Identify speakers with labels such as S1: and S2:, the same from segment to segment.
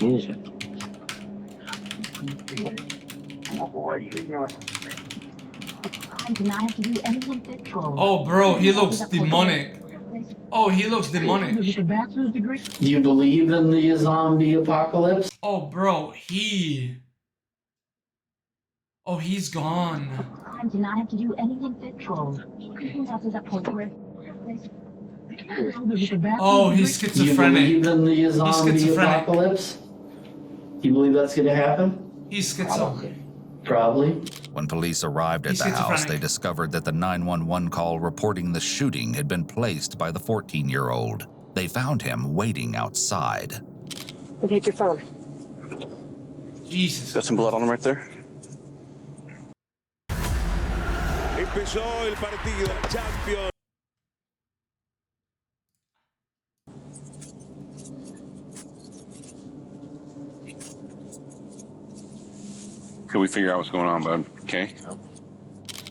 S1: music.
S2: Oh, bro, he looks demonic. Oh, he looks demonic.
S1: Do you believe in the zombie apocalypse?
S2: Oh, bro, Oh, he's gone.
S3: I do not have to do anything controlled.
S2: Oh, he's
S1: Do you
S2: schizophrenic.
S1: believe in the zombie
S2: schizophrenic.
S1: apocalypse? Do you believe that's gonna happen?
S2: He's schizo.
S1: Probably.
S4: When police arrived at
S2: He's
S4: the house,
S2: schizophrenic.
S4: they discovered that the 911 call reporting the shooting had been placed by the 14-year-old. They found him waiting outside.
S5: Take your phone.
S2: Jesus.
S6: Got some blood on him right there.
S7: Empezó el partido, Champions.
S6: Can we figure out what's going on, bud? Okay.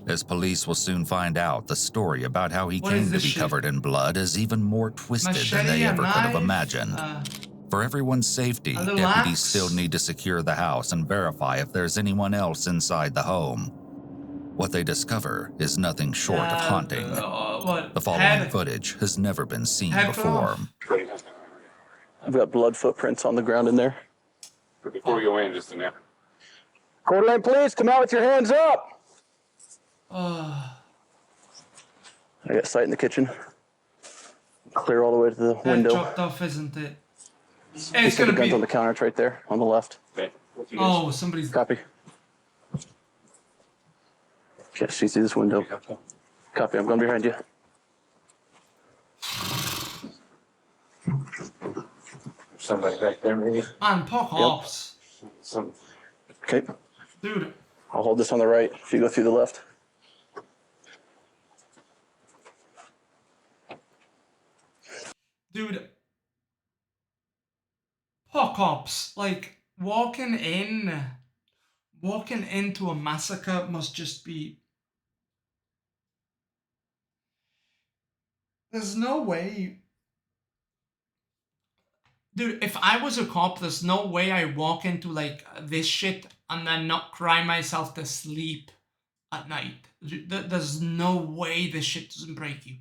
S4: As police will soon find out, the story about how he
S2: What
S4: came
S2: is
S4: to
S2: this
S4: be
S2: shit?
S4: covered in blood is even more twisted than
S2: Machete,
S4: they
S2: a
S4: ever could have
S2: knife,
S4: imagined. For everyone's safety,
S2: a little
S4: deputies
S2: axe.
S4: still need to secure the house and verify if there's anyone else inside the home. What they discover is nothing short of haunting.
S2: What?
S4: The following footage has never been seen
S2: Head
S4: before.
S2: off.
S6: I've got blood footprints on the ground in there.
S8: But before we go in, just a minute.
S6: Coeur d'Alene police, come out with your hands up!
S2: Oh,
S6: I got sight in the kitchen. Clear all the way to the
S2: that
S6: window.
S2: chopped off, isn't it? It's
S6: Got the
S2: gonna
S6: guns
S2: be.
S6: on the counter. It's right there on the left.
S8: Okay.
S2: Oh, somebody's.
S6: Copy. Can't see through this window. Copy. I'm going behind you.
S8: Somebody back there, maybe.
S2: Man, pock ops.
S8: Some.
S6: Okay.
S2: Dude.
S6: I'll hold this on the right if you go through the left.
S2: Dude. Pock ops. Like, walking into a massacre must just be. There's no way. Dude, if I was a cop, there's no way I walk into like this shit and then not cry myself to sleep at night. There's no way this shit doesn't break you.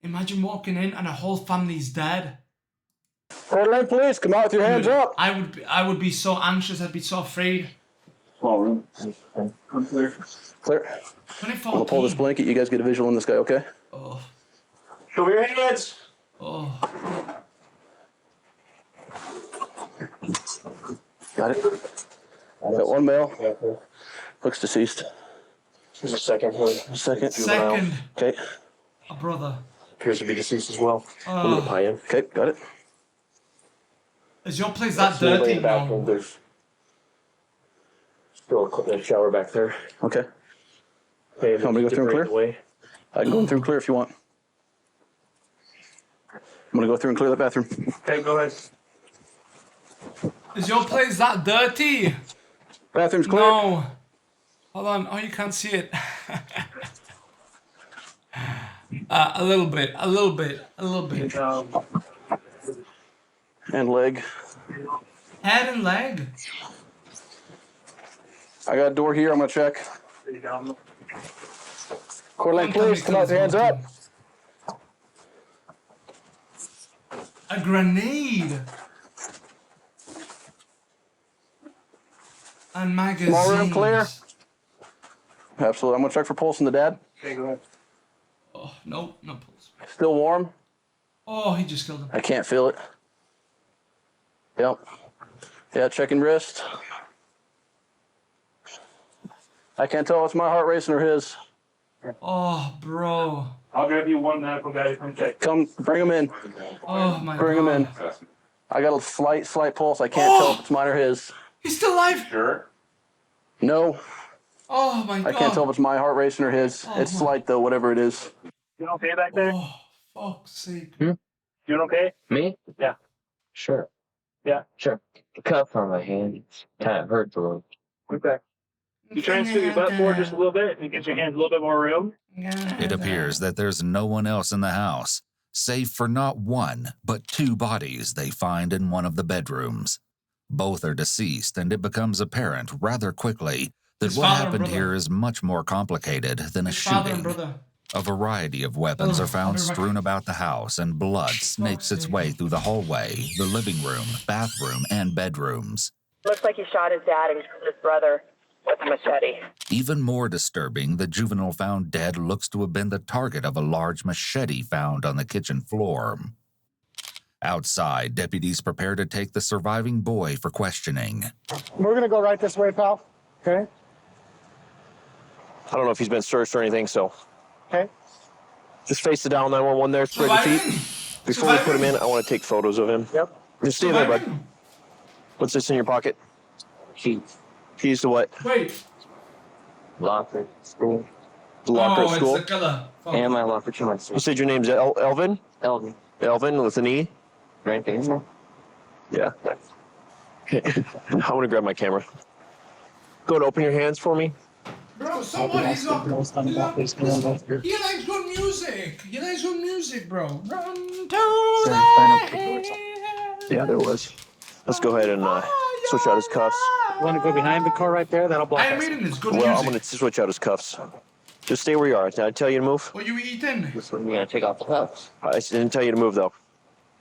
S2: Imagine walking in and a whole family's dead.
S6: Coeur d'Alene police, come out with your hands
S2: Dude,
S6: up!
S2: I would be so anxious. I'd be so afraid.
S8: Small room. I'm clear.
S6: Clear. I'm
S2: 2014.
S6: gonna pull this blanket. You guys get a visual on this guy, okay?
S2: Oh,
S8: Show me your hands.
S2: oh.
S6: Got it. Got one male. Looks deceased.
S8: There's a second one.
S6: Second.
S2: Second,
S6: Okay.
S2: a brother.
S8: Appears to be deceased as well.
S2: Oh.
S8: Pie in.
S6: Okay, got it.
S2: Is your place that
S8: Somebody in
S2: dirty
S8: the bathroom,
S2: now?
S8: there's still a shower back there.
S6: Okay.
S8: Okay,
S6: Want me to go through and clear?
S8: away.
S6: I can go in through and clear if you want. I'm gonna go through and clear that bathroom.
S8: Okay, go ahead.
S2: Is your place that dirty?
S6: Bathroom's clear.
S2: No. Hold on. Oh, you can't see it. A little bit. A little bit. A little bit.
S6: And leg.
S2: Head and leg.
S6: I got a door here. I'm gonna check. Coeur d'Alene
S2: Don't tell me
S6: police, come out with your hands up.
S2: A grenade. And magazines.
S6: Small room clear. Absolutely. I'm gonna check for pulse in the dad.
S8: Okay, go ahead.
S2: Oh, no, no pulse.
S6: Still warm.
S2: Oh, he just killed him.
S6: I can't feel it. Yep. Yeah, checking wrist. I can't tell if it's my heart racing or his.
S2: Oh, bro.
S8: I'll grab you one medical guy to come check.
S6: Come, bring him in.
S2: Oh, my
S6: Bring him
S2: God.
S6: in. I got a slight pulse. I can't tell if it's mine or his.
S2: He's still alive.
S8: Sure.
S6: No,
S2: Oh, my God.
S6: I can't tell if it's my heart racing or his.
S2: Oh,
S6: It's
S2: my-
S6: slight though, whatever it is.
S8: You okay back there?
S2: Oh, fuck's sake.
S8: Doing okay?
S1: Me?
S8: Yeah.
S1: Sure.
S8: Yeah.
S1: Sure. The cuff on my hand kind of hurts a little.
S8: Okay. You try and scoot your butt forward just a little bit and get your hands a little bit more room.
S4: It appears that there's no one else in the house, save for not one, but two bodies they find in one of the bedrooms. Both are deceased, and it becomes apparent rather quickly that
S2: His
S4: what
S2: father and
S4: happened
S2: brother.
S4: here is much more complicated than a
S2: His father and
S4: shooting.
S2: brother.
S4: A variety of weapons
S2: Ugh,
S4: are found
S2: I'll be right
S4: strewn
S2: back.
S4: about the house, and blood snakes its way through the hallway, the living room, bathroom, and bedrooms.
S5: Looks like he shot his dad and his brother with a machete.
S4: Even more disturbing, the juvenile found dead looks to have been the target of a large machete found on the kitchen floor. Outside, deputies prepare to take the surviving boy for questioning.
S9: We're going to go right this way, pal. Okay?
S6: I don't know if he's been searched or anything, so
S9: Okay.
S6: just face the dial 911 there, spread your
S2: Surviving.
S6: feet. Before we put him in, I want to take photos of him.
S9: Yep.
S6: Just stay there, bud.
S2: Surviving.
S6: What's this in your pocket?
S10: Keys.
S6: Keys to what?
S2: Wait.
S10: Locker. School.
S6: The locker
S2: Oh,
S6: at school?
S2: it's the killer. Fuck.
S10: And my locker to my
S6: You
S10: suit.
S6: said your name's Elvin?
S10: Elvin.
S6: Elvin with an E?
S10: Right there.
S6: Yeah. Okay. I want to grab my camera. Go and open your hands for me.
S2: Bro, so what? He's not. He likes good music. He likes good music, bro. Run to the
S6: Yeah, there was. Let's go ahead and switch out his cuffs.
S9: You want to go behind the car right there? That'll block
S2: I
S9: us.
S2: mean, it's good
S6: Well, I'm
S2: music.
S6: going to switch out his cuffs. Just stay where you are. Did I tell you to move?
S2: What you eating?
S10: This one, we're gonna take off the cuffs.
S6: I didn't tell you to move, though.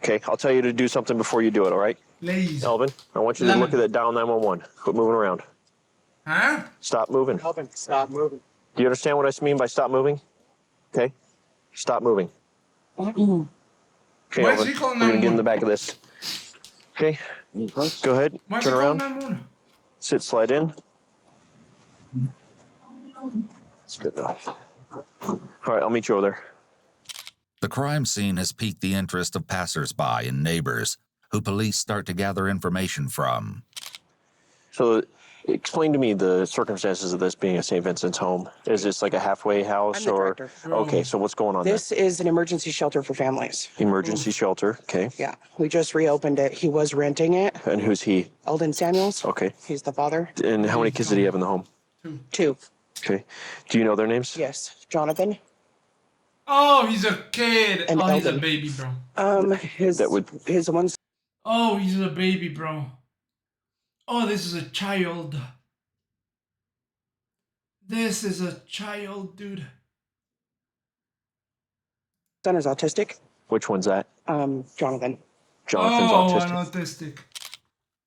S6: Okay, I'll tell you to do something before you do it, all right?
S2: Ladies.
S6: Elvin, I want you to look at that dial 911. Quit moving around.
S2: Huh?
S6: Stop moving.
S9: Elvin, stop moving.
S6: Do you understand what I mean by stop moving? Okay? Stop moving. Okay,
S2: Why is
S6: Elvin,
S2: he calling
S6: we're going to get in
S2: 911?
S6: the back of this. Okay,
S10: Any close?
S6: go ahead.
S2: Why is he
S6: Turn
S2: calling
S6: around.
S2: 911?
S6: Sit, slide in. That's good enough. All right, I'll meet you over there.
S4: The crime scene has piqued the interest of passersby and neighbors, who police start to gather information from.
S6: So, explain to me the circumstances of this being a St. Vincent's home. Is this like a halfway house
S11: I'm the
S6: or?
S11: director.
S6: Okay, so what's going on
S11: This is an emergency shelter for families.
S6: there? Emergency shelter. Okay.
S11: Yeah, we just reopened it. He was renting it.
S6: And who's he?
S11: Eldon Samuels.
S6: Okay.
S11: He's the father.
S6: And how many kids did he have in the home?
S11: 2.
S6: Okay. Do you know their names?
S11: Yes, Jonathan.
S2: Oh, he's a kid.
S11: And
S2: Oh, he's a
S11: Eldon.
S2: baby, bro.
S11: His
S6: That would-
S11: his one's
S2: Oh, he's a baby, bro. Oh, this is a child. This is a child, dude.
S11: son is autistic.
S6: Which one's that?
S11: Jonathan.
S6: Jonathan's
S2: Oh,
S6: autistic.
S2: an autistic.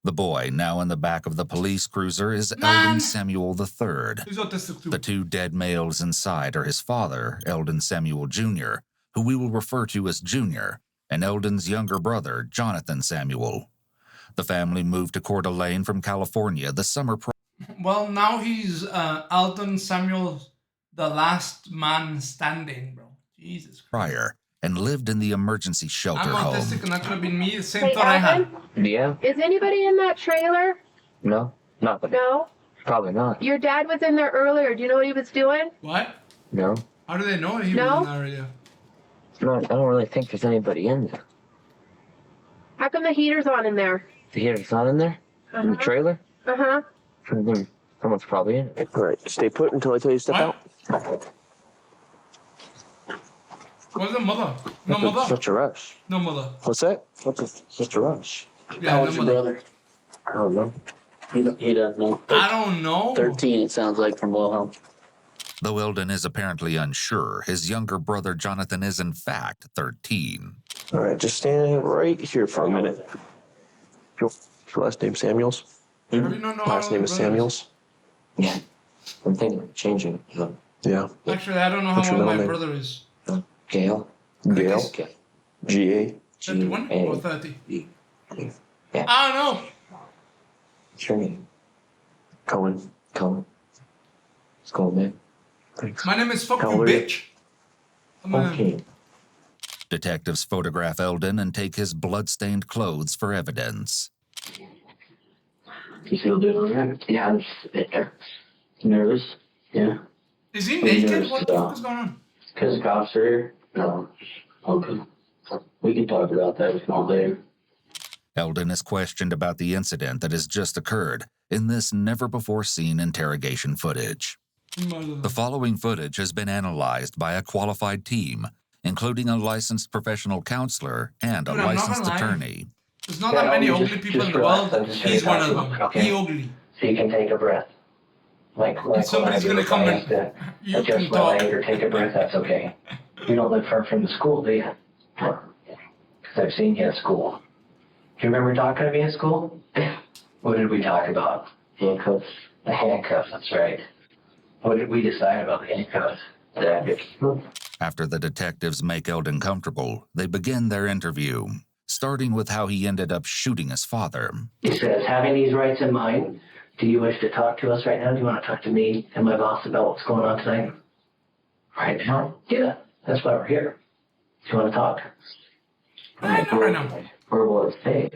S4: The boy, now in the back of the police cruiser, is
S2: Man.
S4: Eldon Samuel III.
S2: He's autistic too.
S4: The 2 dead males inside are his father, Eldon Samuel Jr., who we will refer to as Junior, and Eldon's younger brother, Jonathan Samuel. The family moved to Coeur d'Alene from California the summer
S2: Well, now he's Alton Samuel, the last man standing, bro. Jesus Christ.
S4: prior and lived in the emergency shelter
S2: I'm
S4: home.
S2: autistic and that could have been me. The same
S5: Hey,
S2: thought I had.
S5: Alvin,
S10: Yeah.
S5: is anybody in that trailer?
S10: No. Nothing.
S5: No?
S10: Probably not.
S5: Your dad was in there earlier. Do you know what he was doing?
S2: What?
S10: No.
S2: How do they know he
S5: No?
S2: was in that area?
S10: No, I don't really think there's anybody in there.
S5: How come the heater's on in there?
S10: The heater's not in there? In the trailer?
S5: Uh-huh.
S10: Then someone's probably in it.
S6: All right, stay put until I tell you to step
S2: What?
S6: out.
S2: Where's the mother? No mother?
S6: Such a rush.
S2: No mother.
S6: What's that?
S10: What's such a rush?
S2: Yeah, no mother.
S10: I don't know.
S1: He doesn't know.
S2: I don't know.
S1: 13, it sounds like, from Wilhelm.
S4: Though Eldon is apparently unsure, his younger brother Jonathan is in fact 13.
S6: All right, just stand right here for a minute. Your last name Samuels?
S2: I really don't know how
S6: Last name is
S2: brothers-
S6: Samuels?
S10: Yeah. I'm thinking of changing it.
S6: Yeah.
S2: Actually, I don't know
S6: What's
S2: how
S6: your
S2: old my
S6: middle name?
S2: brother is.
S10: Gail.
S6: Gail?
S10: Okay.
S6: G-A?
S2: 31
S10: G-A.
S2: or 30?
S10: Yeah.
S2: I don't know.
S10: What's your name?
S6: Cohen.
S10: Colin. It's cool, man.
S6: Thanks.
S2: My name is fuck
S6: How
S2: you,
S6: old are you?
S2: bitch. I'm a-
S10: Okay.
S4: Detectives photograph Eldon and take his blood-stained clothes for evidence.
S1: You still doing all right? Yeah, I'm just a bit nervous. Yeah.
S2: Is he
S1: I'm
S2: naked?
S1: nervous,
S2: What the fuck is going on?
S1: Because the cops are here? No. Okay. We can talk about that all day.
S4: Eldon is questioned about the incident that has just occurred in this never-before-seen interrogation footage. The following footage has been analyzed by a qualified team, including a licensed professional counselor and a
S2: Dude, I'm not
S4: licensed
S2: gonna lie.
S4: attorney.
S2: There's not that many ugly people in the world. He's one of them. He ugly.
S10: So you can take a breath. Like
S2: Somebody's gonna come and you can talk.
S10: take a breath, that's okay. You don't live far from the school, do you? Because I've seen you at school. Do you remember talking to me at school? What did we talk about? Handcuffs. The handcuffs, that's right. What did we decide about the handcuffs?
S4: After the detectives make Eldon comfortable, they begin their interview, starting with how he ended up shooting his father.
S10: He says, having these rights in mind, do you wish to talk to us right now? Do you want to talk to me and my boss about what's going on tonight? Right now? Yeah, that's why we're here. Do you want to talk?
S2: Right now.
S10: Where will it stay?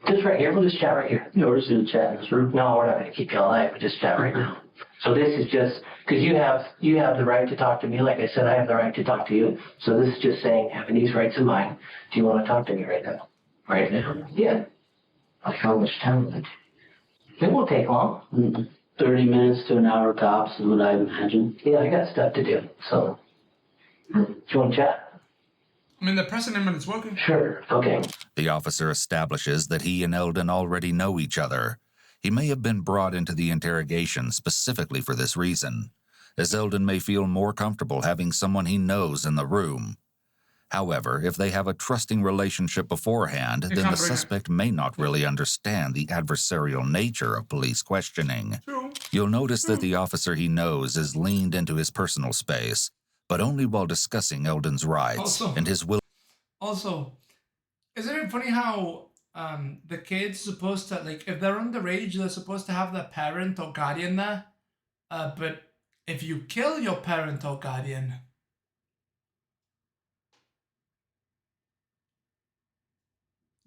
S10: Just right here. We'll just chat right here. No, we're just going to chat in this room. No, we're not going to keep you all night. We'll just chat right now. So this is just, because you have the right to talk to me. Like I said, I have the right to talk to you. So this is just saying, having these rights in mind, do you want to talk to me right now? Right now? Yeah. Like how much time will it? It won't take long.
S1: 30 minutes to an hour tops is what I imagine.
S10: Yeah, I got stuff to do. So, do you want to chat?
S2: I mean, the precedent is working.
S10: Sure. Okay.
S4: The officer establishes that he and Eldon already know each other. He may have been brought into the interrogation specifically for this reason, as Eldon may feel more comfortable having someone he knows in the room. However, if they have a trusting relationship beforehand, then the suspect may not really understand the adversarial nature of police questioning. You'll notice that the officer he knows is leaned into his personal space, but only while discussing Eldon's rights and his will.
S2: Also, isn't it funny how the kids supposed to, like, if they're underage, they're supposed to have their parent or guardian there, but if you kill your parent or guardian,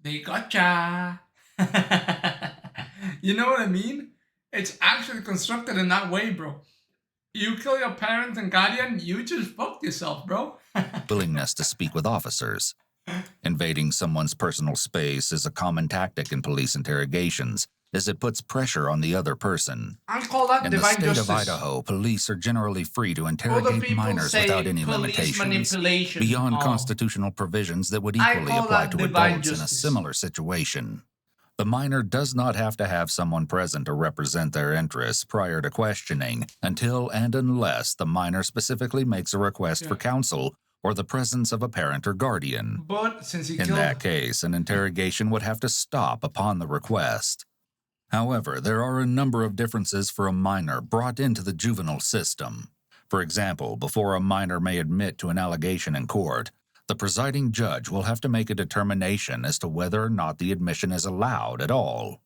S2: they gotcha. You know what I mean? It's actually constructed in that way, bro. You kill your parent and guardian, you just fucked yourself, bro.
S4: Willingness to speak with officers. Invading someone's personal space is a common tactic in police interrogations, as it puts pressure on the other person.
S2: I call that
S4: in the
S2: divine
S4: state
S2: justice.
S4: of Idaho, police are generally free to interrogate minors without any limitations, beyond constitutional provisions that would equally apply to adults in a similar situation. The minor does not have to have someone present to represent their interests prior to questioning, until and unless the minor specifically makes a request for counsel or the presence of a parent or guardian.
S2: But since he
S4: in that case, an interrogation would have to stop upon the request. However, there are a number of differences for a minor brought into the juvenile system. For example, before a minor may admit to an allegation in court, the presiding judge will have to make a determination as to whether or not the admission is allowed at all.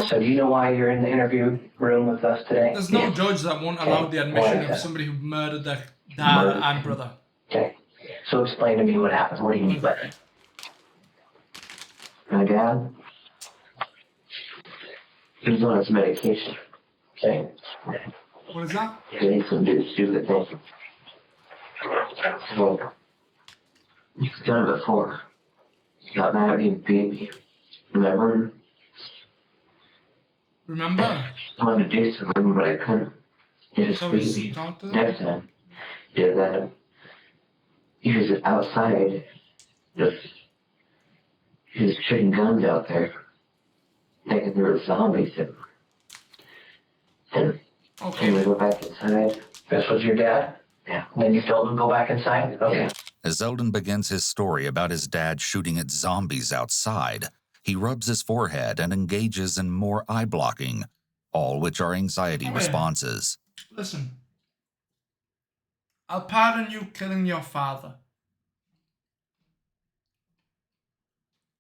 S10: So do you know why you're in the interview room with us today?
S2: There's no judge that won't allow the admission of somebody who murdered their dad and brother.
S10: Okay. So explain to me what happened. What do you mean by that? My dad? He was on his medication. Okay.
S2: What is that?
S10: He needs to do stupid things. So, he's done it before. He got mad at me and beat me. Remember?
S2: Remember?
S10: I wanted to do something, but I couldn't. He just beat me. Next time, he did that. He was outside. He was shooting guns out there. Thinking there were zombies. And we go back inside. This was your dad? Yeah. Then you told him to go back inside? Okay.
S4: As Eldon begins his story about his dad shooting at zombies outside, he rubs his forehead and engages in more eye blocking, all which are anxiety responses.
S2: Listen, I'll pardon you killing your father.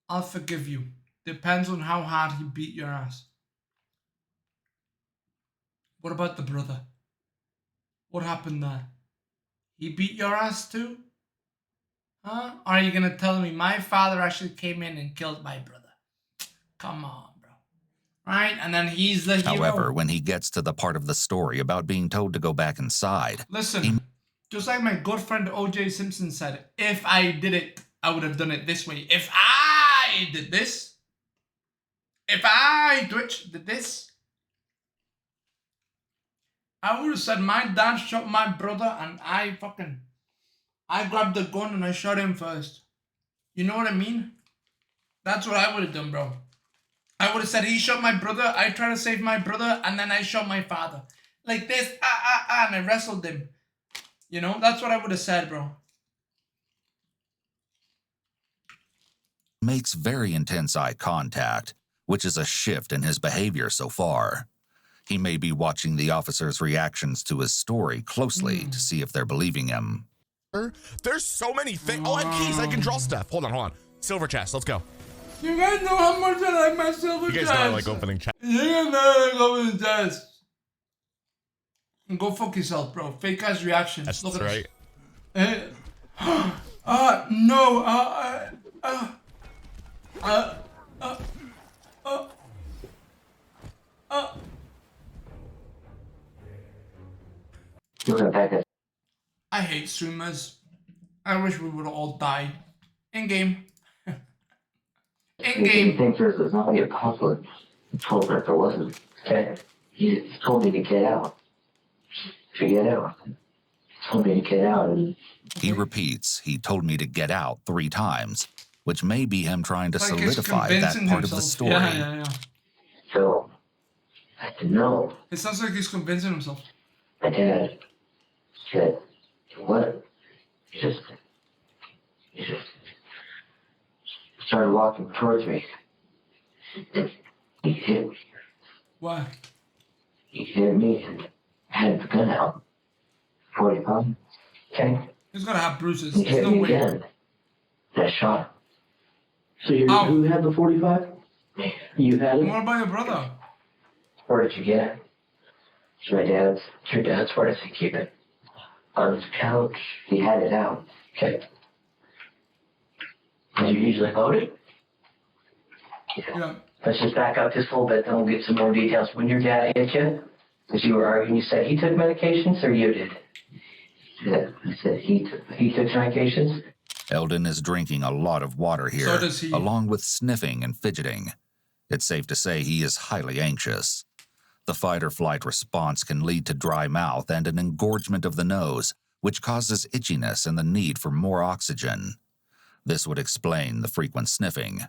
S2: I'll forgive you. Depends on how hard he beat your ass. What about the brother? What happened there? He beat your ass too? Huh? Or are you gonna tell me my father actually came in and killed my brother? Come on, bro. Right? And then he's the hero.
S4: However, when he gets to the part of the story about being told to go back inside...
S2: Listen, just like my good friend O.J. Simpson said, if I did it, I would have done it this way. If I did this, if I, Twitch, did this, I would have said my dad shot my brother and I grabbed the gun and I shot him first. You know what I mean? That's what I would have done, bro. I would have said he shot my brother, I tried to save my brother, and then I shot my father. Like this, and I wrestled him. You know, that's what I would have said, bro.
S4: Makes very intense eye contact, which is a shift in his behavior so far. He may be watching the officer's reactions to his story closely to see if they're believing him.
S12: There's so many things. Oh, I have keys. I can draw stuff. Hold on. Silver chest. Let's go.
S2: You guys know how much I like my silver chest.
S12: You guys know I like opening chests.
S2: You guys know I like opening chests. Go fuck yourself, bro. Fake ass reactions.
S12: That's
S2: Look at
S12: right.
S2: this. No. I hate streamers. I wish we would all die. In game. In game.
S10: Think there's not really a conflict. I told her if there wasn't. Okay. He told me to get out. To get out. He told me to get out. And
S4: he repeats, he told me to get out 3 times, which may be him trying to
S2: Like
S4: solidify that part of the story.
S2: Yeah.
S10: so, I didn't know.
S2: It sounds like he's convincing himself.
S10: My dad said, what? He just started walking towards me. He hit me.
S2: Why?
S10: He hit me and had the gun out. 45. Okay?
S2: He's gonna have bruises.
S10: He
S2: There's
S10: hit
S2: no
S10: me
S2: way.
S10: again. That shot.
S1: So who had the 45? You had it?
S2: What about your brother?
S10: Where did you get it? It's my dad's. It's your dad's. Where does he keep it? On his couch. He had it out. Okay. Did you usually load it?
S2: Yeah.
S10: Let's just back up just a little bit, then we'll get some more details. When your dad hit you, because you were arguing, you said he took medications or you did? Yeah, I said he took medications.
S4: Eldon is drinking a lot of water here,
S2: So does he.
S4: along with sniffing and fidgeting. It's safe to say he is highly anxious. The fight-or-flight response can lead to dry mouth and an engorgement of the nose, which causes itchiness and the need for more oxygen. This would explain the frequent sniffing.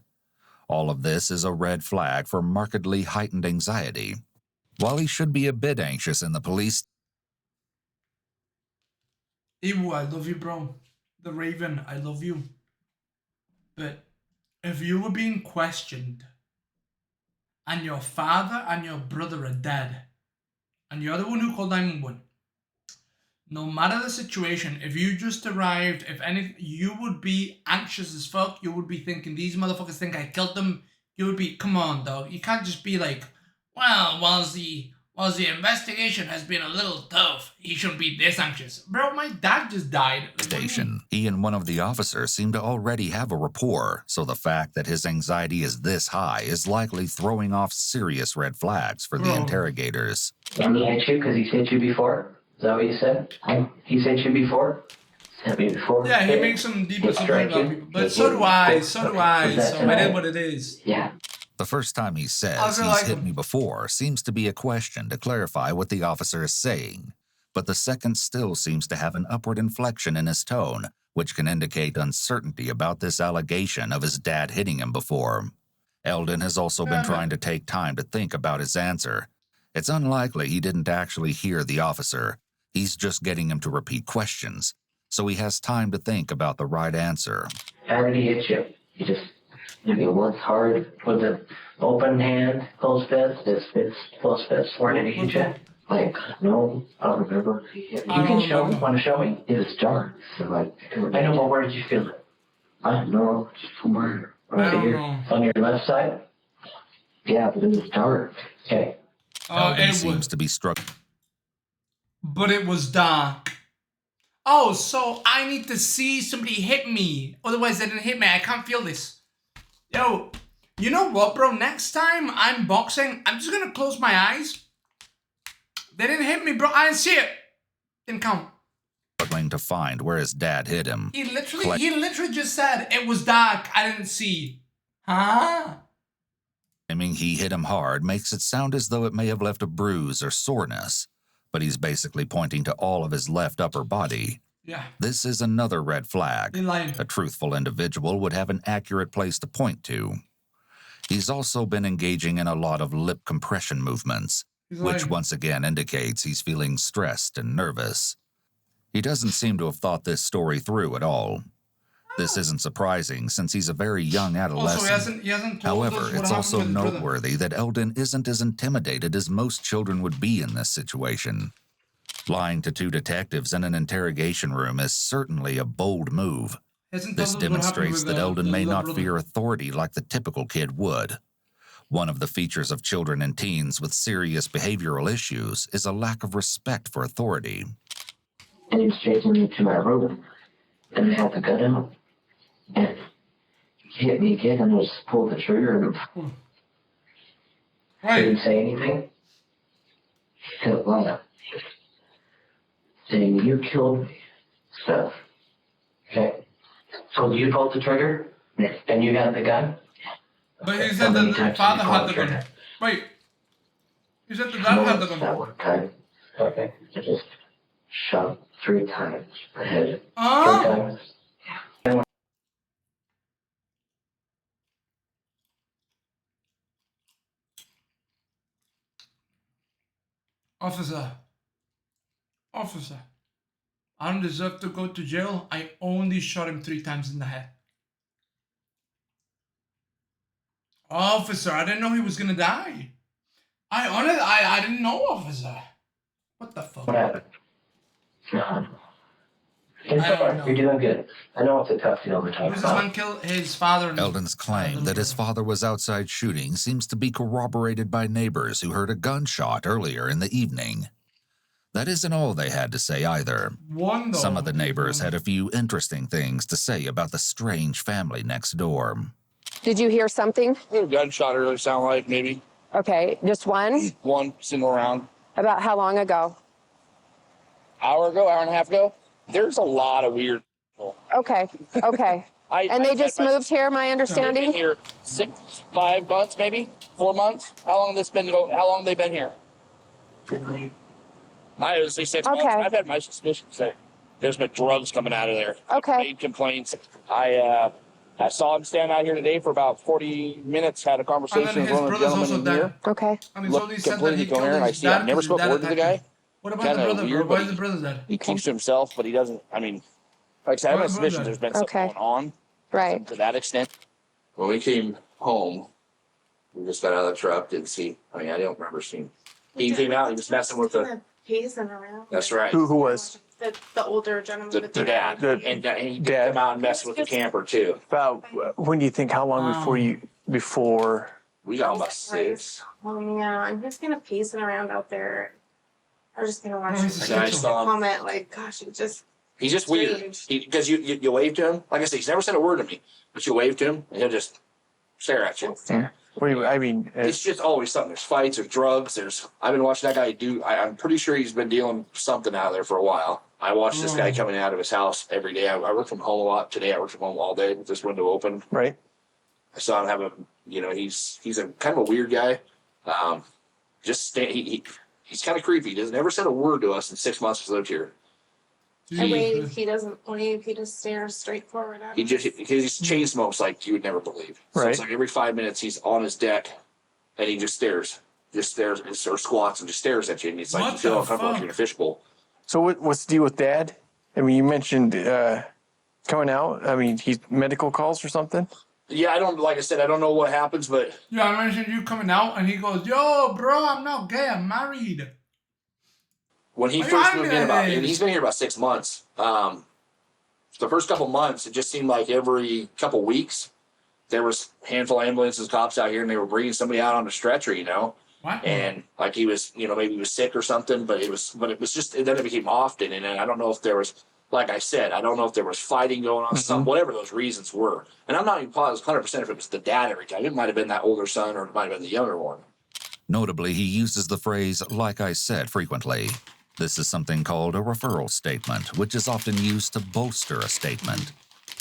S4: All of this is a red flag for markedly heightened anxiety. While he should be a bit anxious in the police...
S2: Ewu, I love you, bro. The Raven, I love you. But if you were being questioned, and your father and your brother are dead, and you're the one who called 911, no matter the situation, if you just arrived, if anything, you would be anxious as fuck. You would be thinking, these motherfuckers think I killed them. You would be, come on, dog. You can't just be like, well, whilst the investigation has been a little tough, he shouldn't be this anxious. Bro, my dad just died.
S4: Station. He and one of the officers seem to already have a rapport, so the fact that his anxiety is this high is likely throwing off serious red flags for the interrogators.
S10: And he hit you because he's hit you before? Is that what you said? He's hit you before? Hit me before?
S2: Yeah, he makes some deep assumptions
S10: strike
S2: about
S10: you?
S2: people. But so do I, so
S10: Was that
S2: it
S10: tonight?
S2: is what it is.
S10: Yeah.
S4: The first time he
S2: I
S4: says
S2: feel
S4: he's
S2: like
S4: hit
S2: him.
S4: me before seems to be a question to clarify what the officer is saying, but the second still seems to have an upward inflection in his tone, which can indicate uncertainty about this allegation of his dad hitting him before. Eldon has also been trying to take time to think about his answer. It's unlikely he didn't actually hear the officer. He's just getting him to repeat questions, so he has time to think about the right answer.
S10: How did he hit you? He just hit me once hard with an open hand, closed fist, it's closed fist. Where did he hit you? Like, no, I don't remember. You can show me. Want to show me? It was dark, so I know, but where did you feel it? I don't know, just somewhere right here. On your left side? Yeah, but it was dark. Okay.
S4: Eldon seems to be struck.
S2: But it was dark. Oh, so I need to see somebody hit me. Otherwise, they didn't hit me. I can't feel this. Yo, you know what, bro? Next time I'm boxing, I'm just going to close my eyes. They didn't hit me, bro. I didn't see it. Didn't count.
S4: Struggling to find where his dad hit him.
S2: He literally just said it was dark. I didn't see. Huh?
S4: Claiming he hit him hard makes it sound as though it may have left a bruise or soreness, but he's basically pointing to all of his left upper body.
S2: Yeah.
S4: This is another red flag.
S2: He lied.
S4: A truthful individual would have an accurate place to point to. He's also been engaging in a lot of lip compression movements, which once again indicates he's feeling stressed and nervous. He doesn't seem to have thought this story through at all. This isn't surprising since he's a very young adolescent.
S2: He hasn't told us
S4: However,
S2: what
S4: it's
S2: happened
S4: also
S2: with his brother.
S4: noteworthy that Eldon isn't as intimidated as most children would be in this situation. Lying to two detectives in an interrogation room is certainly a bold move.
S2: Hasn't
S4: This
S2: told us what happened
S4: demonstrates
S2: with
S4: that Eldon may
S2: little
S4: not
S2: brother.
S4: fear authority like the typical kid would. One of the features of children and teens with serious behavioral issues is a lack of respect for authority.
S10: And he was chasing me to my room, and I had the gun out. And he hit me again, and I just pulled the trigger, and I didn't say anything. He kept lying, saying, "You killed me," stuff. Okay? So you pulled the trigger, and you got the gun?
S2: But he
S10: How
S2: said
S10: many
S2: that the
S10: times
S2: father
S10: did you
S2: had
S10: pull
S2: the
S10: the
S2: gun.
S10: trigger?
S2: Wait. He said the dad had the
S10: That
S2: gun.
S10: one time. Okay. I just shot 3 times. I hit it 3
S2: Ah!
S10: times.
S2: Officer. Officer. I don't deserve to go to jail. I only shot him 3 times in the head. Officer, I didn't know he was gonna die. I didn't know, officer. What the fuck?
S10: What happened? No. It's
S2: I don't
S10: alright.
S2: know.
S10: You're doing good. I know it's a tough deal to talk
S2: Was this
S10: about.
S2: man kill his father? And
S4: Eldon's claim that his father was outside shooting seems to be corroborated by neighbors who heard a gunshot earlier in the evening. That isn't all they had to say either.
S2: One, though.
S4: Some of the neighbors had a few interesting things to say about the strange family next door.
S5: Did you hear something?
S13: A gunshot earlier, sound like maybe
S5: Okay, just one?
S13: one single round.
S5: About how long ago?
S13: Hour and a half ago. There's a lot of weird people.
S5: Okay, okay. And they just moved here, my
S13: They've been
S5: understanding?
S13: here 5 months, maybe 4 months. How long have they been here? I would say 6 months.
S5: Okay.
S13: I've had my suspicions that there's been drugs coming out of there.
S5: Okay.
S13: Made complaints. I saw him stand out here today for about 40 minutes. Had a
S2: And
S13: conversation
S2: then
S13: with
S2: his
S13: one of the
S2: brother's also
S13: gentlemen in
S2: dead.
S13: here.
S5: Okay.
S2: And he's only
S13: Looked
S2: said that
S13: completely
S2: he killed
S13: coherent. I
S2: his
S13: see. I've
S2: dad
S13: never
S2: because his
S13: spoke a
S2: dad
S13: word to the
S2: attacked
S13: guy.
S2: him. What about
S13: Kinda
S2: the brother,
S13: weird,
S2: bro? Why
S13: but
S2: is the brother dead?
S13: He keeps to himself, but he doesn't. I mean, like I said, I have my
S2: Why
S13: suspicions
S2: brother?
S13: there's been something
S5: Okay.
S13: going on.
S5: Right.
S13: To that extent.
S14: When we came home, we just got out of the truck, didn't see, I don't remember seeing. He came out, he was messing with the,
S15: Pacing around.
S14: that's right.
S9: Who was?
S15: The older gentleman
S14: The
S15: with
S14: dad,
S9: The
S14: and he
S9: dad.
S14: came out and messed with the camper too.
S9: About when do you think? How long before?
S14: We got about 6.
S15: Oh yeah, I'm just gonna pacing around out there. I'm just gonna watch
S2: Oh,
S15: him
S2: he's a
S14: And I saw him,
S15: comment like, gosh, it just
S14: he's just weird.
S15: strange.
S14: Because you wave to him, like I said, he's never said a word to me, but you wave to him and he'll just stare at you.
S9: What do you? I mean,
S14: It's just always something. There's fights, there's drugs, I've been watching that guy I'm pretty sure he's been dealing something out of there for a while. I watched this guy coming out of his house every day. I work from home a lot. Today I work from home all day with this window open.
S9: right?
S14: I saw him have he's a kind of a weird guy. He's kind of creepy. He doesn't never said a word to us in 6 months he's lived here.
S15: I wave, he doesn't wave, he just stares straight forward at
S14: He
S15: me.
S14: he's chain smokes like you would never believe. So it's
S9: Right.
S14: like every 5 minutes he's on his deck and he just stares or squats and just stares at you, and it's like
S2: What
S14: you feel
S2: the
S14: uncomfortable if
S2: fuck?
S14: you're in a fishbowl.
S9: So what's the deal with Dad? I mean, you mentioned coming out. I mean, he's medical calls or something.
S14: Yeah, like I said, I don't know what happens, but
S2: Yeah, I mentioned you coming out, and he goes, "Yo, bro, I'm not gay. I'm married."
S14: when he
S2: Are you
S14: first moved in
S2: angry?
S14: and he's been here about 6 months. The first couple months, it just seemed like every couple weeks there was a handful of ambulances, cops out here, and they were bringing somebody out on a stretcher,
S2: What?
S14: and like he was, maybe he was sick or something, but it was just, and then it became often. And then I don't know if there was, like I said, I don't know if there was fighting going on, whatever those reasons were. And I'm not even positive 100% if it was the dad every time. It might have been that older son, or it might have been the younger one.
S4: Notably, he uses the phrase, like I said, frequently. This is something called a referral statement, which is often used to bolster a statement.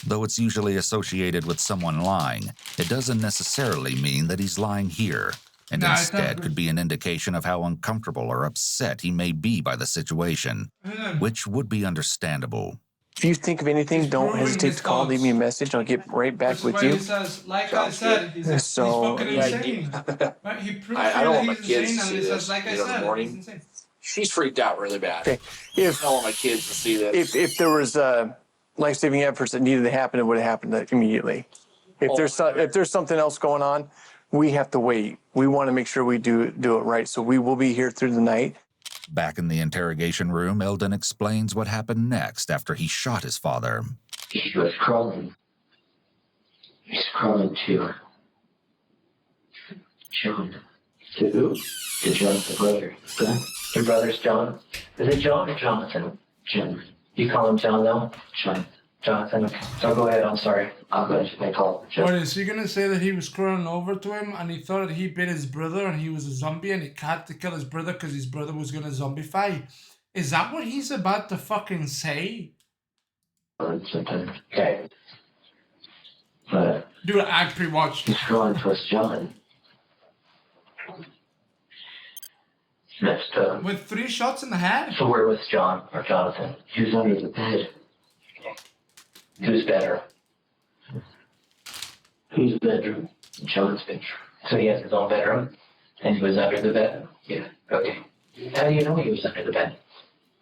S4: Though it's usually associated with someone lying, it doesn't necessarily mean that he's lying here, and
S2: No,
S4: instead could be an indication of how uncomfortable or upset he may be by the situation, which would be understandable.
S9: If you think of anything, don't
S2: proving
S9: hesitate
S2: his
S9: to call, leave
S2: thoughts.
S9: me a message. I'll get right back
S2: That's
S9: with
S2: why
S9: you.
S2: he says, like I
S14: Sounds
S2: said, he's
S9: So,
S2: fucking
S9: like,
S2: insane. Right? He proves
S14: I don't
S2: that
S14: want my
S2: he's
S14: kids
S2: insane,
S14: to
S2: and
S14: see
S2: he says,
S14: this,
S2: like I
S14: in the
S2: said, he's
S14: morning.
S2: insane.
S14: She's freaked out really bad.
S9: Okay.
S14: I don't want my kids to see this.
S9: If there was life-saving efforts that needed to happen, it would have happened immediately. If there's something else going on, we have to wait. We want to make sure we do it right. So we will be here through the night.
S4: Back in the interrogation room, Eldon explains what happened next after he shot his father.
S10: He was crawling. He's crawling to John. To who? To John's brother. Your brother's John? Is it John or Jonathan? John. You call him John though? John. Jonathan. So go ahead, I'm sorry. I'll go ahead and call him John.
S2: What, is he gonna say that he was crawling over to him and he thought that he bit his brother and he was a zombie and he had to kill his brother because his brother was gonna zombify? Is that what he's about to fucking say?
S10: Sometimes. Okay. But
S2: Dude, I pre-watched.
S10: he's crawling towards John. Next,
S2: With 3 shots in the head?
S10: so where was John or Jonathan? He was under the bed. Whose bedroom? Whose bedroom? John's bedroom. So he has his own bedroom, and he was under the bed? Yeah, okay. How do you know he was under the bed?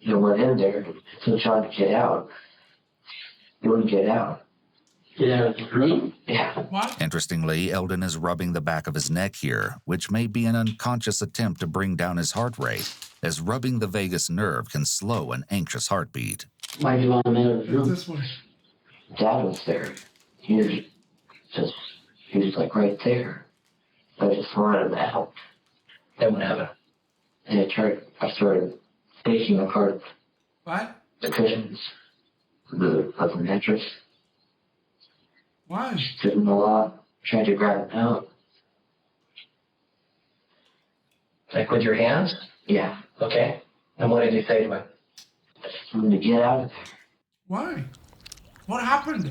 S10: You went in there, so John could get out. You wouldn't get out. Get out of the room? Yeah.
S2: What?
S4: Interestingly, Eldon is rubbing the back of his neck here, which may be an unconscious attempt to bring down his heart rate, as rubbing the vagus nerve can slow an anxious heartbeat.
S10: Why do you want him out of the room?
S2: This one.
S10: Dad was there. He was like right there. I just wanted him out. Then what happened? And I started taking apart
S2: What?
S10: the cushions of the mattress.
S2: Why?
S10: Sitting a lot, trying to grab him out. Like with your hands? Yeah. Okay. And what did you say to him? I just wanted to get out of there.
S2: Why? What happened?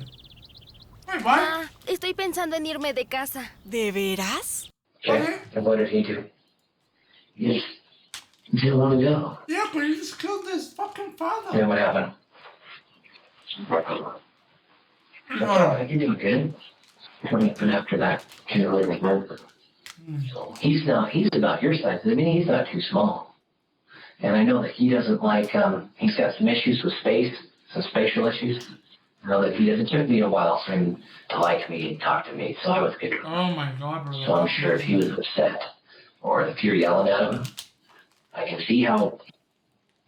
S2: Wait, what?
S16: Ah, estoy pensando en irme de casa.
S11: ¿De veras?
S10: Okay. And what did he do? He just didn't want to go.
S2: Yeah, but he just killed his fucking father.
S10: Then what happened? You're doing good. What happened after that? Can't really remember. He's about your size. I mean, he's not too small. And I know that he doesn't like, he's got some issues with space, some spatial issues. I know that he doesn't. It took me a while for him to like me and talk to me, so I was good.
S2: Oh my god, bro.
S10: So I'm sure if he was upset, or if you're yelling at him, I can see how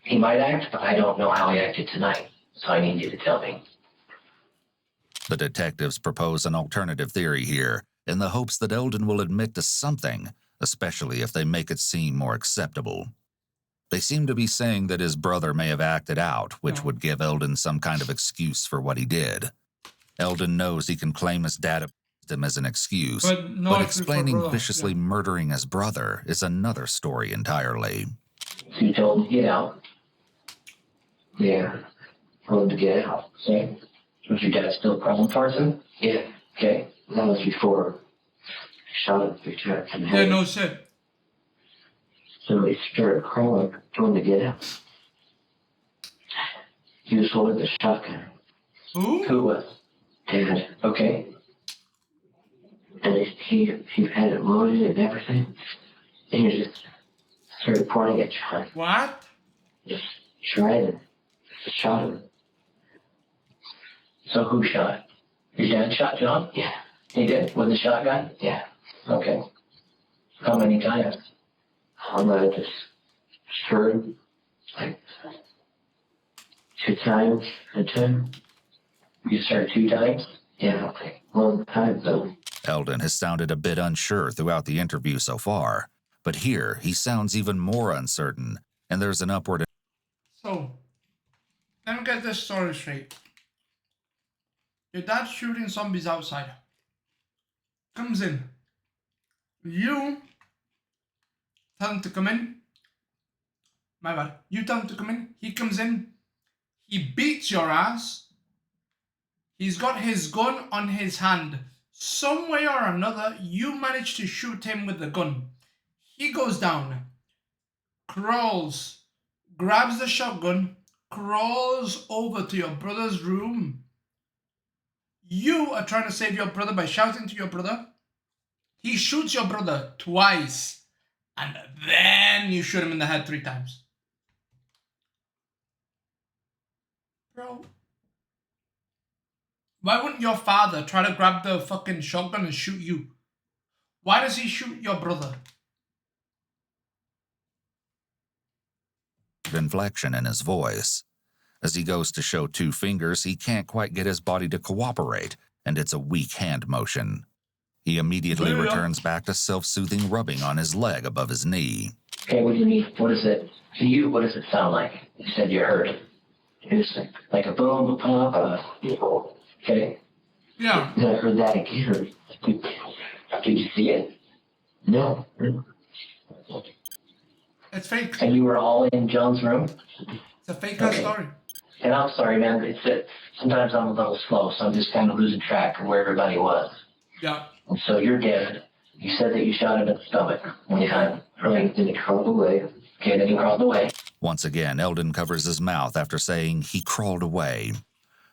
S10: he might act, but I don't know how he acted tonight. So I need you to tell me.
S4: The detectives propose an alternative theory here, in the hopes that Eldon will admit to something, especially if they make it seem more acceptable. They seem to be saying that his brother may have acted out, which would give Eldon some kind of excuse for what he did. Eldon knows he can claim his dad abused him as an excuse, but explaining viciously murdering his brother is another story entirely.
S10: So you told him to get out. Yeah. Told him to get out. See? Was your dad still crawling towards him? Yeah. Okay. That was before I shot him 3 times in the head.
S2: Yeah, no shit.
S10: So he started crawling, told him to get out. He was holding the shotgun.
S2: Who?
S10: Who was? Dad. Okay. And he had it loaded and everything. And he just started pointing at John.
S2: What?
S10: Just tried and shot him. So who shot? Your dad shot John? Yeah. He did? With the shotgun? Yeah. Okay. How many times? I just heard like 2 times a time. You started 2 times? Yeah, okay. Long time though.
S4: Eldon has sounded a bit unsure throughout the interview so far, but here he sounds even more uncertain, and there's an upward...
S2: So, let me get this story straight. Your dad's shooting zombies outside. Comes in. You tell him to come in. My bad. You tell him to come in. He comes in. He beats your ass. He's got his gun on his hand. Some way or another, you manage to shoot him with the gun. He goes down. Crawls. Grabs the shotgun. crawls over to your brother's room. You are trying to save your brother by shouting to your brother. He shoots your brother twice. And then you shoot him in the head 3 times. Bro. Why wouldn't your father try to grab the fucking shotgun and shoot you? Why does he shoot your brother?
S4: Inflection in his voice. As he goes to show 2 fingers, he can't quite get his body to cooperate, and it's a weak hand motion. He immediately returns back to self-soothing rubbing on his leg above his knee.
S10: Okay, what do you need? What is it? To you, what does it sound like? You said you heard it. It's like a boom, a pop, okay?
S2: Yeah.
S10: I heard that again. Did you see it? No.
S2: It's fake.
S10: And you were all in John's room?
S2: It's a fake ass story.
S10: And I'm sorry, man. It's that sometimes I'm a little slow, so I'm just kind of losing track of where everybody was.
S2: Yeah.
S10: And so you're dead. You said that you shot him in the stomach one time. Right? Then he crawled away. Okay, then he crawled away.
S4: Once again, Eldon covers his mouth after saying he crawled away.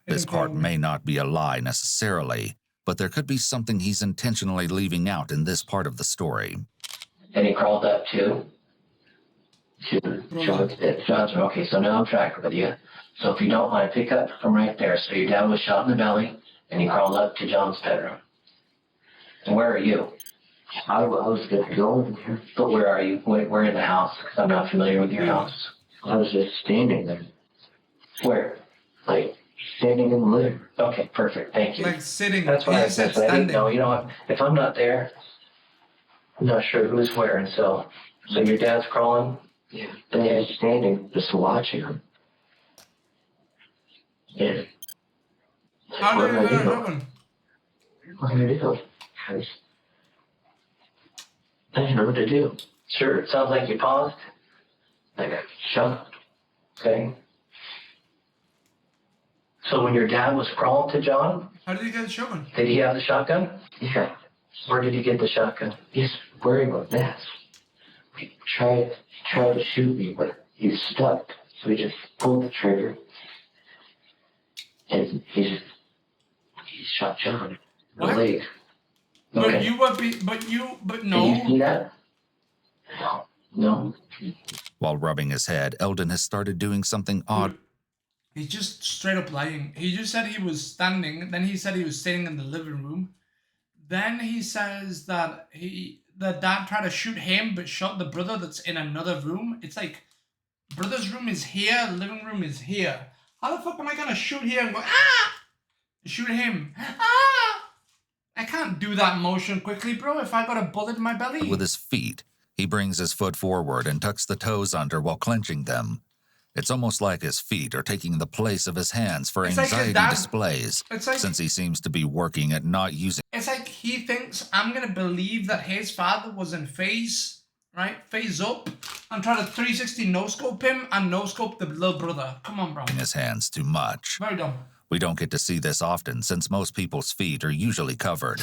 S4: This part may not be a lie necessarily, but there could be something he's intentionally leaving out in this part of the story.
S10: And he crawled up to John's room. Okay, so now I'm tracking with you. So if you don't mind, pick up from right there. So your dad was shot in the belly, and he crawled up to John's bedroom. And where are you? I was going to go over here. But where are you? Where in the house? Because I'm not familiar with your house. I was just standing there. Where? Like, standing in the living room. Okay, perfect. Thank you.
S2: Like sitting.
S10: That's what I said. I didn't know. You know what? If I'm not there, I'm not sure who's where. And so your dad's crawling? Yeah. And you're standing, just watching him. Yeah.
S2: How did it happen?
S10: What did I do? I didn't know what to do. Sure, it sounds like you paused. Like a shot. Okay. So when your dad was crawling to John,
S2: how did he get the shotgun?
S10: Did he have the shotgun? Yeah. Where did he get the shotgun? He's wearing a vest. He tried to shoot me, but he was stuck. So he just pulled the trigger. And he shot John in the leg. Okay.
S2: But no.
S10: Did you see that? No.
S4: While rubbing his head, Eldon has started doing something odd.
S2: He's just straight up lying. He just said he was standing, then he said he was sitting in the living room. Then he says that the dad tried to shoot him but shot the brother that's in another room. It's like, brother's room is here, living room is here. How the fuck am I gonna shoot here and go, ah! Shoot him. Ah! I can't do that motion quickly, bro, if I got a bullet in my belly.
S4: With his feet, he brings his foot forward and tucks the toes under while clenching them. It's almost like his feet are taking the place of his hands for anxiety displays, since he seems to be working at not using.
S2: It's like he thinks I'm gonna believe that his father was in phase, right? Phase up, and try to 360 no-scope him and no-scope the little brother. Come on, bro.
S4: His hands too much.
S2: Very dumb.
S4: We don't get to see this often since most people's feet are usually covered.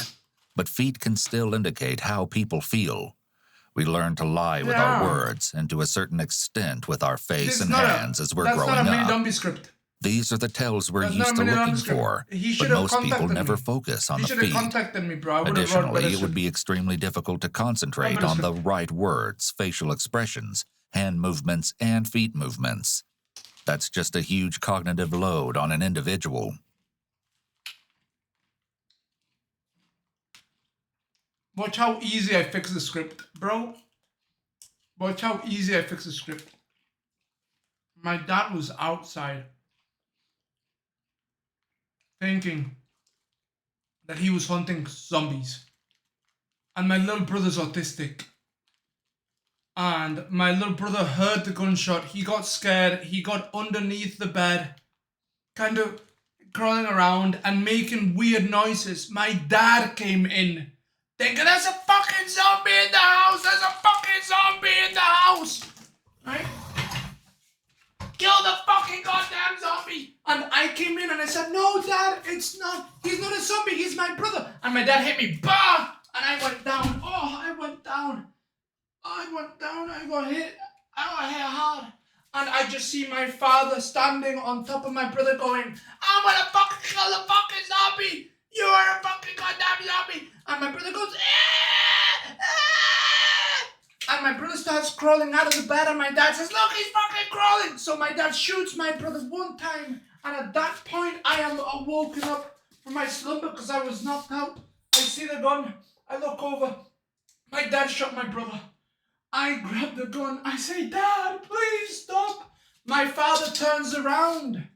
S4: But feet can still indicate how people feel. We learn to lie with our words and to a certain extent with our face and hands as we're growing up.
S2: That's not a mini script.
S4: These are the tells we're used to looking for, but most people never focus on the feet.
S2: He should have contacted me, bro.
S4: Additionally, it would be extremely difficult to concentrate on the right words, facial expressions, hand movements, and feet movements. That's just a huge cognitive load on an individual.
S2: Watch how easy I fix the script, bro. Watch how easy I fix the script. My dad was outside thinking that he was hunting zombies. And my little brother's autistic. And my little brother heard the gunshot. He got scared. He got underneath the bed, kind of crawling around and making weird noises. My dad came in, thinking there's a fucking zombie in the house. There's a fucking zombie in the house. Right? Kill the fucking goddamn zombie. And I came in and I said, no, Dad, it's not. He's not a zombie. He's my brother. And my dad hit me. Bah! And I went down. Oh, I went down. I got hit. I got hit hard. And I just see my father standing on top of my brother going, I'm gonna fucking kill the fucking zombie! You are a fucking goddamn zombie! And my brother goes, ah! Ah! And my brother starts crawling out of the bed and my dad says, look, he's fucking crawling! So my dad shoots my brother one time, and at that point I am woken up from my slumber because I was knocked out. I see the gun, I look over, my dad shot my brother. I grab the gun, I say, Dad, please stop. My father turns around.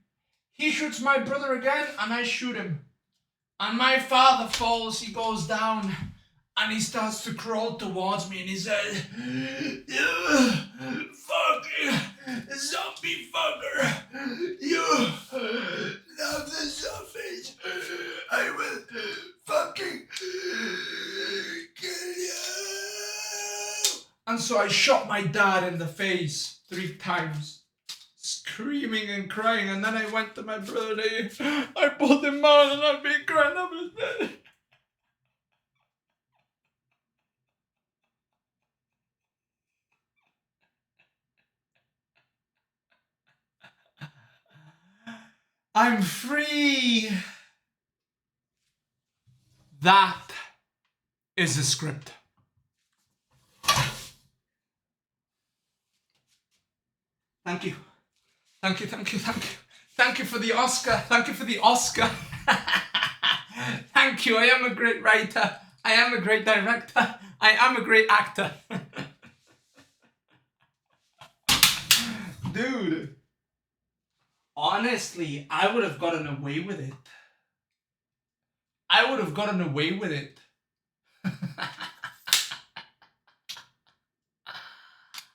S2: He shoots my brother again, and I shoot him. And my father falls, he goes down, and he starts to crawl towards me, and he says, fucking zombie fucker, you love the zombies, I will fucking kill you. And so I shot my dad in the face 3 times, screaming and crying, and then I went to my brother, I pulled him out, and I've been crying up his bed. I'm free. That is the script. Thank you. Thank you, thank you, thank you. Thank you for the Oscar. Thank you for the Oscar. Thank you. I am a great writer. I am a great director. I am a great actor. Dude. Honestly, I would have gotten away with it. I would have gotten away with it.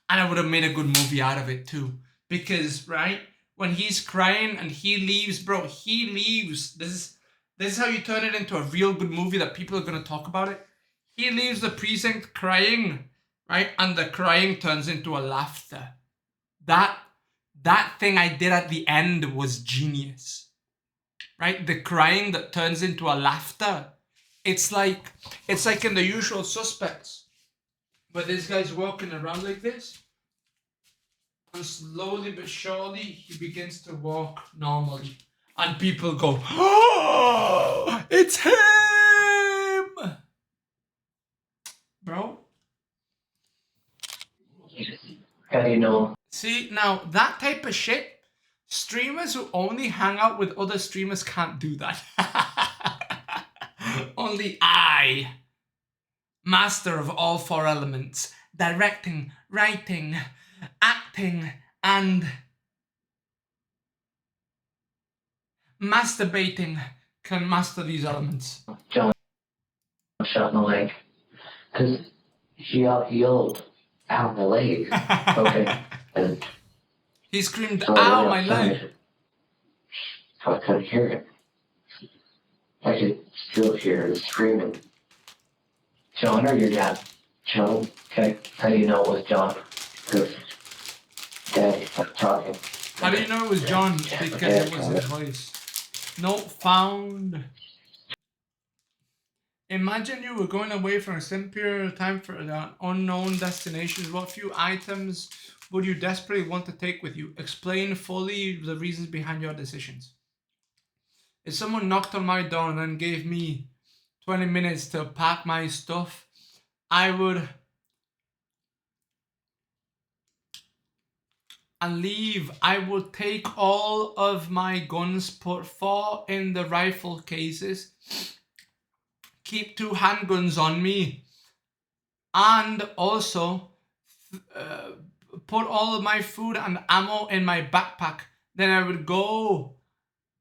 S2: And I would have made a good movie out of it too. Because, right, when he's crying and he leaves, bro, he leaves. This is how you turn it into a real good movie that people are going to talk about it. He leaves the precinct crying, right? And the crying turns into a laughter. That thing I did at the end was genius. Right? The crying that turns into a laughter. It's like in The Usual Suspects, where this guy's walking around like this, and slowly but surely he begins to walk normally, and people go, "Oh, it's him, bro."
S10: How do you know?
S2: See, now that type of shit, streamers who only hang out with other streamers can't do that. Only I, master of all 4 elements, directing, writing, acting, and masturbating, can master these elements.
S10: John shot in the leg. Because she yelled, ow, my leg. Okay. And
S2: he screamed,
S10: so
S2: ow, my leg.
S10: So I couldn't hear it. I could still hear the screaming. John or your dad? John? Okay. How do you know it was John? Because Daddy stopped talking.
S2: How do you know it was John? Because it was his voice. Note found. Imagine you were going away for a certain period of time for unknown destinations. What few items would you desperately want to take with you? Explain fully the reasons behind your decisions. If someone knocked on my door and then gave me 20 minutes to pack my stuff, I would and leave. I would take all of my guns, put 4 in the rifle cases, keep 2 handguns on me, and also put all of my food and ammo in my backpack. Then I would go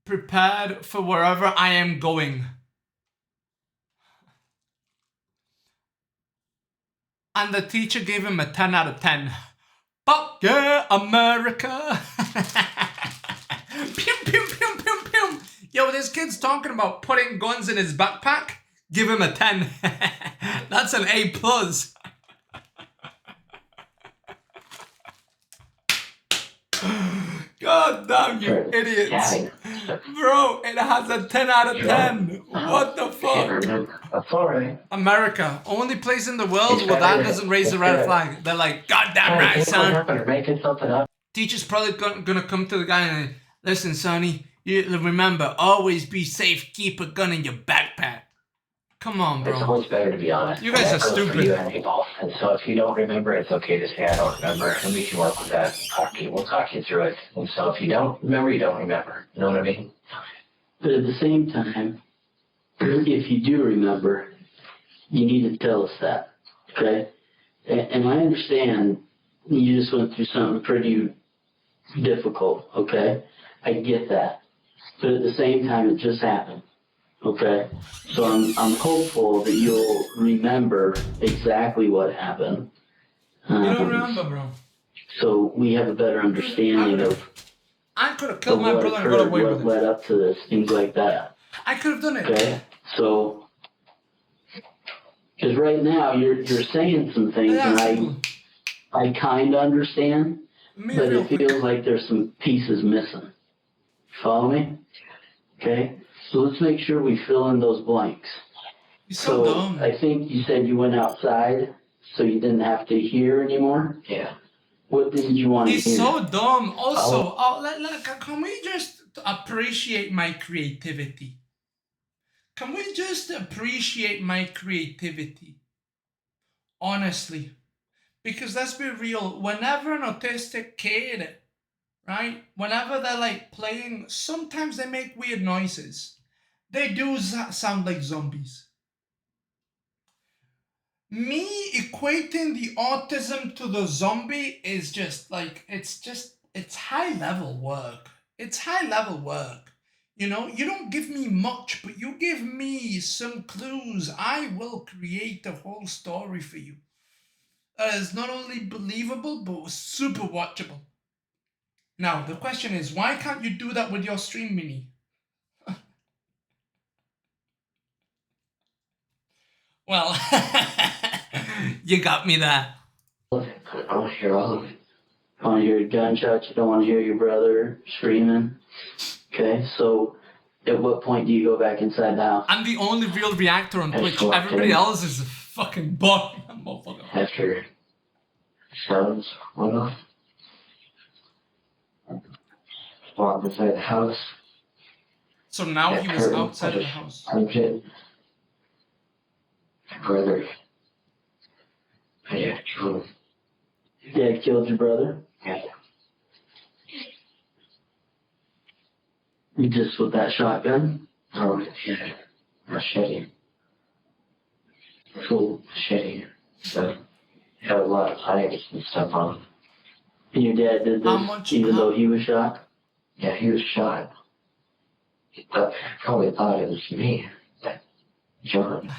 S2: prepared for wherever I am going. And the teacher gave him a 10 out of 10. Fuck yeah, America! Pew, pew, pew, pew, pew. Yo, this kid's talking about putting guns in his backpack. Give him a 10. That's an A+. God damn you idiots. Bro, it has a 10 out of 10. What the fuck?
S10: That's alright.
S2: America, only place in the world where that doesn't raise the red flag. They're like, goddamn right, son.
S10: Making something up.
S2: Teacher's probably gonna come to the guy and listen, Sonny, you remember, always be safe, keep a gun in your backpack. Come on, bro.
S10: It's always better to be honest.
S2: You guys
S10: And
S2: are
S10: that goes for
S2: stupid.
S10: you and people. And so if you don't remember, it's okay to say I don't remember, and we can work with that. We'll talk you through it. And so if you don't remember, you don't remember. You know what I mean?
S1: But at the same time, if you do remember, you need to tell us that, okay? And I understand you just went through something pretty difficult, okay? I get that. But at the same time, it just happened, okay? So I'm hopeful that you'll remember exactly what happened.
S2: You don't remember, bro.
S1: So we have a better understanding of
S2: I could have killed my
S1: what
S2: brother and got
S1: occurred,
S2: away
S1: what
S2: with it.
S1: led up to this, things like that.
S2: I could have done it.
S1: Okay, so because right now you're saying some things, and I kind of understand, but it feels like there's some pieces missing. Follow me? Okay, so let's make sure we fill in those blanks.
S2: So dumb.
S1: I think you said you went outside, so you didn't have to hear anymore.
S10: Yeah.
S1: What did you want to
S2: He's
S1: hear?
S2: so dumb. Also, can we just appreciate my creativity? Can we just appreciate my creativity? Honestly. Because let's be real, whenever an autistic kid, right, whenever they're like playing, sometimes they make weird noises. They do sound like zombies. Me equating the autism to the zombie is just like, it's high level work. It's high level work. You know, you don't give me much, but you give me some clues. I will create a whole story for you. That is not only believable, but super watchable. Now, the question is, why can't you do that with your stream mini? Well, you got me there.
S1: I want to hear all of it. I want to hear gunshots. You don't want to hear your brother screaming. Okay, so at what point do you go back inside the house?
S2: I'm the only real reactor on Twitch. Everybody else is a fucking bot.
S10: After sounds went off, walked inside the house.
S2: So now he was outside of the house.
S10: Legit. My brother. I had to kill him.
S1: Your dad killed your brother?
S10: Yeah.
S1: You just with that shotgun?
S10: Oh, yeah. Machete. Full machete. So, had a lot of hides and stuff on him.
S1: And your dad did this even though he was shot?
S10: Yeah, he was shot. He probably thought it was me. That John.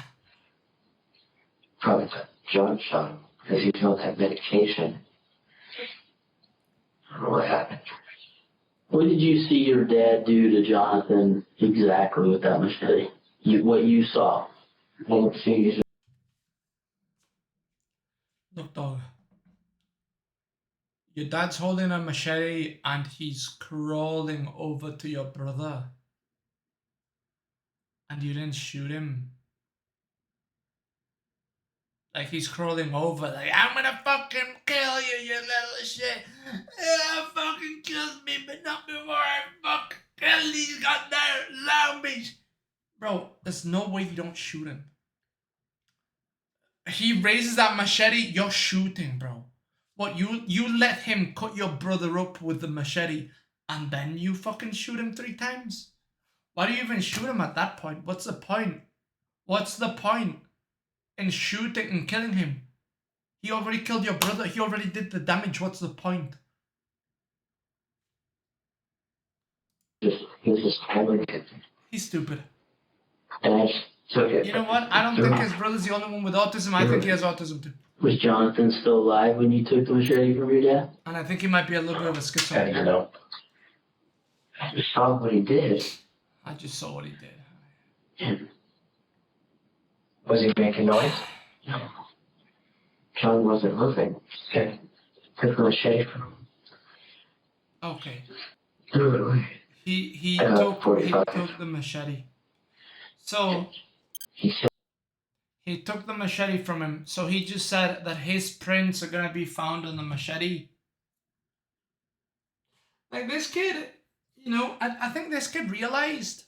S10: Probably thought John shot him because he took that medication. I don't know what happened.
S1: What did you see your dad do to Jonathan exactly with that machete? What you saw?
S10: Look,
S2: dog. Your dad's holding a machete and he's crawling over to your brother. And you didn't shoot him. Like he's crawling over, like, I'm gonna fucking kill you, you little shit. Yeah, fucking kill me, but not before I fucking kill these goddamn zombies. Bro, there's no way you don't shoot him. He raises that machete, you're shooting, bro. What, you let him cut your brother up with the machete and then you fucking shoot him 3 times? Why do you even shoot him at that point? What's the point? What's the point in shooting and killing him? He already killed your brother. He already did the damage. What's the point? He's stupid.
S10: And I just took it.
S2: You know what? I don't think his brother's the only one with autism. I think he has autism too.
S1: Was Jonathan still alive when you took the machete from your dad?
S2: And I think he might be a little bit of a schizo.
S10: I don't know. I just saw what he did.
S2: I just saw what he did.
S10: Yeah. Was he making noise? No. John wasn't moving. Okay. Took the machete from him.
S2: Okay.
S10: Threw it away.
S2: He took the machete. So he took the machete from him. So he just said that his prints are gonna be found on the machete. Like this kid, you know, I think this kid realized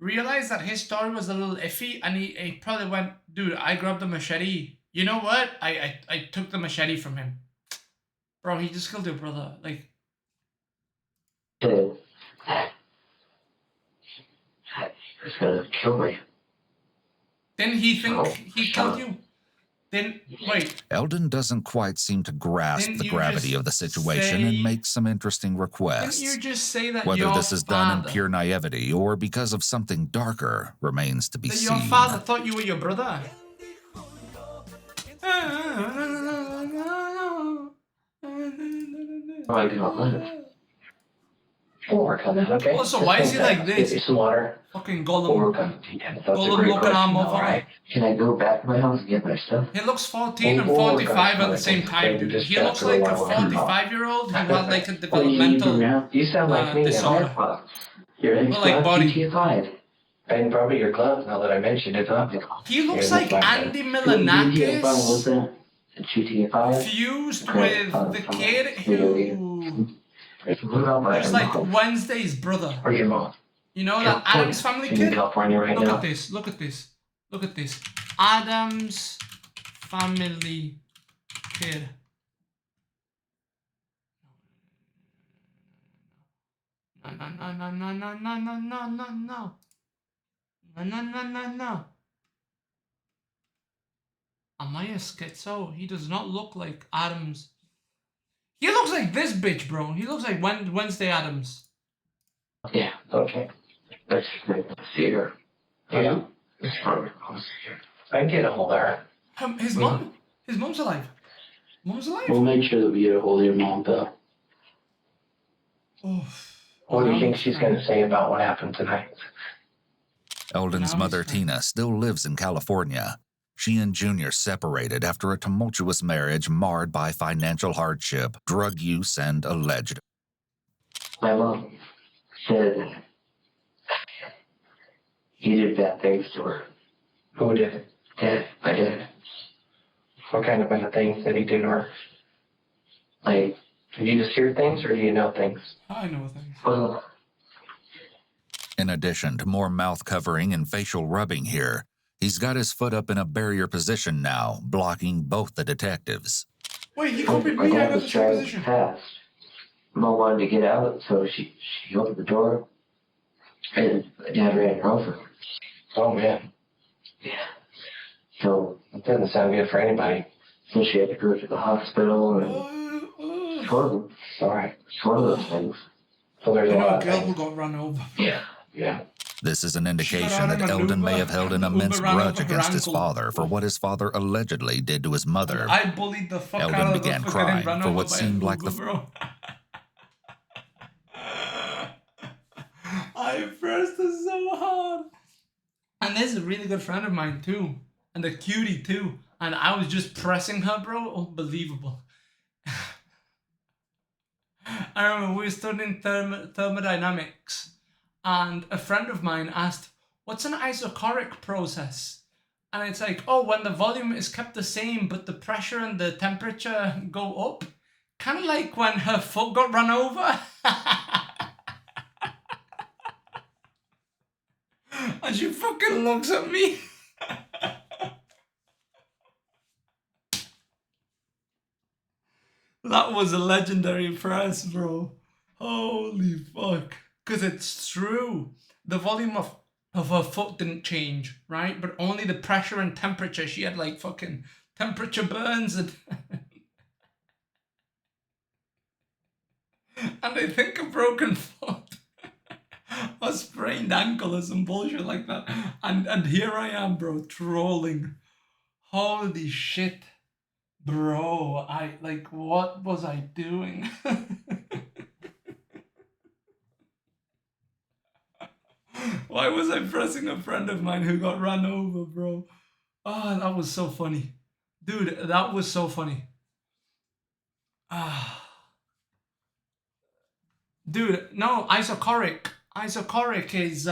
S2: that his story was a little iffy, and he probably went, dude, I grabbed the machete. You know what? I took the machete from him. Bro, he just killed your brother. Like,
S10: Dude. He's gonna kill me.
S2: didn't he think he killed you? Then, wait.
S4: Eldon doesn't quite seem to grasp
S2: Didn't
S4: the
S2: you
S4: gravity
S2: just
S4: of the situation and makes some interesting requests.
S2: Didn't you just say that
S4: Whether
S2: your
S4: this is done in
S2: father-
S4: pure naivety or because of something darker remains to be
S2: that
S4: seen.
S2: your father thought you were your brother?
S10: I do not live. We'll work on that, okay?
S2: Also, why is he like this?
S10: Get you some water.
S2: Fucking
S10: We'll
S2: Gollum.
S10: work on it. That's a
S2: Gollum
S10: great
S2: looking
S10: question.
S2: at
S10: All right. Can I go back to my house and get my stuff?
S2: He looks 14 and
S10: We'll work on
S2: 45
S10: it.
S2: at the same time, dude.
S10: Just
S2: He
S10: chat
S2: looks
S10: for a
S2: like a
S10: while while we're
S2: 45-year-old who had like a
S10: What do you need
S2: developmental
S10: from me? You sound like me.
S2: disorder.
S10: Your ex
S2: Well, like body.
S10: GTA 5. And probably your gloves, now that I mentioned it.
S2: He looks like Andy
S10: GTA 5
S2: Milonakis
S10: was that? GTA 5?
S2: fused with the kid who who's like Wednesday's brother.
S10: Or your mom.
S2: You know that Adam's Family
S10: in
S2: kid?
S10: California right
S2: Look
S10: now.
S2: at this, look at this, look at this. Adam's Family kid. No, no, no, no, no, no, no, no, no, no, no. No, no, no, no, no. Am I a schizo? He does not look like Adams. He looks like this bitch, bro. He looks like Wednesday Adams.
S10: Yeah, okay. Let's see her. Yeah. I can get a hold of her.
S2: His mom? His mom's alive. Mom's alive?
S1: We'll make sure that we get a hold of your mom, though.
S10: What do you think she's going to say about what happened tonight?
S4: Eldon's mother, Tina, still lives in California. She and Junior separated after a tumultuous marriage marred by financial hardship, drug use, and alleged.
S10: My mom said he did bad things to her. Who did it? Dad. I did. What kind of bad things did he do to her? Like, did you just hear things or do you know things?
S2: I know things.
S10: Well,
S4: In addition to more mouth covering and facial rubbing here, he's got his foot up in a barrier position now, blocking both the detectives.
S2: Wait, he copied
S10: my
S2: me. I
S10: dad
S2: got
S10: was
S2: the same
S10: driving
S2: position.
S10: fast. Mom wanted to get out, so she opened the door, and Dad ran her over. Oh, man. Yeah. So, it doesn't sound good for anybody. So she had to go to the hospital, and it's horrible. It's all right. It's one of those things. So there's
S2: You
S10: a
S2: know,
S10: lot
S2: a girl
S10: of
S2: who
S10: things.
S2: got run over.
S10: Yeah.
S4: This is an indication
S2: ran
S4: that
S2: him an
S4: Eldon may
S2: Uber,
S4: have held an
S2: and Uber
S4: immense
S2: ran
S4: grudge
S2: over her
S4: against his
S2: ankle.
S4: father for what his father allegedly did to his mother.
S2: I bullied the fuck out
S4: Eldon
S2: of
S4: began
S2: the fucking
S4: crying for what seemed like the
S2: bro. I pressed it so hard. And this is a really good friend of mine too. And a cutie too. And I was just pressing her, bro. Unbelievable. I remember we were studying thermodynamics. And a friend of mine asked, what's an isochoric process? And it's like, oh, when the volume is kept the same, but the pressure and the temperature go up. Kind of like when her foot got run over. And she fucking looks at me. That was a legendary press, bro. Holy fuck. Because it's true. The volume of her foot didn't change, right? But only the pressure and temperature. She had like fucking temperature burns and... and I think a broken foot. A sprained ankle or some bullshit like that. And here I am, bro, trolling. Holy shit. Bro, what was I doing? Why was I pressing a friend of mine who got run over, bro? Oh, that was so funny. Dude, that was so funny. Dude, no, isochoric. Isochoric is,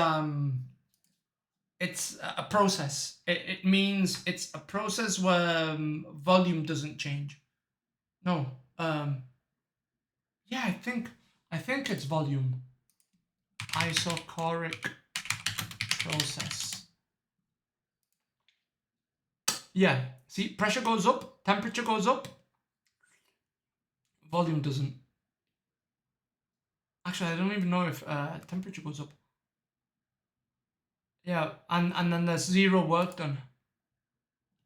S2: it's a process. It means it's a process where volume doesn't change. No, yeah, I I think it's volume. Isochloric process. Yeah, see, pressure goes up, temperature goes up. Volume doesn't. Actually, I don't even know if temperature goes up. Yeah, and then there's 0 work done.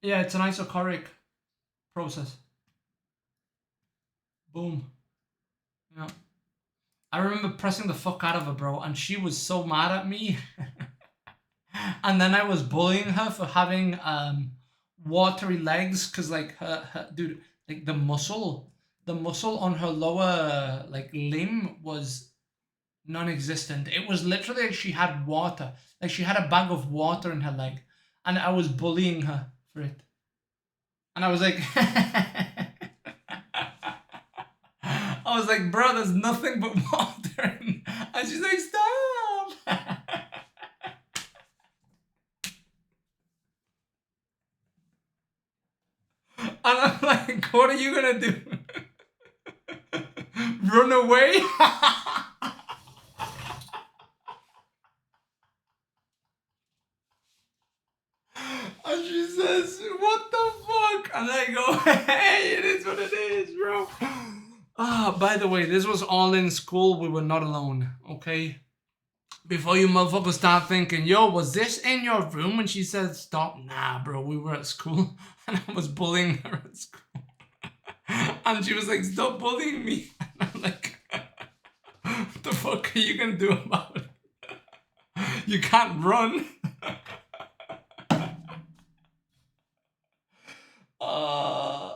S2: Yeah, it's an isochloric process. Boom. Yeah. I remember pressing the fuck out of her, bro, and she was so mad at me. And then I was bullying her for having watery legs, cause like her dude, like the muscle on her lower like limb was non-existent. It was literally like she had water, like she had a bag of water in her leg, and I was bullying her for it. And I was like, I was like, bro, there's nothing but water. And she's like, stop. And I'm like, what are you gonna do? Run away? And she says, what the fuck? And I go, hey, it is what it is, bro. Ah, by the way, this was all in school. We were not alone, okay? Before you motherfuckers start thinking, yo, was this in your room when she said stop? Nah, bro, we were at school and I was bullying her at school. And she was like, stop bullying me. And I'm like, what the fuck are you gonna do about it? You can't run.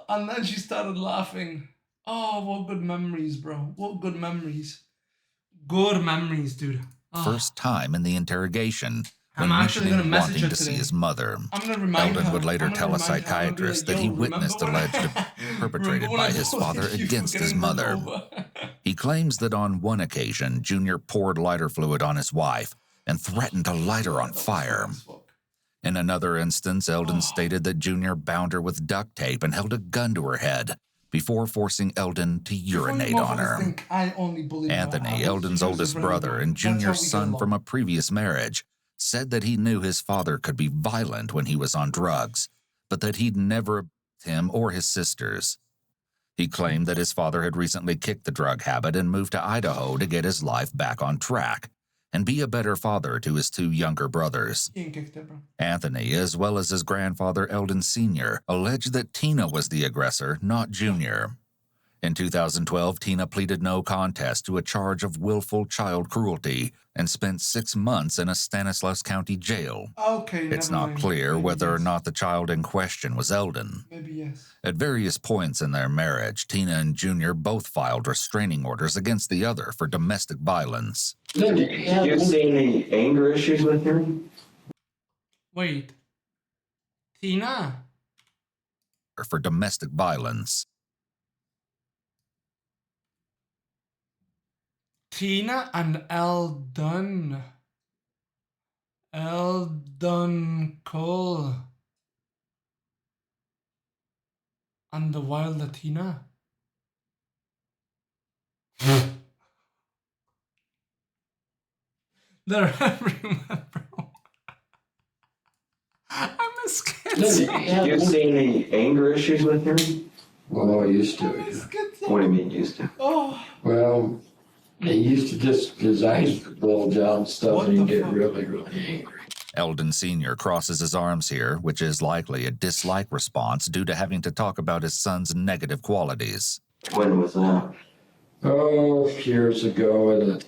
S2: And then she started laughing. Oh, what good memories, bro. What good memories. Good memories, dude.
S4: First time in the interrogation, when
S2: I'm actually
S4: mentioning
S2: gonna message
S4: wanting
S2: her
S4: to see
S2: today.
S4: his mother.
S2: I'm gonna remind
S4: Eldon
S2: her.
S4: would later
S2: I'm gonna
S4: tell a
S2: remind her. I'm gonna be
S4: psychiatrist
S2: like,
S4: that he
S2: yo,
S4: witnessed
S2: remember when
S4: alleged perpetrated
S2: when I
S4: by his
S2: told
S4: father
S2: you
S4: against
S2: were
S4: his
S2: getting
S4: mother.
S2: run over?
S4: He claims that on one occasion, Junior poured lighter fluid on his wife and threatened to light her on fire. In another instance, Eldon stated that Junior bound her with duct tape and held a gun to her head before forcing Eldon to urinate on her.
S2: Think I only bullied her. I
S4: Anthony,
S2: was
S4: Eldon's
S2: used to
S4: oldest
S2: bring
S4: brother
S2: her.
S4: and
S2: That's how we
S4: Junior's
S2: get
S4: son
S2: along.
S4: from a previous marriage, said that he knew his father could be violent when he was on drugs, but that he'd never abused him or his sisters. He claimed that his father had recently kicked the drug habit and moved to Idaho to get his life back on track and be a better father to his 2 younger brothers.
S2: He ain't kicked it, bro.
S4: Anthony, as well as his grandfather Eldon Sr., alleged that Tina was the aggressor, not Junior. In 2012, Tina pleaded no contest to a charge of willful child cruelty and spent 6 months in a Stanislaus County jail.
S2: Okay,
S4: It's
S2: never
S4: not
S2: mind.
S4: clear
S2: Maybe
S4: whether or
S2: yes.
S4: not the child in question was Eldon.
S2: Maybe yes.
S4: At various points in their marriage, Tina and Junior both filed restraining orders against the other for domestic violence.
S17: Did you see any anger issues with her?
S2: Wait. Tina?
S4: For domestic violence.
S2: Tina and Eldon. Eldon Cole. And the wild Latina. They're everywhere, bro. I'm a schizo.
S17: Did you see any anger issues with her?
S18: Well, I used to.
S17: What do you mean used to?
S2: Oh.
S18: Well, he used to just, his eyes would bulge out and stuff, and he'd get really, really angry.
S4: Eldon Sr. crosses his arms here, which is likely a dislike response due to having to talk about his son's negative qualities.
S17: When was that?
S18: Oh, years ago,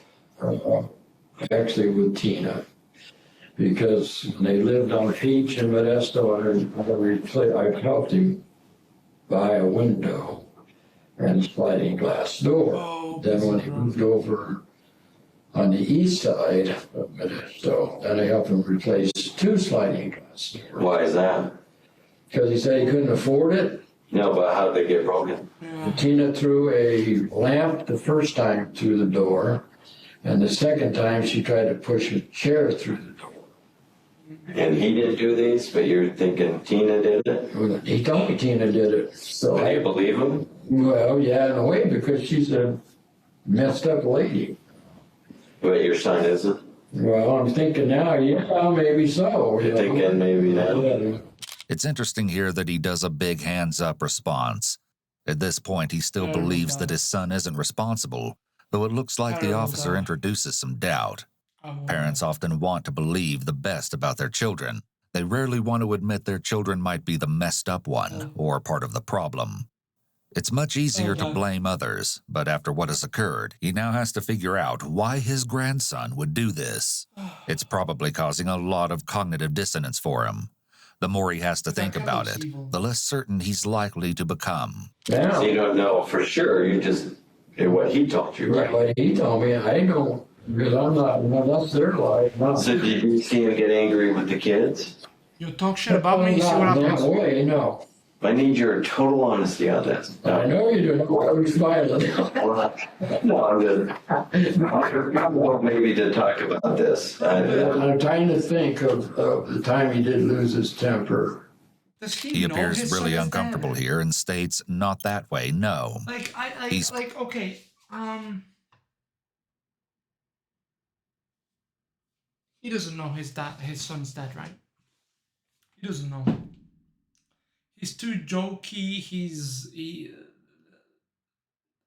S18: actually with Tina. Because when they lived on Peach in Modesto, I helped him buy a window and sliding glass door. Then when he moved over on the east side of Modesto, then I helped him replace 2 sliding glass doors.
S17: Why is that?
S18: Because he said he couldn't afford it.
S17: No, but how did they get broken?
S18: Tina threw a lamp the first time through the door, and the second time she tried to push a chair through the door.
S17: And he didn't do these, but you're thinking Tina did it?
S18: He told me Tina did it. So
S17: Do you believe him?
S18: Well, yeah, in a way, because she's a messed up lady.
S17: But your son isn't?
S18: Well, I'm thinking now, yeah, maybe so.
S17: You're thinking maybe now?
S4: It's interesting here that he does a big hands-up response. At this point, he still believes that his son isn't responsible, though it looks like the officer introduces some doubt. Parents often want to believe the best about their children. They rarely want to admit their children might be the messed up one or part of the problem. It's much easier to blame others, but after what has occurred, he now has to figure out why his grandson would do this. It's probably causing a lot of cognitive dissonance for him. The more he has to think about it, the less certain he's likely to become.
S17: So you don't know for sure, you just, what he told you, right?
S18: What he told me, I don't, because I'm not, well, that's their life. Not
S17: So did you see him get angry with the kids?
S2: You talk shit about me, you see what happens.
S18: That way, no.
S17: I need your total honesty on this.
S18: I know you do. I was smiling.
S17: No, I'm good. Maybe to talk about this.
S18: I'm trying to think of the time he did lose his temper.
S4: He appears really uncomfortable here and states, "Not that way, no."
S2: Okay, he doesn't know his son's dead, right? He doesn't know. He's too jokey.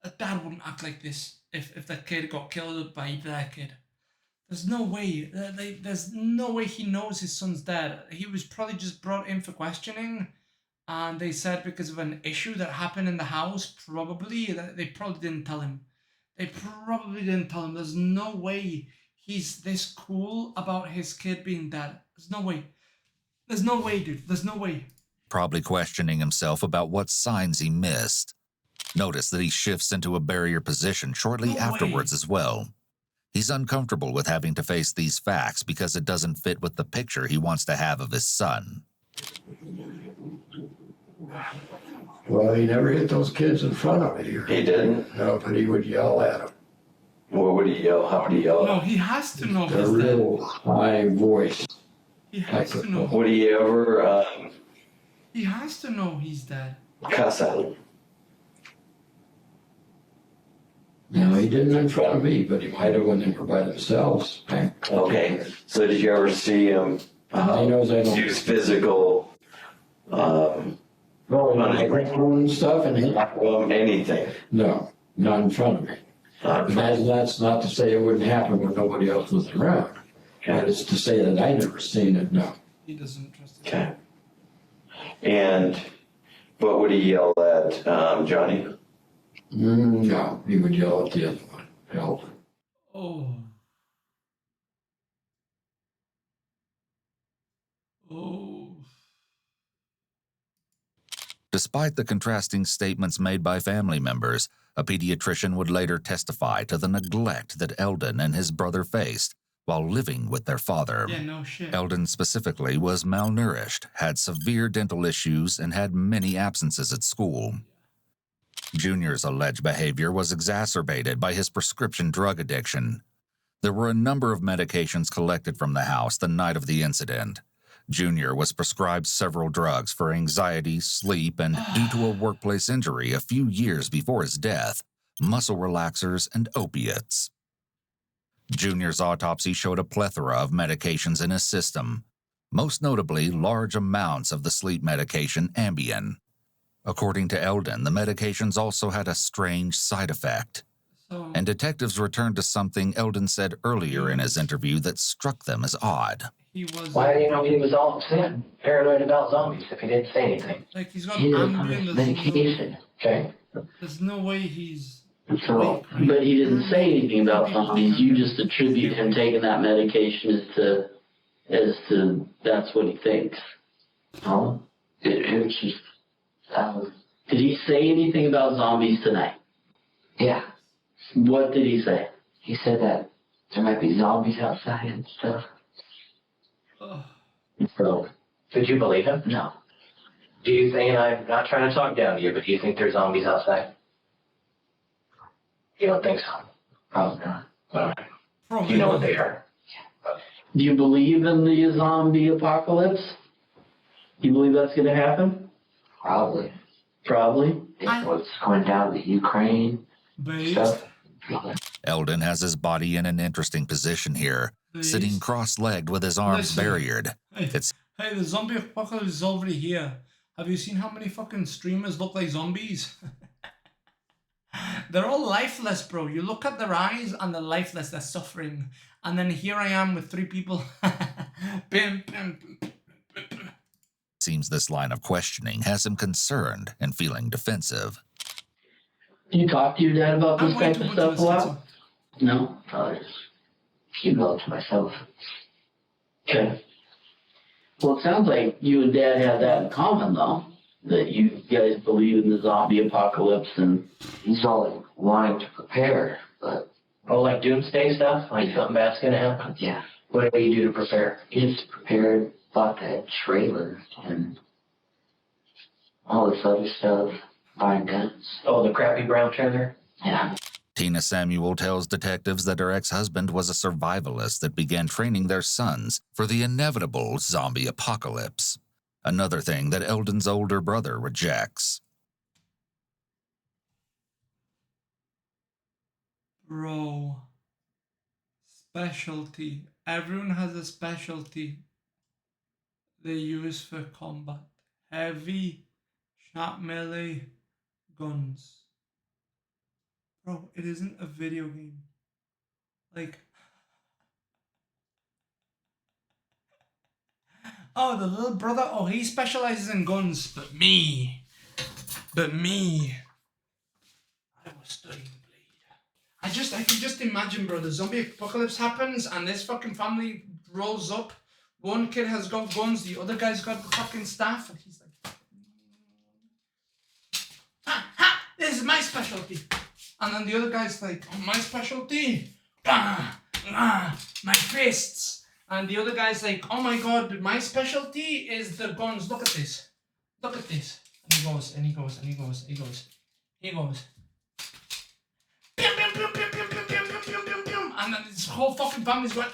S2: A dad wouldn't act like this if the kid got killed by that kid. There's no way. There's no way he knows his son's dead. He was probably just brought in for questioning, and they said because of an issue that happened in the house, they probably didn't tell him. There's no way he's this cool about his kid being dead. There's no way. There's no way, dude. There's no way.
S4: Probably questioning himself about what signs he missed. Notice that he shifts into a barrier position shortly afterwards as well. He's uncomfortable with having to face these facts because it doesn't fit with the picture he wants to have of his son.
S18: Well, he never hit those kids in front of me.
S17: He didn't?
S18: No, but he would yell at them.
S17: What would he yell? How would he yell?
S2: No, he has to know
S18: A real high voice.
S2: He has to know.
S17: Would he ever
S2: He has to know he's dead.
S17: cuss at him?
S18: No, he didn't in front of me, but he might have when they were by themselves.
S17: Okay, so did you ever see him
S18: He knows I don't
S17: use physical
S18: and stuff, and
S17: anything?
S18: No, not in front of me. That's not to say it wouldn't happen when nobody else was around. But it's to say that I never seen it, no.
S2: He doesn't trust it.
S17: Okay. And what would he yell at Johnny?
S18: No, he would yell at the other one. Help.
S2: Oh.
S4: Despite the contrasting statements made by family members, a pediatrician would later testify to the neglect that Eldon and his brother faced while living with their father.
S2: Yeah, no shit.
S4: Eldon specifically was malnourished, had severe dental issues, and had many absences at school. Junior's alleged behavior was exacerbated by his prescription drug addiction. There were a number of medications collected from the house the night of the incident. Junior was prescribed several drugs for anxiety, sleep, and due to a workplace injury a few years before his death, muscle relaxers and opiates. Junior's autopsy showed a plethora of medications in his system, most notably large amounts of the sleep medication Ambien. According to Eldon, the medications also had a strange side effect. And detectives returned to something Eldon said earlier in his interview that struck them as odd.
S10: Why do you know he was all paranoid about zombies if he didn't say anything?
S2: Like he's got
S1: He was
S2: Ambien,
S1: on
S2: there's
S1: medication.
S10: Okay.
S2: There's no way he's...
S1: So, but he didn't say anything about zombies. You just attribute him taking that medication as to that's what he thinks. Oh, it was just. Did he say anything about zombies tonight?
S10: Yeah.
S1: What did he say?
S10: He said that there might be zombies outside and stuff. So, did you believe him?
S1: No.
S10: Do you think, and I'm not trying to talk down to you, but do you think there's zombies outside? You don't think so? Probably not. All right. You know what they are.
S1: Do you believe in the zombie apocalypse? Do you believe that's going to happen?
S10: Probably.
S1: Probably.
S10: What's going down in the Ukraine stuff?
S4: Eldon has his body in an interesting position here, sitting cross-legged with his arms barriered.
S2: Hey, the zombie apocalypse is already here. Have you seen how many fucking streamers look like zombies? They're all lifeless, bro. You look at their eyes and they're lifeless, they're suffering. And then here I am with 3 people. Bim, bim, bim.
S4: Seems this line of questioning has him concerned and feeling defensive.
S1: Do you talk to your dad about this type of stuff a lot? No?
S10: I just keep it all to myself.
S1: Okay. Well, it sounds like you and Dad have that in common, though. That you guys believe in the zombie apocalypse and...
S10: He's all wanting to prepare, but... Oh, like doomsday stuff? Like something bad's gonna happen? Yeah. What do you do to prepare? He just prepared, bought that trailer, and all this other stuff, buying guns. Oh, the crappy brown trailer? Yeah.
S4: Tina Samuel tells detectives that her ex-husband was a survivalist that began training their sons for the inevitable zombie apocalypse. Another thing that Eldon's older brother rejects.
S2: Bro. Specialty. Everyone has a specialty they use for combat. Heavy, sharp melee, guns. Bro, it isn't a video game. Like... Oh, the little brother, oh, he specializes in guns, but me. I was studying blade. I can just imagine, bro, the zombie apocalypse happens and this fucking family rolls up. One kid has got guns, the other guy's got the fucking staff, and he's like, this is my specialty. And then the other guy's like, oh, my specialty? My fists. And the other guy's like, oh my god, my specialty is the guns. Look at this. Look at this. And he goes, and he goes, and he goes, he goes. He goes. Pew, pew, pew, pew, pew, pew, pew, pew, pew, pew, pew. And then this whole fucking family's going,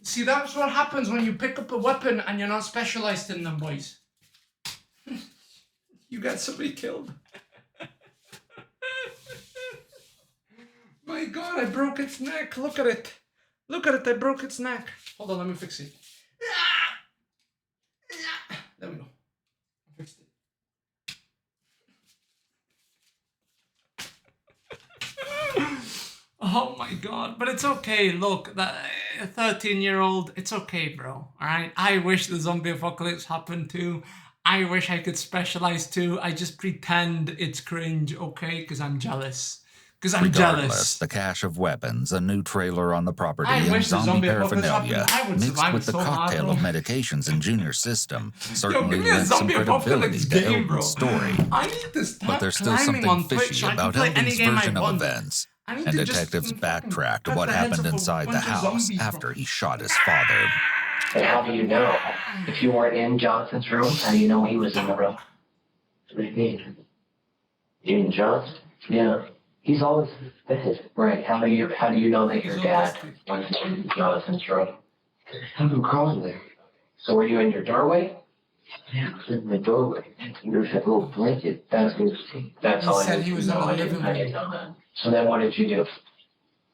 S2: See, that's what happens when you pick up a weapon and you're not specialized in them, boys. You got somebody killed. My god, I broke its neck. Look at it. Look at it, I broke its neck. Hold on, let me fix it. There we go. I fixed it. Oh my god, but it's okay. Look, that 13-year-old, it's okay, bro. Alright? I wish the zombie apocalypse happened too. I wish I could specialize too. I just pretend it's cringe, okay? Because I'm jealous. Because I'm jealous.
S4: The cache of weapons, a new trailer on the property, and zombie paraphernalia, mixed with the cocktail of medications in Junior's system, certainly lends some credibility to Eldon's story. But there's still something fishy about Eldon's version of events, and detectives backtrack to what happened inside the house after he shot his father.
S10: And how do you know? If you weren't in Jonathan's room, how do you know he was in the room? What do you mean? You mean Jonathan? Yeah. He's always fitted. Right. How do you know that your dad was in Jonathan's room? I haven't crawled there. So were you in your doorway? Yeah, I was in the doorway. There's a little blanket. That's all I
S2: said. He was in the living room.
S10: I didn't know that. So then what did you do?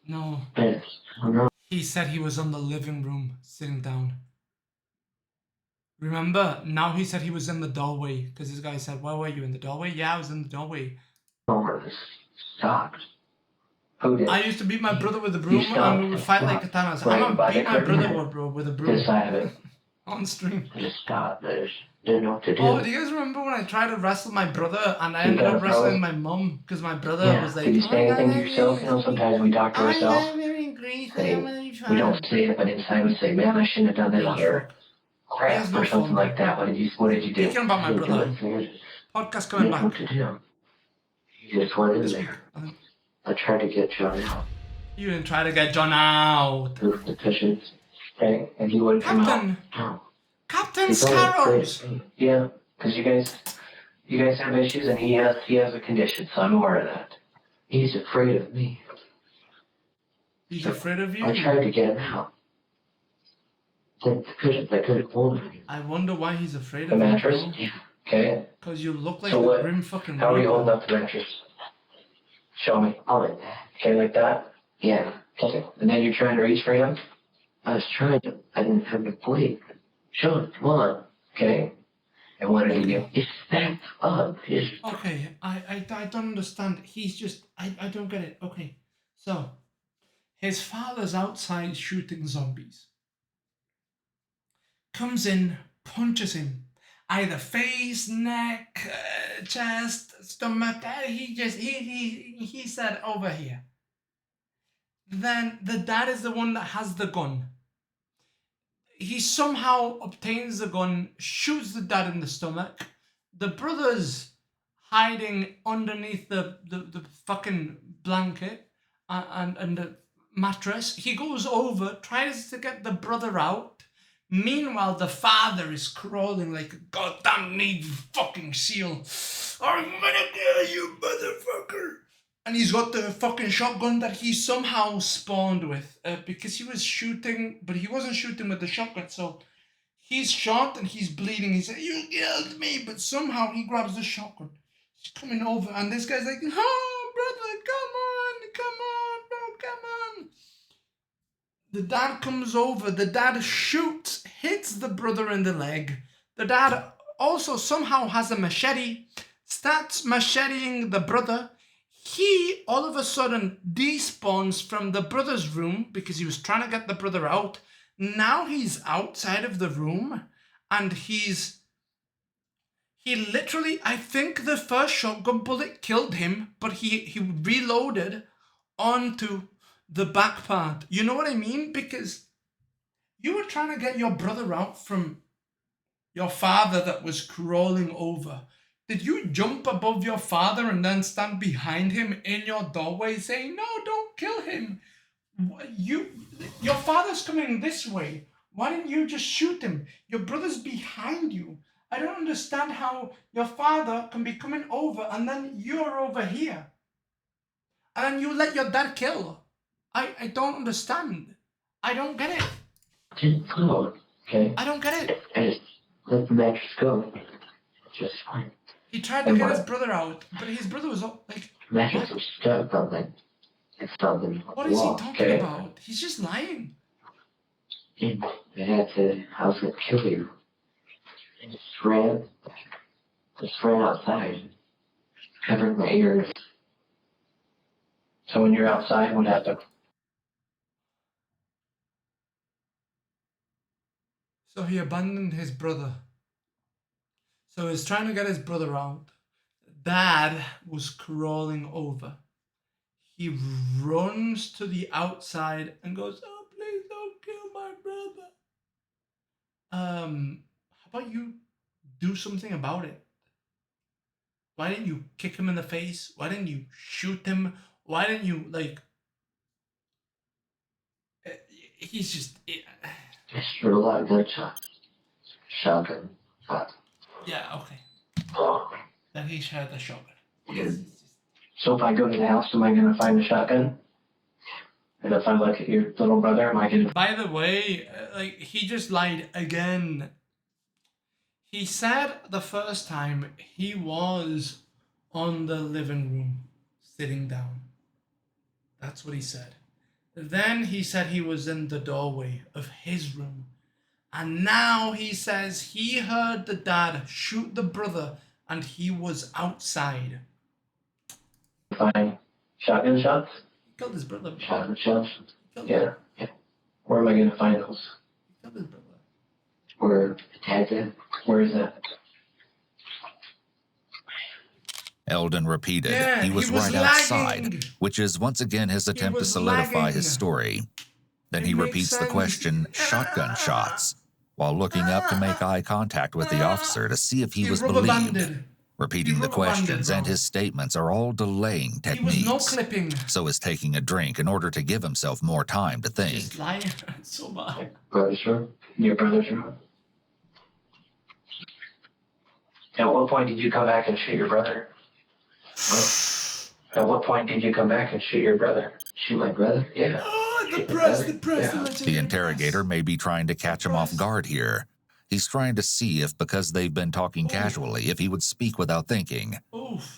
S2: No.
S10: I don't know.
S2: He said he was in the living room, sitting down. Remember? Now he said he was in the doorway. Because this guy said, why were you in the doorway? Yeah, I was in the doorway.
S10: Stopped. Who did?
S2: I used to beat my brother with a broom and we would fight like katanas. I'm gonna beat my brother, bro, with a broom.
S10: This side of it.
S2: On stream.
S10: I just stopped. I just didn't know what to do.
S2: Oh, do you guys remember when I tried to wrestle my brother and I ended up wrestling my mum? Because my brother was like,
S10: did you say anything to yourself? You know, sometimes we talk to ourselves. We don't say it, but inside we say, man, I shouldn't have done that here. Crap, or something like that. What did you do?
S2: Speaking about my brother. Podcast coming back.
S10: What to do? You just went in there. I tried to get John out.
S2: You didn't try to get John out.
S10: Move the cushions. Okay, and he wouldn't come out. No.
S2: Captain Scarrows!
S10: Yeah, because you guys have issues and he has a condition, so I'm aware of that. He's afraid of me.
S2: He's afraid of you?
S10: I tried to get him out. They could hold it.
S2: I wonder why he's afraid
S10: The
S2: of
S10: mattress?
S2: it.
S10: Yeah. Okay.
S2: Because you look like
S10: So
S2: the
S10: what?
S2: grim fucking
S10: How are you
S2: Reaper.
S10: holding up the mattress? Show me. Oh, like that. Okay, like that? Yeah. Okay. And then you're trying to reach for him? I was trying to. I didn't have the plate. Show it. Come on. Okay. And what did he do? He stacked up his.
S2: Okay, I don't understand. He's just, I don't get it. Okay, so his father's outside shooting zombies. Comes in, punches him. Either face, neck, chest, stomach. He said over here. Then the dad is the one that has the gun. He somehow obtains the gun, shoots the dad in the stomach. The brother's hiding underneath the fucking blanket and the mattress. He goes over, tries to get the brother out. Meanwhile, the father is crawling like a goddamn Navy fucking SEAL. I'm gonna kill you, motherfucker! And he's got the fucking shotgun that he somehow spawned with because he was shooting, but he wasn't shooting with the shotgun. So he's shot and he's bleeding. He said, "You killed me," but somehow he grabs the shotgun. He's coming over, and this guy's like, "Oh, brother, come on, bro, come on." The dad comes over. The dad shoots, hits the brother in the leg. The dad also somehow has a machete, starts macheting the brother. He all of a sudden despawns from the brother's room because he was trying to get the brother out. Now he's outside of the room and he literally, I think the first shotgun bullet killed him, but he reloaded onto the back part. You know what I mean? Because you were trying to get your brother out from your father that was crawling over. Did you jump above your father and then stand behind him in your doorway saying, "No, don't kill him. Your father's coming this way. Why didn't you just shoot him? Your brother's behind you. I don't understand how your father can be coming over and then you're over here. And then you let your dad kill. I don't understand. I don't get it.
S10: Didn't float. Okay.
S2: I don't get it.
S10: I just let the mattress go. Just fine.
S2: He tried to get his brother out, but his brother was like...
S10: Mattress was stuck on like something.
S2: What is he talking about? He's just lying.
S10: And I had to, I was gonna kill you. And just ran outside, covering my ears. So when you're outside, what happened?
S2: So he abandoned his brother. So he's trying to get his brother out. Dad was crawling over. He runs to the outside and goes, "Oh, please don't kill my brother." How about you do something about it? Why didn't you kick him in the face? Why didn't you shoot him? Why didn't you, like... He's just...
S10: I threw a lot of gunshots. Shotgun.
S2: Yeah, okay.
S10: Oh.
S2: Then he shared the shotgun.
S10: Yeah. So if I go to the house, am I gonna find the shotgun? And if I look at your little brother, am I gonna...
S2: By the way, like, he just lied again. He said the first time he was on the living room, sitting down. That's what he said. Then he said he was in the doorway of his room. And now he says he heard the dad shoot the brother and he was outside.
S10: Find shotgun shots?
S2: He killed his brother.
S10: Shotgun shots? Yeah. Where am I gonna find those?
S2: He killed his brother.
S10: Where tagged it? Where is that?
S4: Eldon repeated
S2: Yeah,
S4: he was right
S2: lagging.
S4: outside, which is once again his attempt to solidify
S2: lagging.
S4: his story. Then he repeats the question, shotgun shots, while looking up to make eye contact with the officer to see if he was believed. Repeating the questions and his statements are all delaying techniques.
S2: He was no clipping.
S4: So is taking a drink in order to give himself more time to think.
S2: Just lying so bad.
S10: Brother's room? Your brother's room? At what point did you come back and shoot your brother? At what point did you come back and shoot your brother? Shoot my brother? Yeah.
S2: Oh,
S4: The interrogator may be trying to catch him off guard here. He's trying to see if, because they've been talking casually, if he would speak without thinking.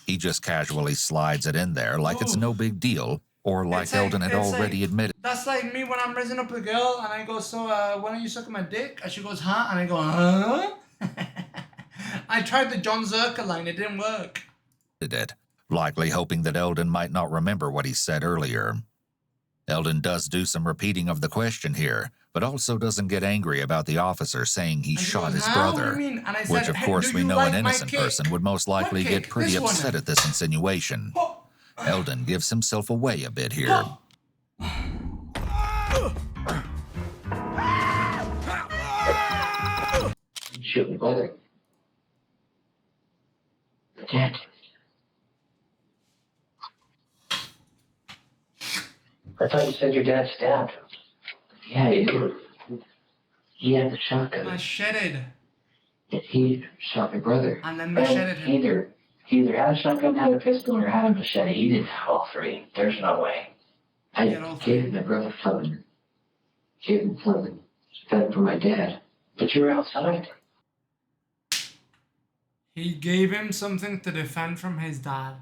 S4: He just casually slides it in there like it's no big deal, or like Eldon had already admitted.
S2: That's like me when I'm raising up a girl and I go, so when are you sucking my dick? And she goes, huh? And I go, huh? I tried the John Zerka line, it didn't work.
S4: It, likely hoping that Eldon might not remember what he said earlier. Eldon does do some repeating of the question here, but also doesn't get angry about the officer saying he shot his brother, which of course we know an innocent person would most likely get pretty upset at this insinuation. Eldon gives himself away a bit here.
S10: Shoot me, brother. Dad. I thought you said your dad stabbed. Yeah, he did. He had the shotgun.
S2: Macheted.
S10: He shot my brother.
S2: And then macheted him.
S10: He either had a shotgun, had a pistol, or had a machete. He didn't have all three. There's no way. I gave my brother something. Gave him something. Fed for my dad. But you were outside.
S2: He gave him something to defend from his dad.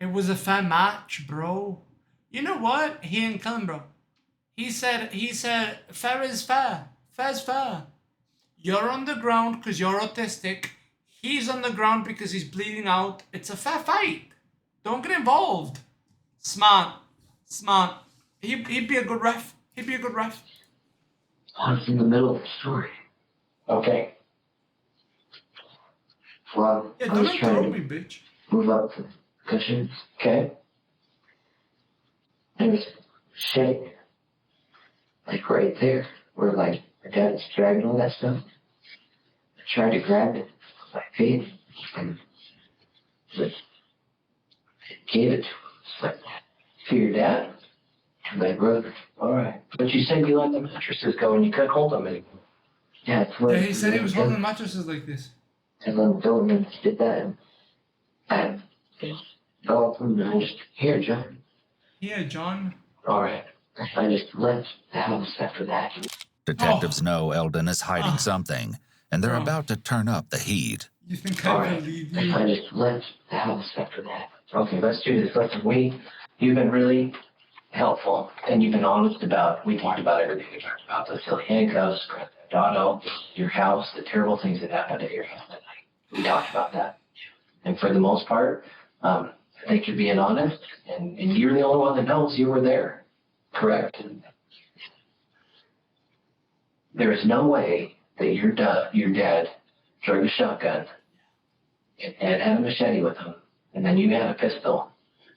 S2: It was a fair match, bro. You know what? He didn't kill him, bro. He said, fair is fair. Fair's fair. You're on the ground because you're autistic. He's on the ground because he's bleeding out. It's a fair fight. Don't get involved. Smart. Smart. He'd be a good ref. He'd be a good ref.
S10: I was in the middle of the story. Okay. Well,
S2: Yeah,
S10: I was
S2: don't
S10: trying
S2: throw
S10: to
S2: me, bitch.
S10: move up the cushions, okay? There was shake, like right there, where like my dad was dragging all that stuff. I tried to grab it with my feet and just gave it to him. It's like, to your dad? To my brother. Alright. But you said you let the mattresses go and you couldn't hold them anymore. Yeah, it's what.
S2: Yeah, he said he was holding mattresses like this.
S10: And then Dolan did that. And all of them, I just, here, John.
S2: Yeah, John.
S10: Alright. I just left the house after that.
S4: Detectives know Eldon is hiding something, and they're about to turn up the heat.
S2: You think I believe you?
S10: I just left the house after that. Okay, let's do this. Listen, you've been really helpful, and you've been honest about, we talked about everything. We talked about the silly handcuffs, Otto, your house, the terrible things that happened at your house that night. We talked about that. And for the most part, I think you're being honest, and you're the only one that knows you were there. Correct. There is no way that your dad drug a shotgun and had a machete with him, and then you had a pistol.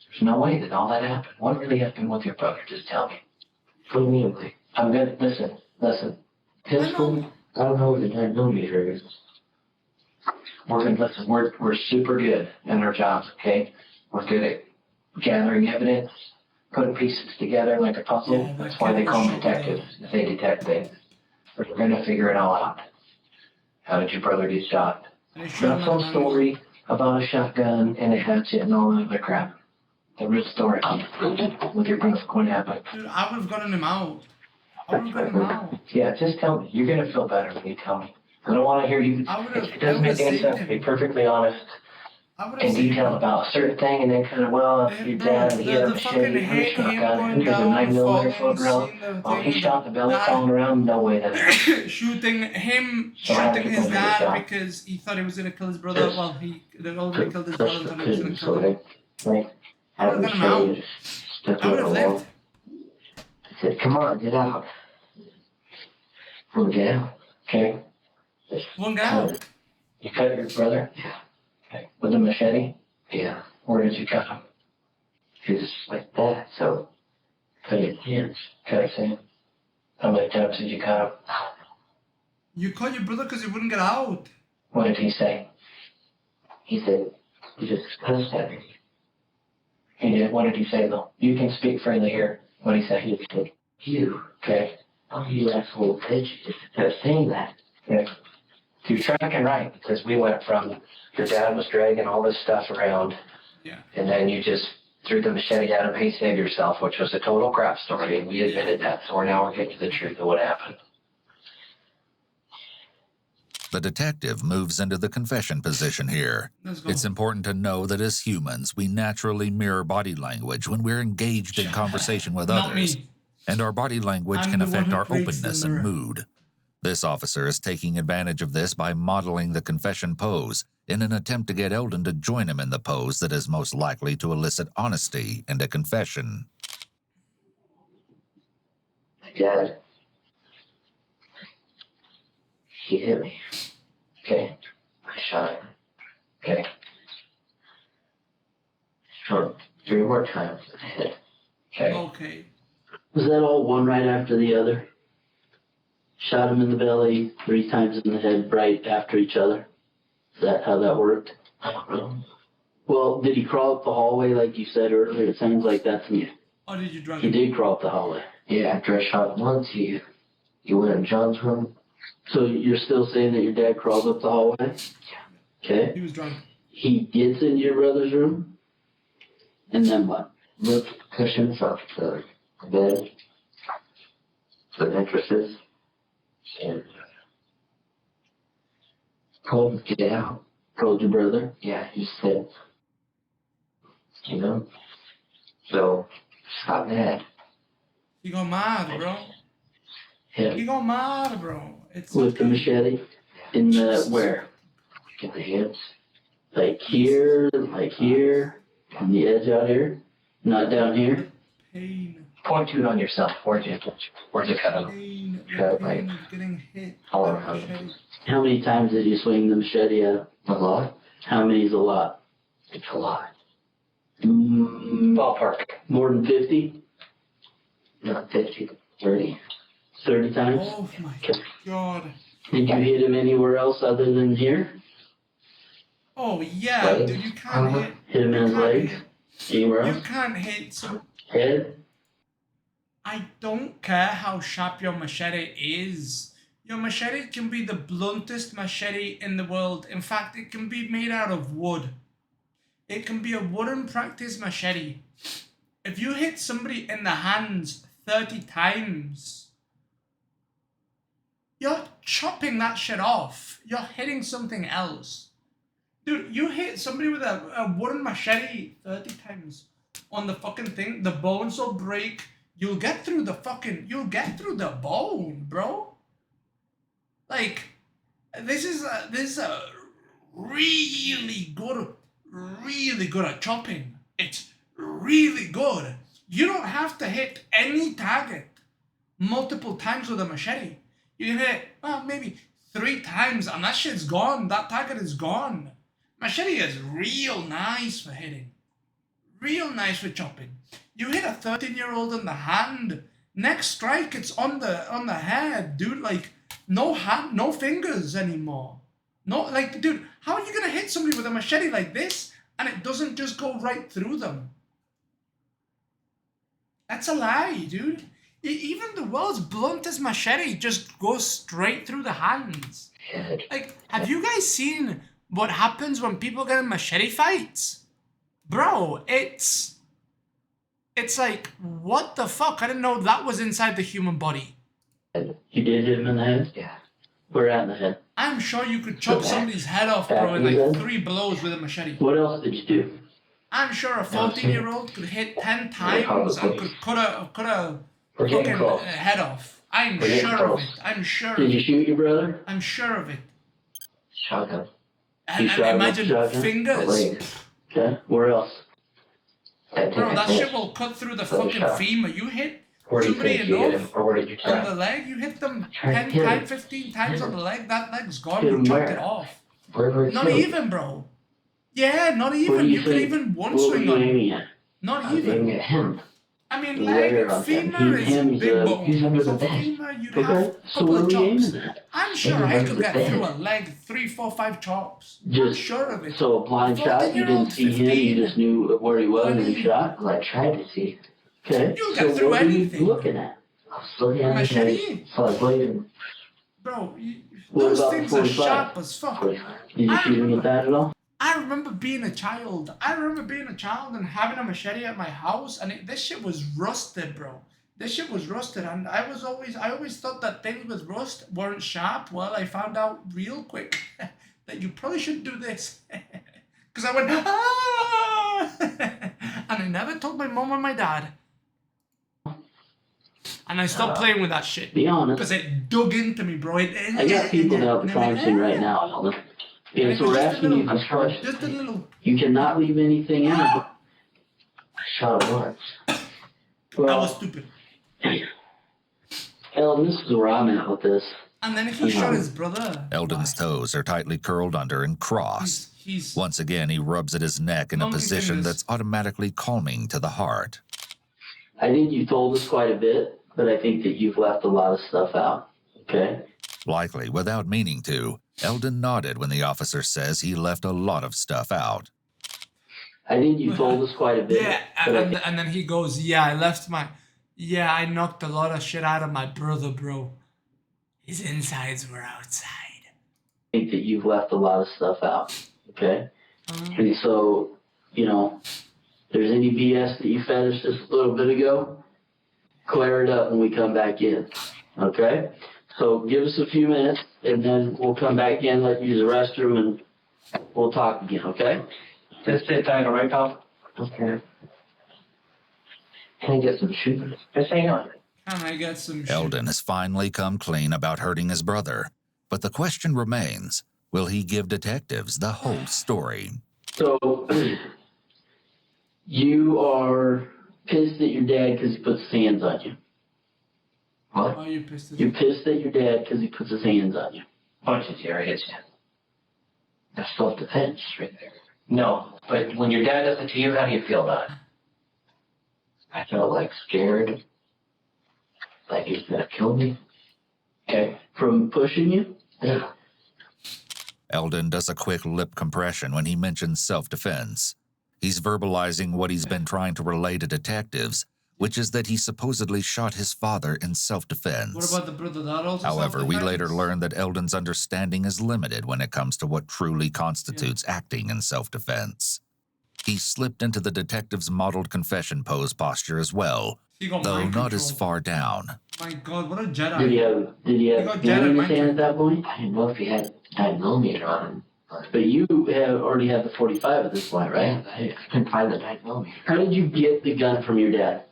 S10: There's no way that all that happened. What really happened with your brother? Just tell me. What do you mean? I'm gonna listen. Pistol, I don't know what the 9mm is. We're gonna listen. We're super good in our jobs, okay? We're good at gathering evidence, putting pieces together like a puzzle.
S2: Yeah,
S10: that's why they call them detectives. They detect things. But we're gonna figure it all out. How did your brother get shot? Not some story about a shotgun and a hatchet and all that other crap. The real story. With your brother, what happened?
S2: Dude, I would have gotten him out. I would have gotten him out.
S10: Yeah, just tell me. You're gonna feel better when you tell me. I don't want to hear you. It doesn't make any sense to be perfectly honest and detailed about a certain thing, and then kind of, well, your dad, he had a machete, had a shotgun, and there's a 9mm floating around. Oh, he shot the belly falling around. No way that.
S2: shooting his dad because he thought he was gonna kill his brother. Well, he already killed his brother and thought he was gonna kill him. I would have got him out. I would have lived.
S10: I said, come on, get out. We'll get out, okay?
S2: One guy.
S10: You cut your brother? Yeah. Okay. With a machete? Yeah. Where did you cut him? Just like that, so cut his hands. Cut his hands. How many times did you cut him?
S2: You cut your brother because he wouldn't get out.
S10: What did he say? He said, he just cussed at me. He did. What did he say, though? You can speak freely here. What did he say? He said, you, okay? Oh, you asshole bitch. Just saying that. Yeah. You're tracking right, because we went from your dad was dragging all this stuff around,
S2: yeah,
S10: and then you just threw the machete at him, hey, save yourself, which was a total crap story, and we admitted that. So we're getting to the truth of what happened.
S4: The detective moves into the confession position here. It's important to know that as humans, we naturally mirror body language when we're engaged in conversation with others, and our body language can affect our openness and mood. This officer is taking advantage of this by modeling the confession pose in an attempt to get Eldon to join him in the pose that is most likely to elicit honesty and a confession.
S10: My dad, he hit me. Okay, I shot him. Okay. Shot him 3 more times and hit. Okay.
S1: Was that all one right after the other? Shot him in the belly 3 times in the head right after each other? Is that how that worked?
S10: I don't know.
S1: Well, did he crawl up the hallway like you said earlier? It sounds like that's me.
S2: Or did you drug
S1: He
S2: him?
S1: did crawl up the hallway.
S10: Yeah, after I shot him once, he went in John's room.
S1: So you're still saying that your dad crawls up the hallway?
S10: Yeah.
S1: Okay.
S2: He was drunk.
S1: He gets into your brother's room? And then what?
S10: Moved cushions off the bed, the mattresses, and told him to get out.
S1: Told your brother?
S10: Yeah, he said, you know, so just got mad.
S2: You got mad, bro.
S10: Yeah.
S2: You got mad, bro. It's
S1: With the machete? In the where?
S10: In the hands.
S1: Like here, on the edge out here? Not down here?
S2: Pain.
S10: Point to it on yourself. Where's it cut out?
S2: Pain.
S10: Cut like
S2: Getting hit.
S10: all around.
S1: How many times did you swing the machete at him?
S10: A lot.
S1: How many is a lot?
S10: It's a lot.
S1: Ballpark. More than 50?
S10: Not 50, 30.
S1: 30 times?
S2: Oh my god.
S1: Did you hit him anywhere else other than here?
S2: Oh yeah,
S10: Legs.
S2: dude, you can't hit.
S1: Hit him in his legs? Anywhere
S2: You
S1: else?
S2: can't hit some.
S1: Head?
S2: I don't care how sharp your machete is. Your machete can be the bluntest machete in the world. In fact, it can be made out of wood. It can be a wooden practice machete. If you hit somebody in the hands 30 times, you're chopping that shit off. You're hitting something else. Dude, you hit somebody with a wooden machete 30 times on the fucking thing, the bones will break. You'll get through the bone, bro. Like, this is a really good at chopping. It's really good. You don't have to hit any target multiple times with a machete. You can hit it, well, maybe 3 times and that shit's gone. That target is gone. Machete is real nice for hitting. Real nice for chopping. You hit a 13-year-old in the hand. Next strike, it's on the head, dude. Like, no hand, no fingers anymore. No, like, dude, how are you gonna hit somebody with a machete like this and it doesn't just go right through them? That's a lie, dude. Even the world's bluntest machete just goes straight through the hands. Like, have you guys seen what happens when people get in machete fights? Bro, it's like, what the fuck? I didn't know that was inside the human body.
S1: You did hit him in the head?
S10: Yeah.
S1: Where at in the head?
S2: I'm sure you could chop somebody's head off, bro, in like 3 blows with a machete.
S1: What else did you do?
S2: I'm sure a 14-year-old could hit 10 times and could cut a
S10: We're getting
S2: fucking
S10: close.
S2: head off. I'm
S10: We're getting
S2: sure of
S10: close.
S2: it. I'm sure of
S1: Did you
S2: it.
S1: shoot your brother?
S2: I'm sure of it.
S10: Shotgun.
S2: And
S1: shot him with
S2: imagine
S1: shotgun?
S2: fingers.
S10: Leg.
S1: Okay. Where else?
S2: Bro, that shit will cut through the fucking femur. You hit
S10: Where do you
S2: somebody
S10: think you hit him?
S2: enough
S10: Or where did you
S2: on
S10: try?
S2: the leg, you hit them
S10: Try to
S2: 10
S10: hit
S2: times,
S10: him.
S2: 15 times on the leg, that leg's gone.
S1: Hit
S2: You
S1: him
S2: chopped
S1: where?
S2: it off.
S10: Where
S2: Not even, bro. Yeah, not
S1: What do
S2: even.
S1: you
S2: You could
S1: think?
S2: even one
S1: What were
S2: swing
S1: you
S2: on.
S1: aiming at?
S2: Not
S10: I was
S2: even.
S10: aiming at him.
S2: I mean,
S1: Where
S2: leg,
S1: on him?
S2: femur is
S1: Him's,
S2: big bone.
S10: he's under
S2: So
S10: the bed.
S2: femur, you'd
S1: Okay.
S2: have a
S1: So
S2: couple
S1: where
S2: of
S1: were you
S2: chops.
S1: aiming at?
S2: I'm sure
S10: Aiming
S2: I
S10: under
S2: could
S10: the
S2: get
S10: bed.
S2: through a leg 3, 4, 5 chops. I'm
S10: Just
S2: sure of it.
S1: So a blind shot, you didn't see him, you just knew where he was and you shot?
S10: well, I tried to see.
S1: Okay.
S2: You'll
S1: So
S2: get through
S1: what were you
S2: anything.
S1: looking at?
S10: I was looking at
S2: Machete?
S10: So I bladed.
S2: Bro,
S1: What
S2: those
S1: about
S2: things
S1: 45?
S2: are sharp as fuck.
S1: Did you shoot him with that at all?
S2: I remember being a child. And having a machete at my house, and this shit was rusted, bro. This shit was rusted, and I always thought that things with rust weren't sharp. Well, I found out real quick that you probably shouldn't do this. Because I went, ah! And I never told my mom or my dad. And I stopped playing with that shit.
S1: Be honest.
S2: Because it dug into me, bro.
S1: I got people down at the crime scene right now, Eldon. And so we're asking you this question.
S2: Just a little.
S1: You cannot leave anything out.
S10: I shot him once.
S2: I was stupid.
S1: Eldon, this is where I'm at with this.
S2: And then he shot his brother.
S4: Eldon's toes are tightly curled under and crossed. Once again, he rubs at his neck in a position that's automatically calming to the heart.
S1: I think you told us quite a bit, but I think that you've left a lot of stuff out, okay?
S4: Likely without meaning to, Eldon nodded when the officer says he left a lot of stuff out.
S1: I think you told us quite a bit.
S2: Yeah, and then he goes, yeah, I knocked a lot of shit out of my brother, bro. His insides were outside.
S1: I think that you've left a lot of stuff out, okay? And so, you know, if there's any BS that you fed us just a little bit ago, clear it up when we come back in, okay? So give us a few minutes, and then we'll come back in, let you use the restroom, and we'll talk again, okay?
S10: Just sit tight, all right, pal? Okay. Can I get some shoes? Just hang on.
S2: Can I get some shoes?
S4: Eldon has finally come clean about hurting his brother, but the question remains, will he give detectives the whole story?
S1: So, you are pissed at your dad because he puts his hands on you.
S10: What?
S2: Why are you pissed at
S1: You're pissed at your dad because he puts his hands on you.
S10: Punches you or hits you. That's self-defense right there. No, but when your dad does it to you, how do you feel about it? I felt like scared. Like he's gonna kill me.
S1: Okay. From pushing you?
S10: Yeah.
S4: Eldon does a quick lip compression when he mentions self-defense. He's verbalizing what he's been trying to relay to detectives, which is that he supposedly shot his father in self-defense.
S2: What about the brother that also
S4: However, we later learn that Eldon's understanding is limited when it comes to what truly constitutes acting in self-defense. He slipped into the detective's modeled confession pose posture as well, though not as far down.
S2: My God, what a Jedi.
S1: Did he have gun in his hand at that point?
S10: I didn't know if he had 9mm on him.
S1: But you already have the 45 at this point, right?
S10: I couldn't find the 9mm.
S1: How did you get the gun from your dad?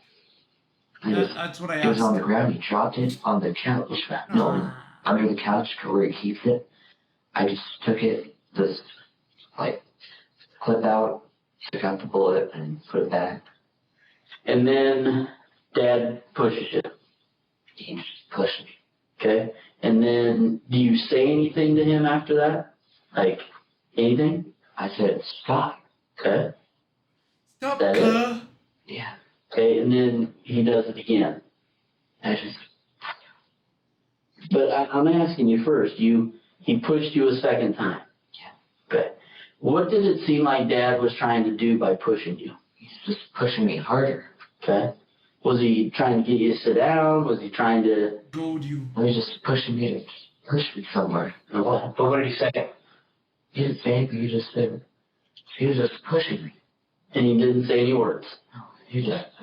S2: That's what I asked.
S10: It was on the ground. He dropped it on the couch. No, under the couch where he keeps it. I just took it, just like clip out, took out the bullet, and put it back.
S1: And then Dad pushes you.
S10: He just pushed me.
S1: Okay. And then do you say anything to him after that? Like anything?
S10: I said, stop.
S1: Okay.
S2: Stop,
S10: Yeah.
S1: Okay, and then he does it again. But I'm asking you first. He pushed you a second time.
S10: Yeah.
S1: Okay. What did it seem like Dad was trying to do by pushing you?
S10: He's just pushing me harder.
S1: Okay. Was he trying to get you to sit down? Was he trying to
S2: goad you?
S10: He was just pushing me to push me somewhere.
S1: Okay.
S10: But what did he say? He didn't say anything. He just said he was just pushing me.
S1: And he didn't say any words.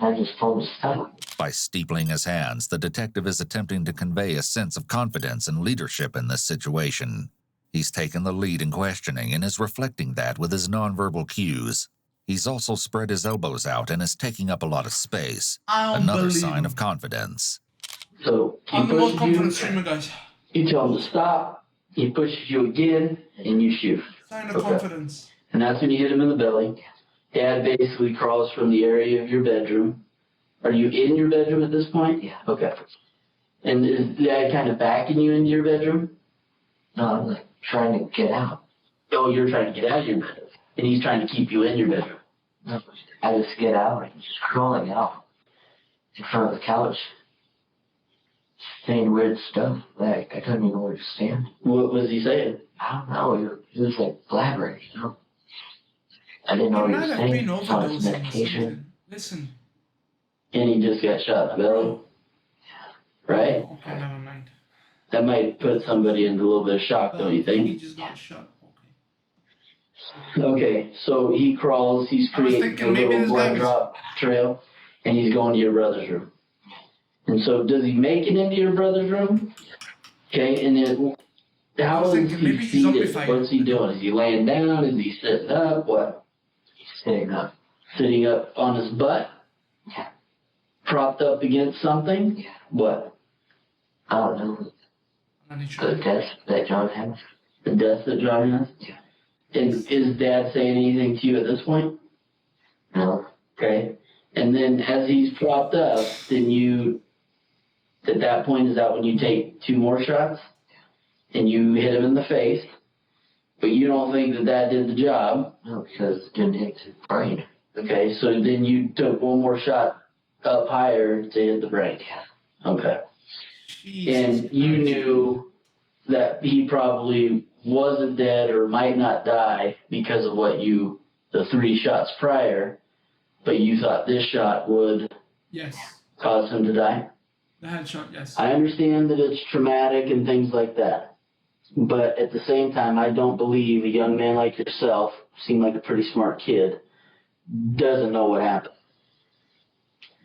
S10: I just told him to stop.
S4: By steepling his hands, the detective is attempting to convey a sense of confidence and leadership in this situation. He's taken the lead in questioning and is reflecting that with his nonverbal cues. He's also spread his elbows out and is taking up a lot of space. Another sign of confidence.
S1: So
S2: I'm the most confident streamer, guys.
S1: You tell him to stop. He pushes you again, and you shoot.
S2: Sign of confidence.
S1: And that's when you hit him in the belly. Dad basically crawls from the area of your bedroom. Are you in your bedroom at this point?
S10: Yeah.
S1: Okay. And is Dad kind of backing you into your bedroom?
S10: No, I'm like trying to get out.
S1: Oh, you're trying to get out of your bedroom. And he's trying to keep you in your bedroom.
S10: No, I just get out and just crawling out in front of the couch. Saying weird stuff. Like, I couldn't even know where to stand.
S1: What was he saying?
S10: I don't know. He was like blabbering, you know? I didn't know what he was saying. It's on his medication.
S2: Listen.
S1: And he just got shot in the belly. Right?
S2: Okay, never mind.
S1: That might put somebody into a little bit of shock, don't you think?
S2: He just got shot. Okay.
S1: Okay, so he crawls, he's
S2: I was
S1: creating a
S2: thinking maybe
S1: little
S2: this guy
S1: blood
S2: was-
S1: drop trail, and he's going to your brother's room. And so does he make it into your brother's room? Okay, and then how
S2: was
S1: is
S2: thinking
S1: he
S2: maybe he's
S1: seated?
S2: zombified.
S1: What's he doing? Is he laying down? Is he sitting up? What?
S10: He's sitting up.
S1: Sitting up on his butt?
S10: Yeah.
S1: Propped up against something?
S10: Yeah.
S1: What?
S10: I don't know.
S2: And he
S10: The
S2: showed-
S10: desk that John had.
S1: The death that John has?
S10: Yeah.
S1: And is Dad saying anything to you at this point?
S10: No.
S1: Okay. And then as he's propped up, then you, at that point, is that when you take 2 more shots? And you hit him in the face, but you don't think that did the job?
S10: No, because it didn't hit his brain.
S1: Okay, so then you took 1 more shot up higher to hit the brain?
S10: Yeah.
S1: Okay.
S2: Jesus
S1: And you
S2: Christ.
S1: knew that he probably wasn't dead or might not die because of the 3 shots prior, but you thought this shot would
S2: Yes.
S1: cause him to die?
S2: The headshot, yes.
S1: I understand that it's traumatic and things like that, but at the same time, I don't believe a young man like yourself, seem like a pretty smart kid, doesn't know what happened.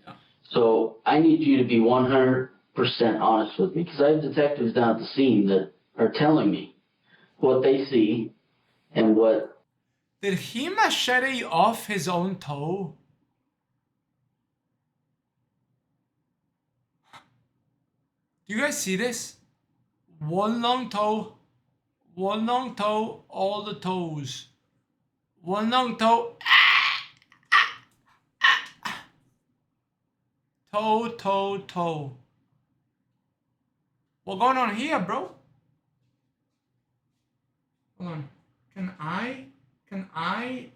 S2: Yeah.
S1: So I need you to be 100% honest with me, because I have detectives down at the scene that are telling me what they see and what.
S2: Did he machete off his own toe? Do you guys see this? 1 long toe, 1 long toe, all the toes. 1 long toe. Toe, toe, toe. What's going on here, bro? Hold on. Can I?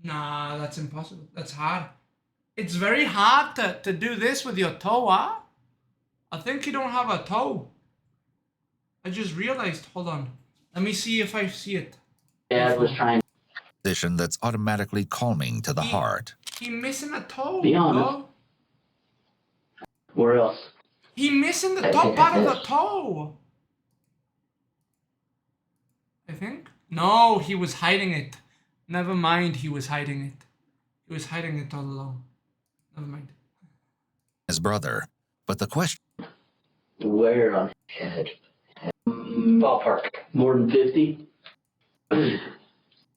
S2: Nah, that's impossible. That's hard. It's very hard to do this with your toe, huh? I think you don't have a toe. I just realized. Hold on. Let me see if I see it.
S1: Dad was trying.
S4: Position that's automatically calming to the heart.
S2: He missing a toe,
S1: Be honest.
S2: bro.
S1: Where else?
S2: He missing the top part of the toe. I think. No, he was hiding it. Never mind, he was hiding it. He was hiding it all along. Never mind.
S4: His brother. But the question
S1: Where on
S10: Head. Ballpark.
S1: more than 50?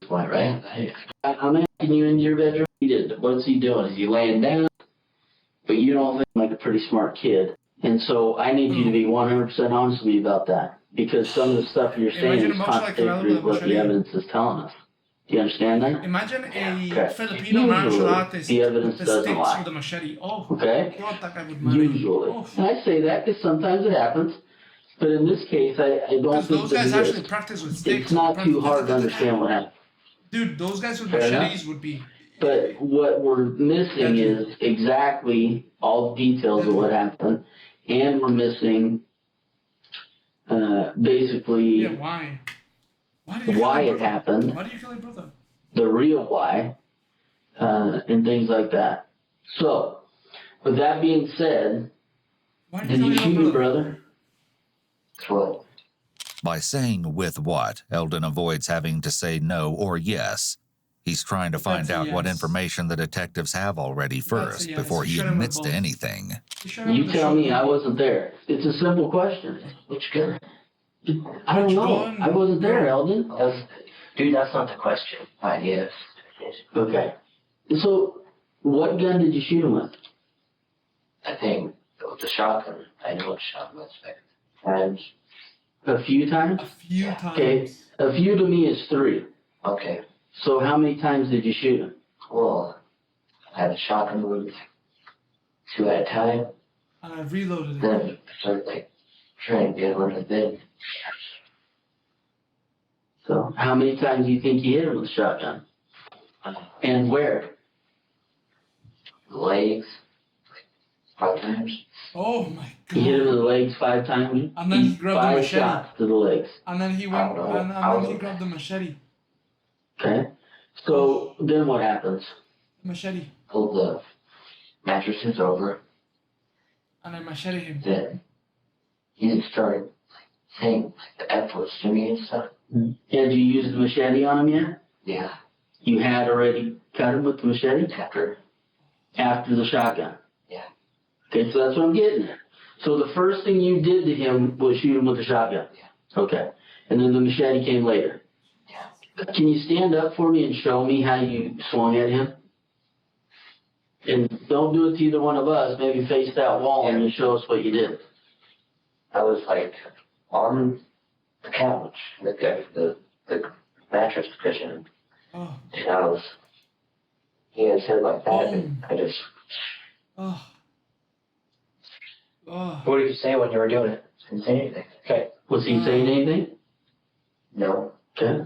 S10: Why, right?
S1: I'm asking you in your bedroom. What's he doing? Is he laying down? But you don't think like a pretty smart kid. And so I need you to be 100% honest with me about that. Because some of the stuff you're saying
S2: Imagine
S1: is
S2: a box like
S1: contradictory
S2: Ronaldo
S1: with what the
S2: Machete.
S1: evidence is telling us. Do you understand that?
S2: Imagine a
S1: Okay.
S2: Filipino martial
S1: Usually,
S2: artist
S1: the evidence
S2: that
S1: doesn't
S2: sticks
S1: lie.
S2: with a machete. Oh,
S1: Okay?
S2: God, that guy would marry.
S1: Usually.
S2: Oh,
S1: And I say that because sometimes it happens. But in this case, I don't
S2: because
S1: think
S2: those
S1: that
S2: guys
S1: it
S2: actually
S1: is.
S2: practice with sticks.
S1: It's not too hard to understand what happened.
S2: Dude, those guys with
S1: Fair
S2: machetes
S1: enough.
S2: would be.
S1: But what we're missing is exactly all the details of what happened. And we're missing basically
S2: Yeah, why? Why did you
S1: why
S2: kill your
S1: it
S2: brother?
S1: happened,
S2: Why did you kill your brother?
S1: the real why, and things like that. So, with that being said,
S2: Why
S1: did you shoot your brother?
S10: What?
S4: by saying with what, Eldon avoids having to say no or yes. He's trying to find
S2: That's a
S4: out what
S2: yes.
S4: information the detectives have already first
S2: yes.
S4: before
S2: You
S4: he
S2: shot him with
S4: admits to
S2: both.
S4: anything.
S1: You tell me, I wasn't there. It's a simple question.
S10: Which gun?
S1: I don't
S2: Which
S1: know.
S2: gun?
S1: I wasn't there, Eldon.
S10: Dude, that's not the question. Fine, yes.
S1: Okay. So, what gun did you shoot him with?
S10: I think with the shotgun. I know what shotgun was.
S1: Times. A few times?
S2: A few times.
S1: Okay. A few to me is 3.
S10: Okay.
S1: So how many times did you shoot him?
S10: Well, I had a shotgun with 2 at a time.
S2: And I reloaded it.
S10: Then started like trying to get rid of it.
S1: So how many times do you think you hit him with a shotgun? And where?
S10: Legs. 5 times.
S2: Oh my
S1: You hit him
S2: god.
S1: in the legs 5 times?
S2: And then he grabbed the
S1: 5
S2: machete.
S1: shots to the legs.
S2: And then he went, and then he grabbed the machete.
S1: Okay. So then what happens?
S2: Machete.
S10: Pulled the mattresses over.
S2: And I machete him.
S10: Then he just started saying like the F words to me and stuff.
S1: Had you used the machete on him yet?
S10: Yeah.
S1: You had already cut him with the machete? After the shotgun?
S10: Yeah.
S1: Okay, so that's what I'm getting at. So the first thing you did to him was shoot him with a shotgun?
S10: Yeah.
S1: Okay. And then the machete came later?
S10: Yeah.
S1: Can you stand up for me and show me how you swung at him? And don't do it to either one of us. Maybe face that wall and you show us what you did.
S10: I was like on the couch, the mattress cushion,
S2: Oh.
S10: and I was, he had said like that, and I just.
S2: Oh. Oh.
S10: What did you say when you were doing it? Didn't say anything. Okay.
S1: Was he saying anything?
S10: No.
S1: Okay.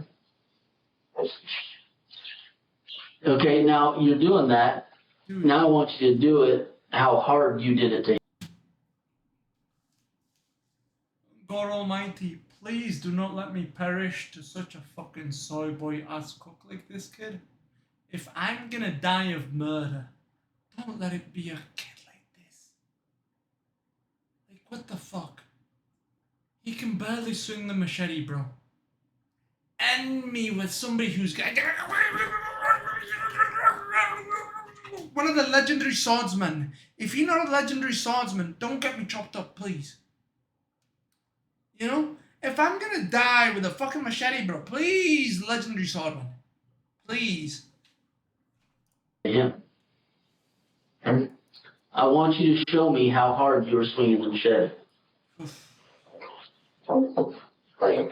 S1: Okay, now you're doing that. Now I want you to do it how hard you did it to him.
S2: God Almighty, please do not let me perish to such a fucking soy boy ass cook like this kid. If I'm gonna die of murder, don't let it be a kid like this. Like, what the fuck? He can barely swing the machete, bro. End me with somebody who's got one of the legendary swordsmen. If you're not a legendary swordsman, don't get me chopped up, please. You know? If I'm gonna die with a fucking machete, bro, please, legendary swordman. Please.
S1: Yeah. I want you to show me how hard you were swinging the machete.
S10: Like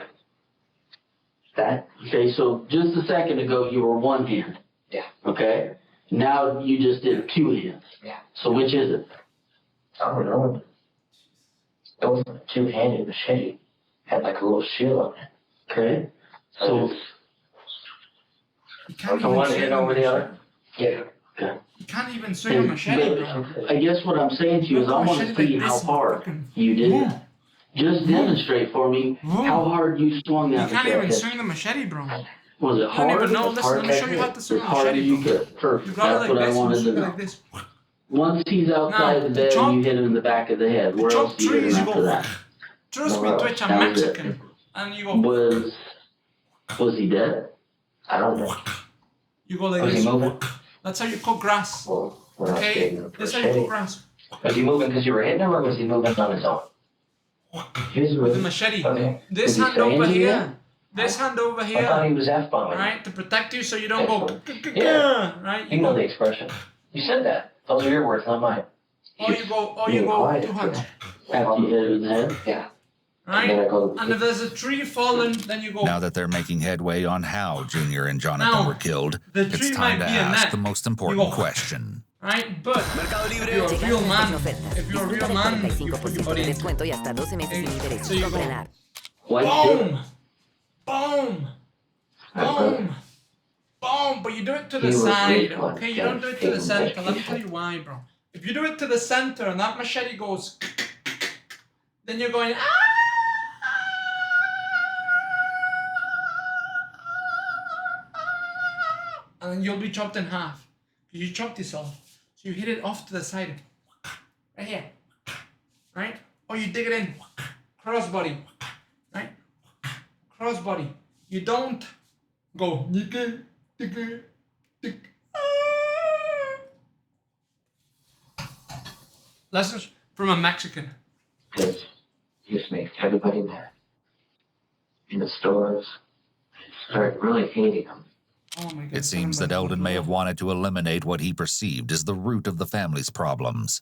S10: that.
S1: Okay, so just a second ago you were one hand.
S10: Yeah.
S1: Okay? Now you just did two hands.
S10: Yeah.
S1: So which is it?
S10: I don't know. It wasn't a two-handed machete. It had like a little shield on it.
S1: Okay. So
S10: from one hand over the other. Yeah.
S1: Okay.
S2: You can't even swing a machete, bro.
S1: I guess what I'm saying to you is I want to see how hard you did it. Just demonstrate for me how hard you swung that
S2: You can't
S1: machete.
S2: even swing the machete, bro.
S1: Was it
S2: You don't
S1: hard?
S2: even know. Listen, let me show you how to swing
S1: As
S2: a
S1: hard as
S2: machete,
S1: you
S2: bro.
S1: could. Perfect.
S2: You got it
S1: That's
S2: like
S1: what I
S2: this,
S1: wanted
S2: you
S1: to
S2: swing it
S1: know.
S2: like this.
S1: Once he's outside the bed, you hit him in the back of the head. Where else do you hit him
S2: trees, you
S1: after
S2: go,
S1: that?
S2: Trust me, Twitch, I'm
S1: That was it.
S2: Mexican. And you go,
S1: Was he dead?
S10: I don't know.
S2: You go like
S10: Was
S2: this.
S10: he moving?
S2: That's how you cut grass.
S10: Well, when I was
S2: Okay?
S10: getting the
S2: This is how you cut
S10: machete.
S2: grass.
S10: Was he moving because you were hitting him, or was he moving on his own? He was
S2: With the
S10: moving.
S2: machete.
S10: Okay.
S2: This
S10: Was he
S2: hand
S10: saying
S2: over
S10: anything?
S2: here. This hand over
S10: I thought he
S2: here.
S10: was F-bombing.
S2: Right? To protect you so you don't go.
S10: Yeah.
S2: Right?
S10: You know the expression. You said that. Those are your words, not mine.
S2: Or you go two hands.
S1: After you hit him in the head?
S10: Yeah.
S2: Right? And if there's a tree falling, then you go.
S4: Now that they're making headway on how Junior and Jonathan
S2: Now,
S4: were killed,
S2: the
S4: it's
S2: tree
S4: time
S2: might
S4: to
S2: be a
S4: ask
S2: net.
S4: the most
S2: You
S4: important
S2: go.
S4: question.
S2: Right? But if you're a real man, if you're a real man, you put your body in. So you go. Boom! Boom! Boom! Boom! But you do it to the side, okay? You don't do it to the center. Let me tell you why, bro. If you do it to the center and that machete goes, then you're going, ah! And then you'll be chopped in half. Because you chopped yourself. So you hit it off to the side. Right here. Right? Or you dig it in. Crossbody. Right? Crossbody. You don't go. Lessons from a Mexican.
S10: Because you just make everybody mad. In the stores, start really hating them.
S2: Oh my God.
S4: It seems that Eldon may have wanted to eliminate what he perceived as the root of the family's problems.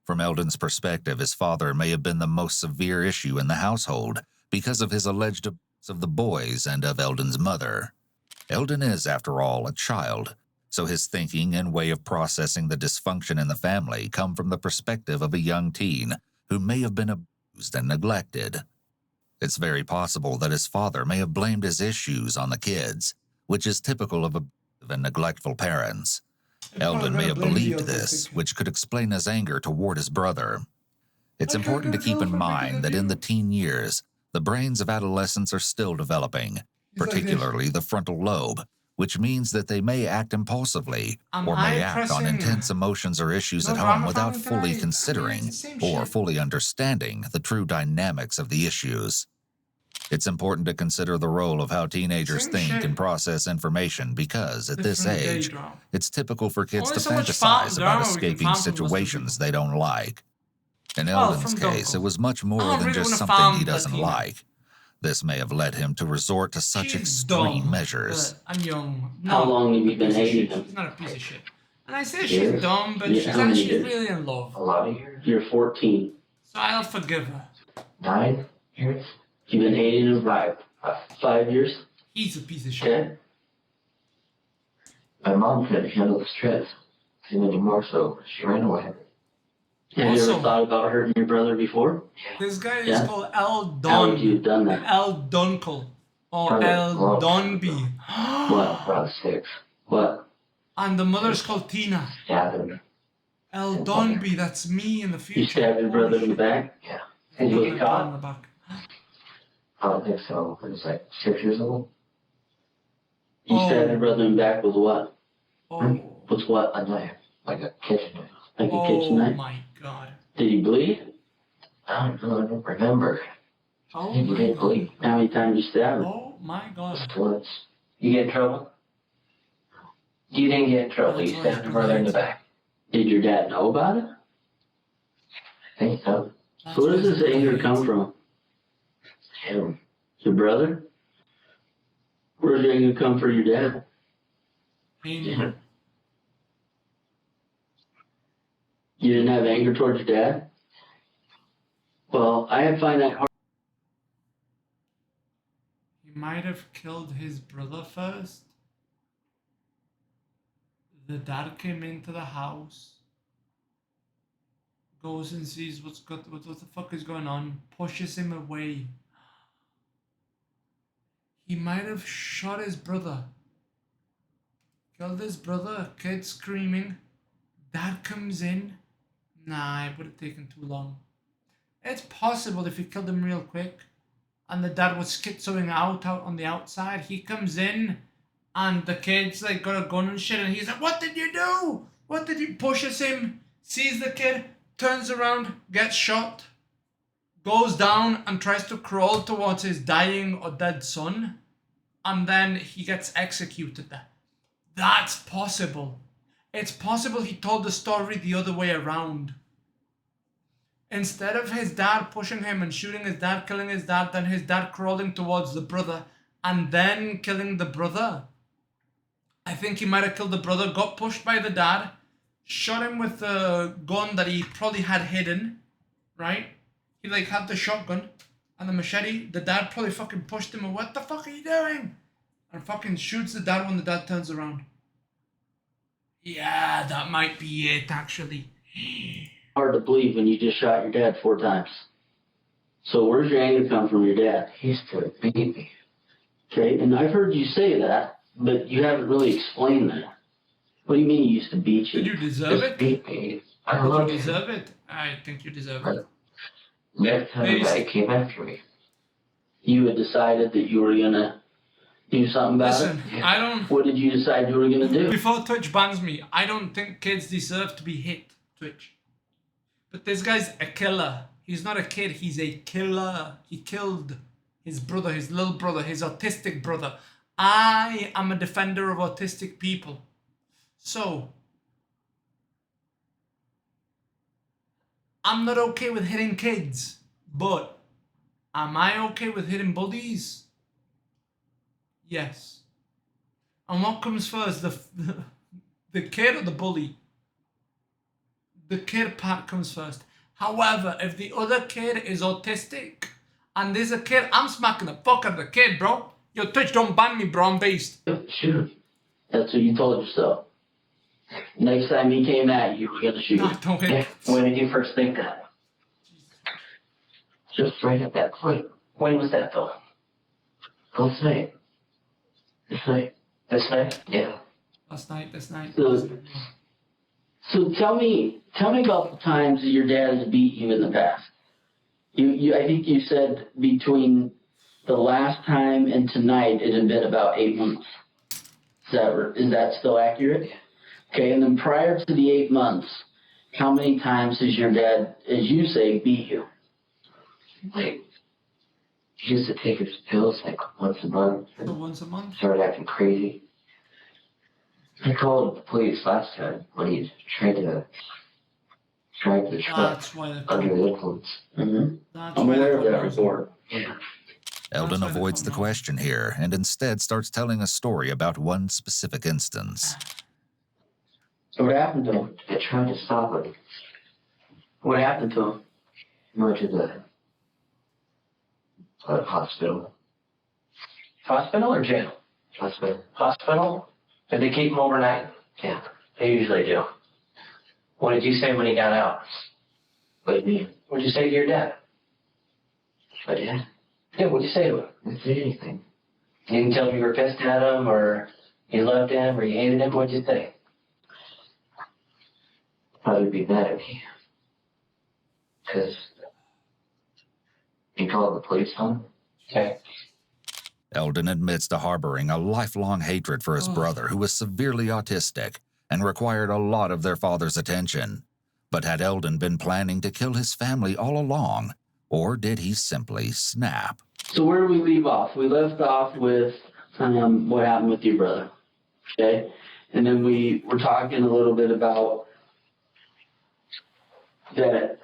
S4: From Eldon's perspective, his father may have been the most severe issue in the household because of his alleged abuse of the boys and of Eldon's mother. Eldon is, after all, a child, so his thinking and way of processing the dysfunction in the family come from the perspective of a young teen who may have been abused and neglected. It's very possible that his father may have blamed his issues on the kids, which is typical of abusive and neglectful parents. Eldon may have believed this, which could explain his anger toward his brother. It's important to keep in mind that in the teen years, the brains of adolescents are still developing, particularly the frontal lobe, which means that they may act impulsively or may act on intense emotions or issues at home without fully considering or fully understanding the true dynamics of the issues. It's important to consider the role of how teenagers think and process information because, at this age, it's typical for kids to fantasize about escaping situations they don't like. In Eldon's case, it was much more than just something he doesn't like. This may have led him to resort to such extreme measures.
S2: I'm young.
S1: How long have you been hating him?
S2: She's not a piece of shit. And I say she's dumb, but she's really in love.
S10: A lot of years.
S1: You're 14.
S2: So I'll forgive her.
S10: 9 years.
S1: You've been hating him for 5 years?
S2: He's a piece of shit.
S1: Okay.
S10: My mom couldn't handle the stress. Even more so, she ran away.
S1: Have you ever thought about hurting your brother before?
S2: This guy is called El Don.
S1: How would you have done that?
S2: El Dunkel. Or El Donby.
S10: What? About 6. What?
S2: And the mother's called Tina.
S10: Stabbed him.
S2: El Donby, that's me in the future.
S1: You stabbed your brother in the back?
S10: Yeah. Did you get caught?
S2: In the back.
S10: I don't think so. It was like 6 years old.
S1: You stabbed your brother in the back with what? With what?
S10: A knife. Like a kitchen knife.
S1: Like a kitchen knife?
S2: Oh my god.
S1: Did he bleed?
S10: I don't know. I don't remember.
S2: Oh
S10: He didn't bleed.
S1: How many times you stabbed him?
S2: Oh my god.
S10: Just once. You get in trouble? You didn't get in trouble. You stabbed your brother in the back.
S1: Did your dad know about it?
S10: I think so.
S1: So where does this anger come from?
S10: Him.
S1: Your brother? Where's the anger come for your dad?
S2: Anger.
S1: You didn't have anger towards your dad? Well, I find that hard.
S2: He might have killed his brother first. The dad came into the house, goes and sees what the fuck is going on, pushes him away. He might have shot his brother. Killed his brother, kid screaming. Dad comes in. Nah, it would have taken too long. It's possible if he killed him real quick and the dad was schizoing out on the outside, he comes in and the kid's like got a gun and shit and he's like, what did you do? What did you? Pushes him, sees the kid, turns around, gets shot, goes down and tries to crawl towards his dying or dead son, and then he gets executed. That's possible. It's possible he told the story the other way around. Instead of his dad pushing him and shooting his dad, killing his dad, then his dad crawling towards the brother and then killing the brother. I think he might have killed the brother, got pushed by the dad, shot him with the gun that he probably had hidden, right? He like had the shotgun and the machete. The dad probably fucking pushed him and what the fuck are you doing? And fucking shoots the dad when the dad turns around. Yeah, that might be it actually.
S1: Hard to believe when you just shot your dad 4 times. So where's your anger come from your dad?
S10: He used to beat me.
S1: Okay, and I've heard you say that, but you haven't really explained that. What do you mean you used to beat you?
S2: Did you deserve it?
S10: Beat me.
S2: Did you deserve it? I think you deserve it.
S10: Next time he came after me.
S1: You had decided that you were gonna do something about
S2: Listen,
S1: it?
S2: I don't...
S1: What did you decide you were gonna do?
S2: Before Twitch bans me, I don't think kids deserve to be hit, Twitch. But this guy's a killer. He's not a kid, he's a killer. He killed his brother, his little brother, his autistic brother. I am a defender of autistic people. So, I'm not okay with hitting kids, but am I okay with hitting bullies? Yes. And what comes first, the kid or the bully? The kid part comes first. However, if the other kid is autistic and there's a kid, I'm smacking the fuck out of the kid, bro. Yo, Twitch, don't ban me, bro. I'm based.
S1: Shoot. That's what you told yourself. Next time he came at you, you were gonna shoot.
S2: No, don't hit.
S10: When did you first think that? Just right at that point. When was that though? Last night. This night? This night? Yeah.
S2: Last night.
S1: So tell me about the times that your dad has beat you in the past. I think you said between the last time and tonight it had been about 8 months. Is that still accurate? Okay, and then prior to the 8 months, how many times has your dad, as you say, beat you?
S10: Like He used to take his pills like once a month.
S2: So once a month?
S10: Started acting crazy. I called the police last time when he tried to drive the truck
S2: That's why they're
S10: under
S2: called.
S10: the influence. Mm-hmm.
S2: That's
S1: I'm
S2: why
S1: aware
S2: they're
S1: of that
S2: called
S1: report.
S10: Yeah.
S4: Eldon
S2: why they
S4: avoids
S2: call
S4: the
S2: him.
S4: question here and instead starts telling a story about one specific instance.
S1: So what happened to him?
S10: I tried to stop him.
S1: What happened to him?
S10: He went to the hospital.
S1: Hospital or jail?
S10: Hospital.
S1: Hospital? Did they keep him overnight?
S10: Yeah.
S1: They usually do. What did you say when he got out?
S10: What do you mean?
S1: What'd you say to your dad?
S10: My dad?
S1: Yeah, what'd you say to him?
S10: I didn't say anything.
S1: You didn't tell him you were pissed at him, or you loved him, or you hated him? What'd you say?
S10: Probably be mad at me. Because he called the police on him.
S1: Okay.
S4: Eldon admits to harboring a lifelong hatred for his
S2: Oh.
S4: brother, who was severely autistic and required a lot of their father's attention. But had Eldon been planning to kill his family all along, or did he simply snap?
S1: So where do we leave off? We left off with what happened with your brother, okay? And then we were talking a little bit about that.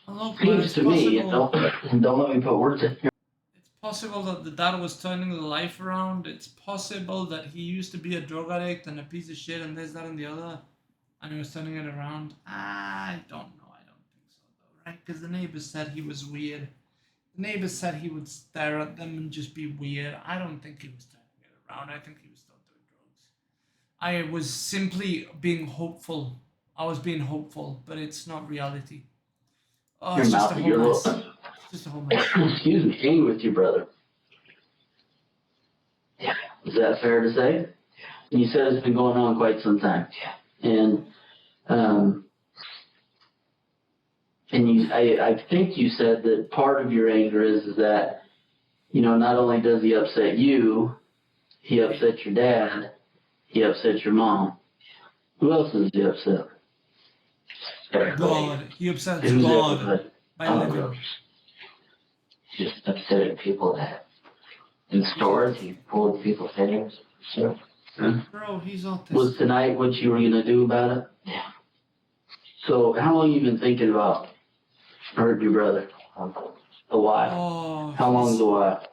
S2: Look, man,
S1: Seems
S2: it's
S1: to me,
S2: possible.
S1: and don't let me put words in here.
S2: It's possible that the dad was turning the life around. It's possible that he used to be a drug addict and a piece of shit and this, that, and the other, and he was turning it around. I don't know. I don't think so, though, right? Because the neighbors said he was weird. The neighbors said he would stare at them and just be weird. I don't think he was turning it around. I think he was still doing drugs. I was simply being hopeful. I was being hopeful, but it's not reality. Oh,
S1: Your
S2: it's just a
S1: mouth,
S2: whole
S1: your
S2: mess.
S1: little,
S2: It's just a whole mess.
S1: excuse me, hang with your brother.
S10: Yeah.
S1: Is that fair to say? And you said it's been going on quite some time.
S10: Yeah.
S1: And I think you said that part of your anger is that, you know, not only does he upset you, he upset your dad, he upset your mom. Who else does he upset?
S2: God. He upsets
S1: Who's
S2: God
S1: everybody?
S2: by
S10: Oh,
S2: living.
S10: no. Just upsetting people that in stores he pulled people's headings. So
S2: Bro, he's autistic.
S1: Was tonight what you were gonna do about it?
S10: yeah.
S1: So how long you been thinking about hurting your brother? A while.
S2: Oh,
S1: How long is a while?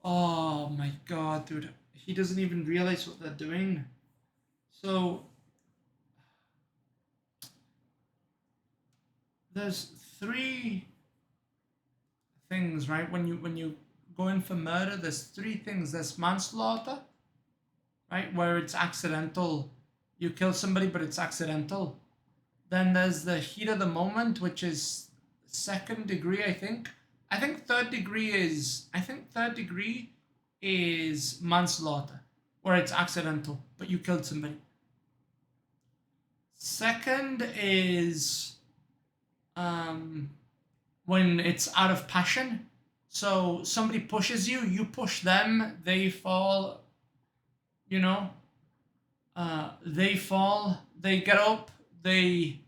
S2: oh my god, dude. He doesn't even realize what they're doing. So there's three things, right? When you go in for murder, there's three things. There's manslaughter, right? Where it's accidental. You kill somebody, but it's accidental. Then there's the heat of the moment, which is second degree, I think. I think third degree is manslaughter, where it's accidental, but you killed somebody. Second is when it's out of passion. So somebody pushes you, you push them, they fall, you know, they fall, they get up, they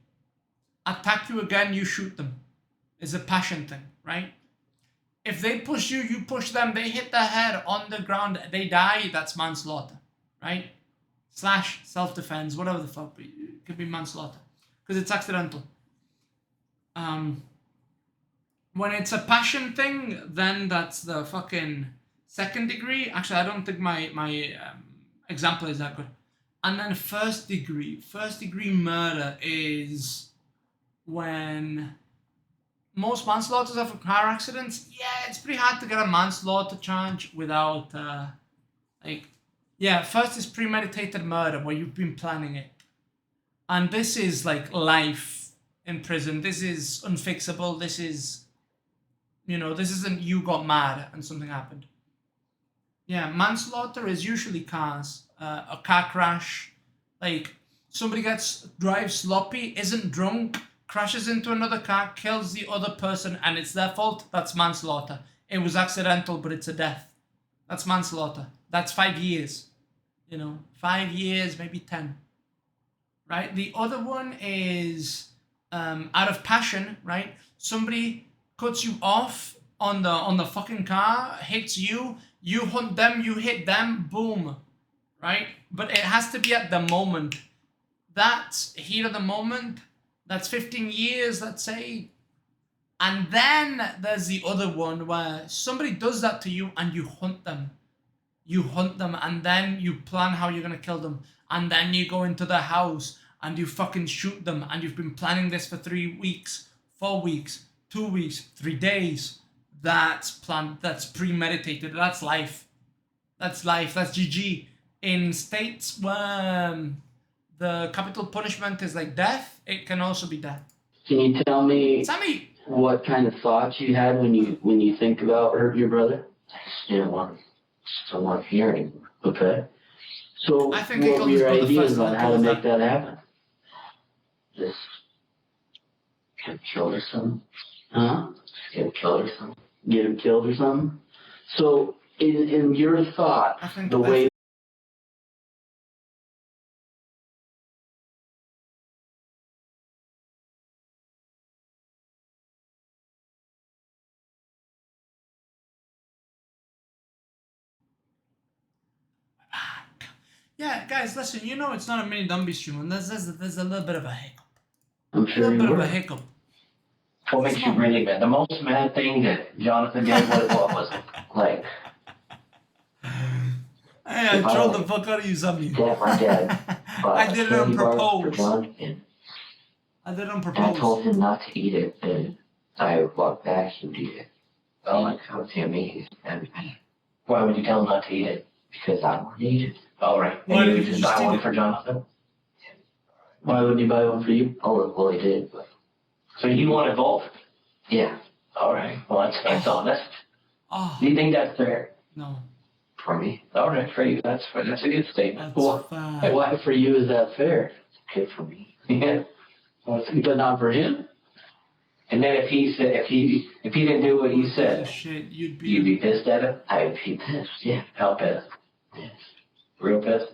S2: attack you again, you shoot them. It's a passion thing, right? If they push you, you push them, they hit their head on the ground, they die, that's manslaughter, right? / self-defense, whatever the fuck, it could be manslaughter, because it's accidental. When it's a passion thing, then that's the fucking second degree. Actually, I don't think my example is that good. And then first degree murder is when most manslaughters are for car accidents. Yeah, it's pretty hard to get a manslaughter charge without first is premeditated murder where you've been planning it. And this is like life in prison. This is unfixable. This is, this isn't you got mad and something happened. Yeah, manslaughter is usually cars. A car crash, like somebody drives sloppy, isn't drunk, crashes into another car, kills the other person, and it's their fault. That's manslaughter. It was accidental, but it's a death. That's manslaughter. That's 5 years. 5 years, maybe 10. Right? The other one is out of passion, right? Somebody cuts you off on the fucking car hits you, you hunt them, you hit them, boom, right? But it has to be at the moment. That's heat of the moment. That's 15 years, let's say. And then there's the other one where somebody does that to you and you hunt them. You hunt them and then you plan how you're gonna kill them. And then you go into the house and you fucking shoot them. And you've been planning this for 3 weeks, 4 weeks, 2 weeks, 3 days. That's planned, that's premeditated, that's life. That's life, that's GG. In states where the capital punishment is like death, it can also be death.
S1: Can you tell me
S2: Sammy,
S1: what kind of thoughts you had when you think about hurting your brother?
S10: I just didn't want to hear anymore.
S1: Okay. So
S2: I think
S1: what were your
S2: brother
S1: ideas
S2: first
S1: on how to
S2: and
S1: make that happen?
S10: Just get killed or something.
S1: Huh?
S10: Just get killed or something.
S1: Get him killed or something? So in your thought, the way
S2: yeah, guys, listen, you know it's not a mini Dumby stream, and there's a little bit of a hiccup.
S1: I'm
S2: A
S1: sure
S2: little
S1: you
S2: bit of
S1: were.
S2: a hiccup.
S10: What makes you really mad? The most mad thing that Jonathan did, what was it? Like,
S2: Hey, I trolled the fuck out of you, Sammy.
S10: my dad
S2: I did it on
S10: candy bar for
S2: purpose.
S10: John, and
S2: I did it on
S10: I
S2: purpose.
S10: told him not to eat it, and I walked back and eat it. Oh my God, it's amazing. Why would you tell him not to eat it? Because I don't want to eat it. All right.
S2: Why
S10: And
S2: did
S10: you
S2: you
S10: just
S2: just
S10: buy
S2: eat
S10: one
S2: it?
S10: for Jonathan?
S1: Why wouldn't he buy one for you?
S10: Oh, well, he did. But... So you wanted both? Yeah. All right. Well, that's honest.
S2: Oh,
S10: Do you think that's fair?
S2: no.
S10: For me? All right, for you. That's a good statement.
S2: That's fair.
S1: Why for you is that fair?
S10: Good for me. Yeah.
S1: But not for him?
S10: And then if he said if he didn't do what he said,
S2: Shit, you'd
S10: you'd
S2: be.
S10: be pissed at him. I would be pissed. Yeah. How pissed? Yes. Real pissed.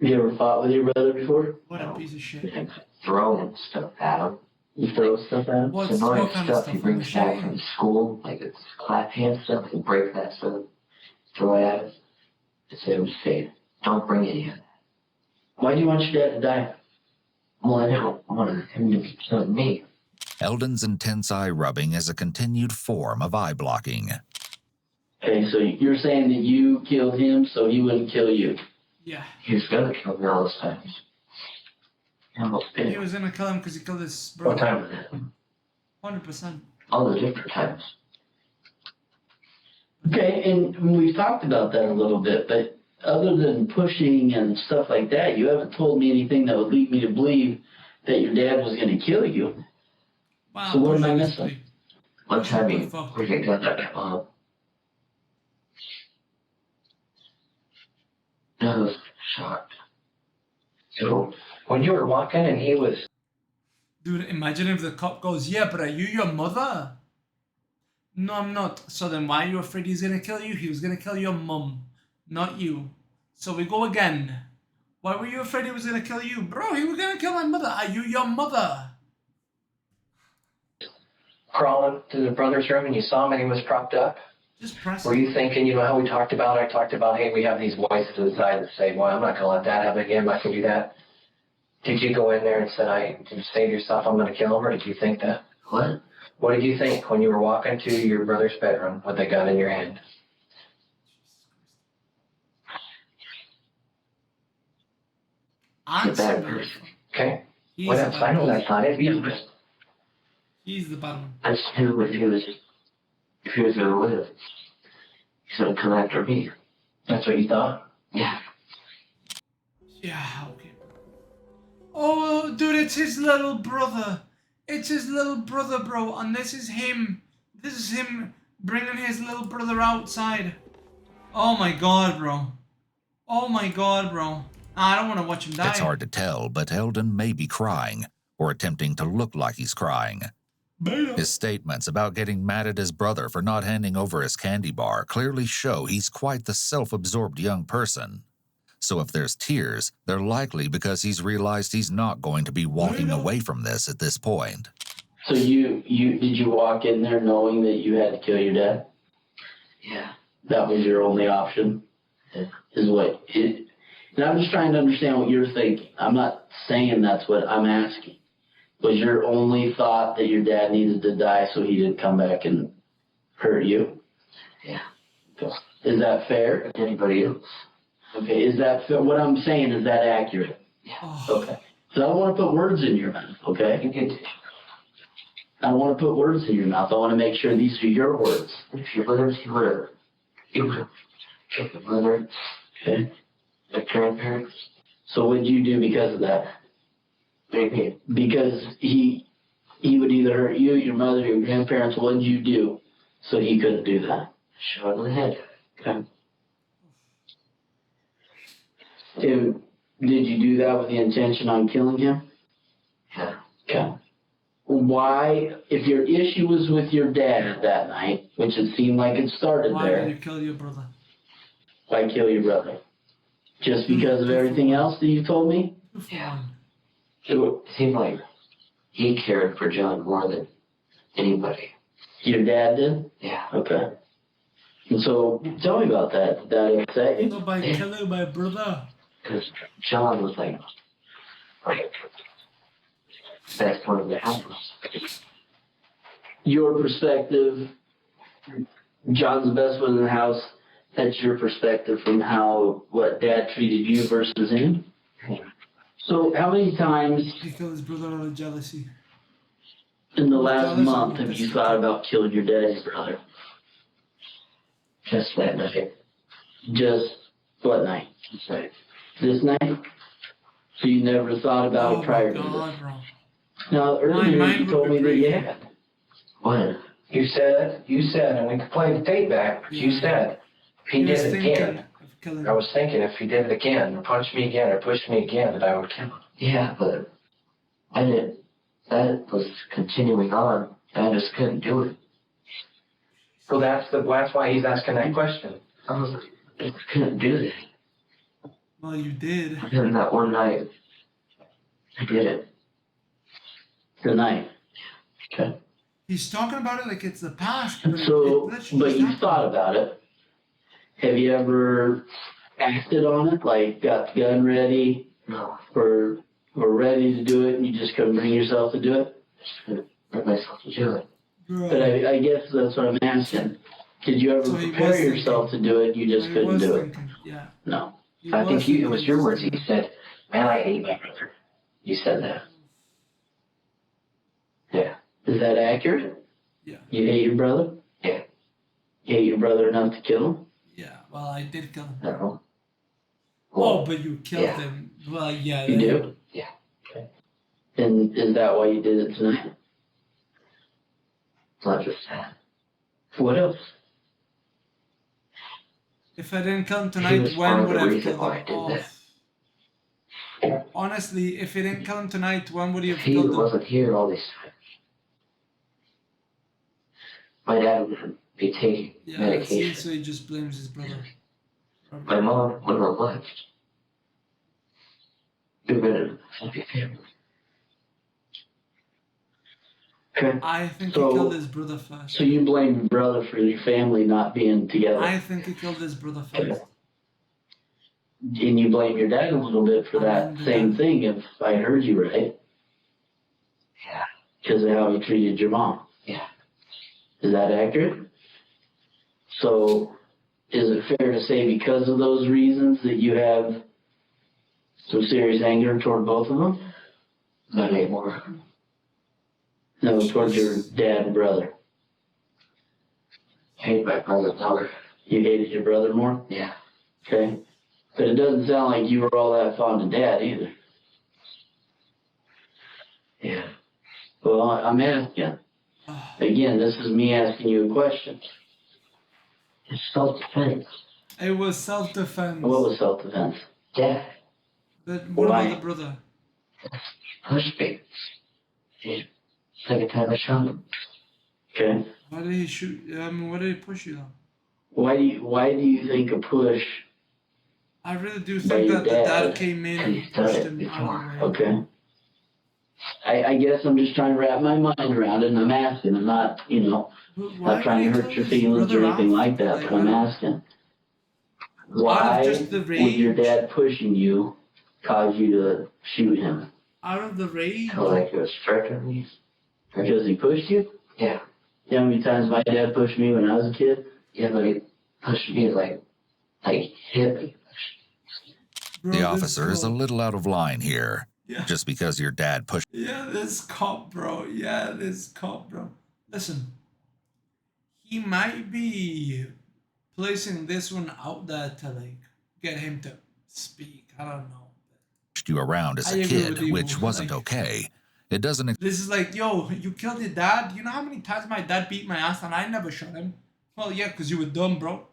S1: You ever fought with your brother before?
S2: What a piece of shit.
S10: And throwing stuff at him.
S1: You throw stuff at him?
S2: What's
S10: It's annoying
S2: what kind of
S10: stuff
S2: stuff?
S10: he brings back from school, like it's clap hand stuff. He'll break that stuff, throw it at us. It's him say, don't bring any of that.
S1: Why do you want your dad to die?
S10: Well, I don't want him to be killing me.
S4: Eldon's intense eye rubbing is a continued form of eye blocking.
S1: Okay, so you're saying that you killed him so he wouldn't kill you?
S2: Yeah.
S10: He was gonna kill me all those times. He almost did.
S2: He was gonna kill him because he killed his brother.
S10: What time was it?
S2: 100%.
S10: All the different times.
S1: Okay, and we've talked about that a little bit, but other than pushing and stuff like that, you haven't told me anything that would lead me to believe that your dad was going to kill you.
S2: Wow,
S1: So what am I
S2: push
S1: missing?
S10: One time he
S2: Fuck.
S10: we got that I was shocked. So when you were walking and he was
S2: Dude, imagine if the cop goes, yeah, but are you your mother? No, I'm not. So then why are you afraid he's gonna kill you? He was gonna kill your mum, not you. So we go again. Why were you afraid he was gonna kill you? Bro, he was gonna kill my mother. Are you your mother?
S10: crawling to the brother's room and you saw him and he was propped up?
S2: Just press
S10: Were you thinking, you know how we talked about, I talked about, hey, we have these boys to the side that say, well, I'm not going to let that happen again, I can do that. Did you go in there and said, did you say to yourself, I'm going to kill him, or did you think that? What? What did you think when you were walking to your brother's bedroom with the gun in your hand? He's a bad person. Okay? What else? I know that's not it.
S2: He's the bad one.
S10: I just knew if he was going to live, he's going to come after me. That's what you thought? Yeah.
S2: Yeah, okay. Oh, dude, it's his little brother. It's his little brother, bro. And this is him. This is him bringing his little brother outside. Oh my god, bro. Oh my god, bro. I don't want to watch him die.
S4: It's hard to tell, but Eldon may be crying, or attempting to look like he's crying. His statements about getting mad at his brother for not handing over his candy bar clearly show he's quite the self-absorbed young person. So if there's tears, they're likely because he's realized he's not going to be walking away from this at this point.
S1: So did you walk in there knowing that you had to kill your dad?
S10: Yeah.
S1: That was your only option?
S10: Yeah.
S1: And I'm just trying to understand what you're thinking. I'm not saying that's what I'm asking. Was your only thought that your dad needed to die so he didn't come back and hurt you?
S10: Yeah.
S1: Okay. Is that fair?
S10: Like anybody else.
S1: Okay, is that fair? What I'm saying, is that accurate?
S10: Yeah.
S1: Okay. So I don't want to put words in your mouth, okay?
S10: You can.
S1: I don't want to put words in your mouth. I want to make sure these are your words.
S10: If you would have killed the mother,
S1: Okay.
S10: the grandparents.
S1: So what did you do because of that?
S10: Maybe.
S1: Because he would either hurt you, your mother, your grandparents. What did you do so he couldn't do that?
S10: Shot in the head.
S1: Okay. Did you do that with the intention on killing him?
S10: Yeah.
S1: Okay. Why, if your issue was with your dad that night, which it seemed like it started
S2: Why
S1: there,
S2: did you kill your brother?
S1: why kill your brother? Just because of everything else that you told me?
S10: Yeah. It seemed like he cared for John more than anybody.
S1: Your dad did?
S10: Yeah.
S1: Okay. And so, tell me about that. Did that upset you?
S2: So by killing my brother.
S10: Because John was like best one of the house.
S1: Your perspective, John's the best one in the house. That's your perspective from what dad treated you versus him? So how many times
S2: He killed his brother out of jealousy.
S1: in the last month have you thought about killing your dad's brother?
S10: Just that night.
S1: Just what night? This night? So you never thought about it prior to this?
S2: Bro.
S1: Now, earlier
S2: mind
S1: you
S2: would
S1: told
S2: be
S1: me that
S2: breaking.
S1: you had.
S10: What? You said, and we could play the tape back, but you said, if he
S2: was
S10: did it
S2: thinking
S10: again,
S2: of killing
S10: I was thinking if he did it again, or punched me again, or pushed me again, that I would kill him. Yeah, but I didn't, that was continuing on, and I just couldn't do it.
S19: So that's why he's asking that question.
S10: I just couldn't do that.
S2: Well, you did.
S10: And then that one night, I did it.
S1: Tonight. Okay.
S2: He's talking about it like it's the past.
S1: So, but you thought about it. Have you ever acted on it? Like got the gun ready?
S10: No.
S1: Or were ready to do it and you just couldn't bring yourself to do it?
S10: Just couldn't bring myself to do it.
S1: But I guess that's what I'm asking. Did you ever
S2: So he
S1: prepare
S2: was
S1: yourself to do it? You just
S2: He
S1: couldn't
S2: was
S1: do it?
S2: thinking, yeah.
S1: No.
S2: He
S10: I think
S2: was
S10: it was your
S2: thinking.
S10: words. You said, man, I hate my brother. You said that. Yeah.
S1: Is that accurate?
S2: Yeah.
S1: You hate your brother?
S10: Yeah.
S1: You hate your brother enough to kill him?
S2: Yeah, well, I did kill him.
S10: No.
S2: Oh, but you killed
S10: yeah.
S2: him. Well, yeah.
S1: You do?
S10: Yeah.
S1: Okay. And is that why you did it tonight?
S10: Not just that.
S1: What else?
S2: If I didn't kill him
S10: He
S2: tonight,
S10: was
S2: when
S10: part of
S2: would
S10: the
S2: I have
S10: reason
S2: killed
S10: why I
S2: him?
S10: did
S2: Oh.
S10: that.
S2: Honestly, if he didn't kill him tonight, when would he have
S10: If he
S2: killed him?
S10: wasn't here all this time, my dad would be taking
S2: Yeah,
S10: medication.
S2: see, so he just blames his brother.
S10: My mom wouldn't have left. You're gonna happy family.
S1: Okay.
S2: I think
S1: So-
S2: he killed his brother first.
S1: So you blame your brother for your family not being together?
S2: I think he killed his brother first.
S1: And you blame your dad a little bit for that same thing, if I heard you right?
S10: Yeah.
S1: Because of how he treated your mom?
S10: Yeah.
S1: Is that accurate? So, is it fair to say because of those reasons that you have some serious anger toward both of them?
S10: Not anymore.
S1: No, towards your dad and brother.
S10: I hate my brother more.
S1: You hated your brother more?
S10: Yeah.
S1: Okay. But it doesn't sound like you were all that fond of dad either.
S10: Yeah.
S1: Well, I'm asking. Again, this is me asking you a question.
S10: It's self-defense.
S2: It was self-defense.
S1: What was self-defense?
S10: Dad
S2: But what
S1: Why?
S2: about the brother?
S10: pushed me. Second time I shot him.
S1: Okay.
S2: Why did he shoot? I mean, why did he push you though?
S1: Why do you think a push?
S2: I really do
S1: By
S2: think
S1: your
S2: that the dad
S1: dad.
S2: came in
S10: And
S2: and
S10: he's done
S2: pushed
S10: it
S2: him
S10: before.
S2: out of the way.
S1: Okay. I guess I'm just trying to wrap my mind around it, and I'm asking. I'm not, not trying to hurt your feelings or anything like that, but I'm asking. Why would your dad pushing you cause you to shoot him?
S2: Out of the rage.
S10: Like he was threatening me.
S1: Because he pushed you?
S10: Yeah.
S1: You know how many times my dad pushed me when I was a kid?
S10: Yeah, but he pushed me like hit me.
S4: The officer is a little out of line here.
S2: Yeah.
S4: Just because your dad pushed.
S2: Yeah, this cop, bro. Listen, he might be placing this one out there to get him to speak. I don't know.
S4: You around as a kid, which wasn't okay. It doesn't.
S2: This is yo, you killed your dad. You know how many times my dad beat my ass and I never shot him? Well, yeah, because you were dumb, bro.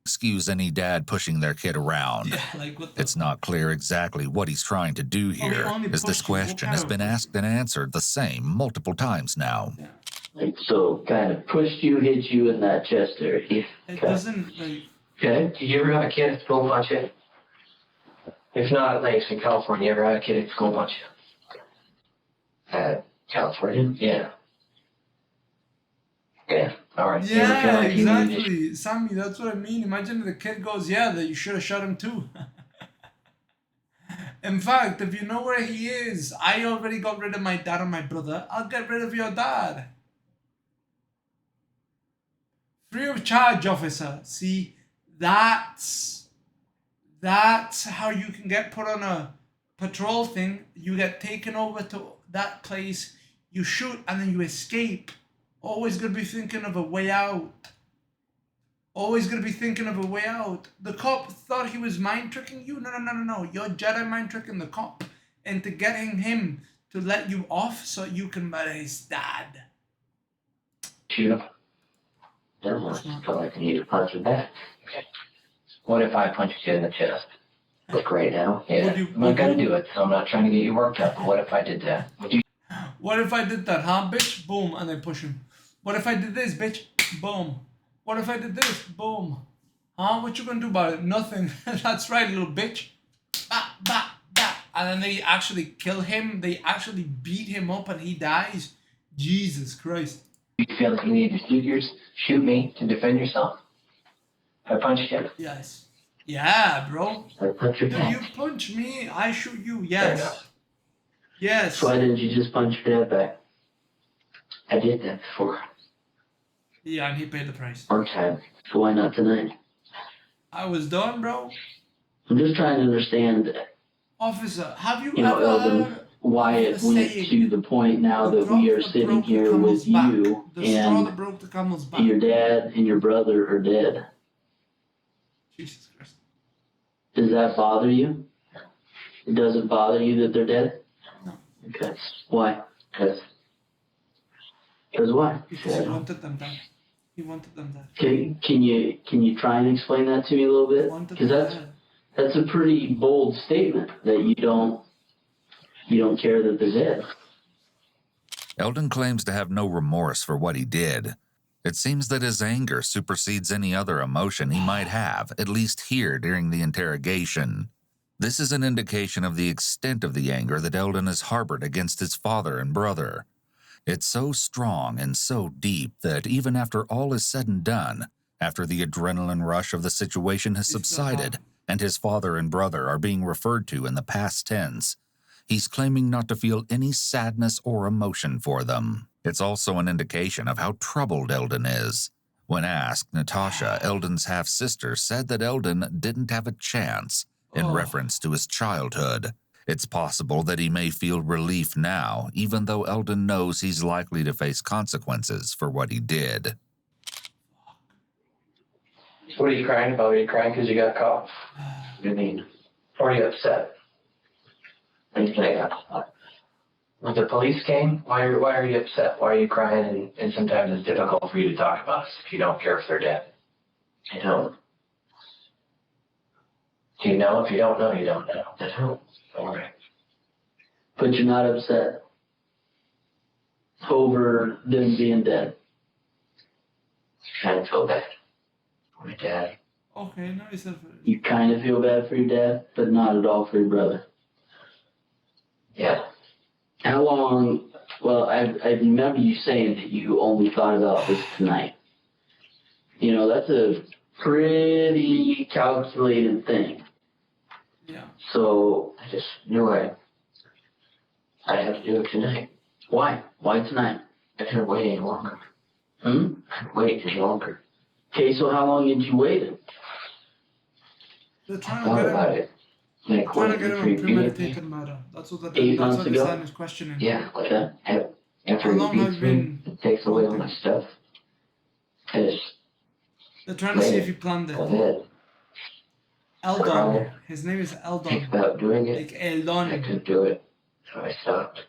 S4: Excuse any dad pushing their kid around.
S2: Yeah, what the
S4: it's not clear exactly what he's trying to do here, as this question has been asked and answered the same multiple times now.
S2: Yeah.
S1: So, kind of pushed you, hit you in that chest area.
S2: It doesn't,
S1: Okay.
S10: Did you ever have a kid at school punch you? If not, in California, you ever had a kid at school punch you? California? Yeah. Yeah. All right.
S2: Yeah, exactly. Sammy, that's what I mean. Imagine if the kid goes, yeah, that you should have shot him too. In fact, if you know where he is, I already got rid of my dad and my brother. I'll get rid of your dad. Free of charge, officer. See, that's how you can get put on a patrol thing. You get taken over to that place, you shoot, and then you escape. Always gonna be thinking of a way out. Always gonna be thinking of a way out. The cop thought he was mind tricking you. No. You're Jedi mind tricking the cop into getting him to let you off so you can murder his dad.
S10: Shoot him. I feel like I need to punch him back. Okay. What if I punched you in the chest? Look right now. Yeah. I'm not gonna do it, so I'm not trying to get you worked up. But what if I did that?
S2: What if I did that, huh, bitch? Boom, and then push him. What if I did this, bitch? Boom. What if I did this? Boom. Huh? What you gonna do about it? Nothing. That's right, little bitch. Bah, bah, bah. And then they actually kill him. They actually beat him up and he dies. Jesus Christ.
S10: You feel like you need to shoot me to defend yourself? I punched you.
S2: Yes. Yeah, bro.
S10: I punch you back.
S2: If you punch me, I shoot you. Yes. Yes.
S1: So why didn't you just punch your dad back?
S10: I did that before.
S2: Yeah, and he paid the price.
S1: One time. So why not tonight?
S2: I was done, bro.
S1: I'm just trying to understand.
S2: Officer, have you
S1: ever
S2: Elvin,
S1: heard why it went to the point now that we are sitting here with you and your dad and your brother are dead?
S2: Jesus Christ.
S1: Does that bother you? It doesn't bother you that they're dead?
S2: No.
S1: Okay. Why? Because why?
S2: Because he wanted them dead. He wanted them dead.
S1: Okay, can you try and explain that to me a little bit? Because that's a pretty bold statement that you don't care that they're dead.
S4: Eldon claims to have no remorse for what he did. It seems that his anger supersedes any other emotion he might have, at least here during the interrogation. This is an indication of the extent of the anger that Eldon has harbored against his father and brother. It's so strong and so deep that even after all is said and done, after the adrenaline rush of the situation has subsided and his father and brother are being referred to in the past tense, he's claiming not to feel any sadness or emotion for them. It's also an indication of how troubled Eldon is. When asked, Natasha, Eldon's half-sister, said that Eldon didn't have a chance in reference to his childhood. It's possible that he may feel relief now, even though Eldon knows he's likely to face consequences for what he did.
S10: What are you crying about? Are you crying because you got caught? What do you mean? Or are you upset? When the police came, why are you upset? Why are you crying? And sometimes it's difficult for you to talk about us if you don't care if they're dead. I don't. Do you know? If you don't know, you don't know. I don't. All right.
S1: But you're not upset over them being dead.
S10: Kind of feel bad for my dad.
S2: Okay, now you said
S1: you kind of feel bad for your dad, but not at all for your brother.
S10: Yeah.
S1: How long? Well, I remember you saying that you only thought about this tonight. You know, that's a pretty calculated thing.
S10: Yeah.
S1: So
S10: I just knew I had to do it tonight.
S1: why? Why tonight?
S10: I couldn't wait any longer.
S1: Hmm?
S10: I couldn't wait any longer.
S1: Okay, so how long did you wait?
S2: They're
S10: I
S2: trying
S10: thought
S2: to get
S10: about
S2: him.
S10: it. Then it
S2: Trying to get him
S10: quietly
S2: a
S10: repeated me.
S2: premeditated murder. That's what they're
S1: 8
S2: doing. That's
S1: months
S2: what
S1: ago?
S2: the sign is questioning.
S10: Yeah, like
S1: Okay.
S10: after
S2: How
S10: he
S2: long have
S10: beats
S2: you
S10: me,
S2: been
S10: it takes away all
S2: hunting?
S10: my stuff. I just
S2: They're trying to see if you planned
S10: my
S2: it.
S10: head.
S2: Eldon.
S10: Cry,
S2: His name is
S10: think
S2: Eldon.
S10: about doing it.
S2: Like
S10: I
S2: Eldon.
S10: couldn't do it, so I stopped.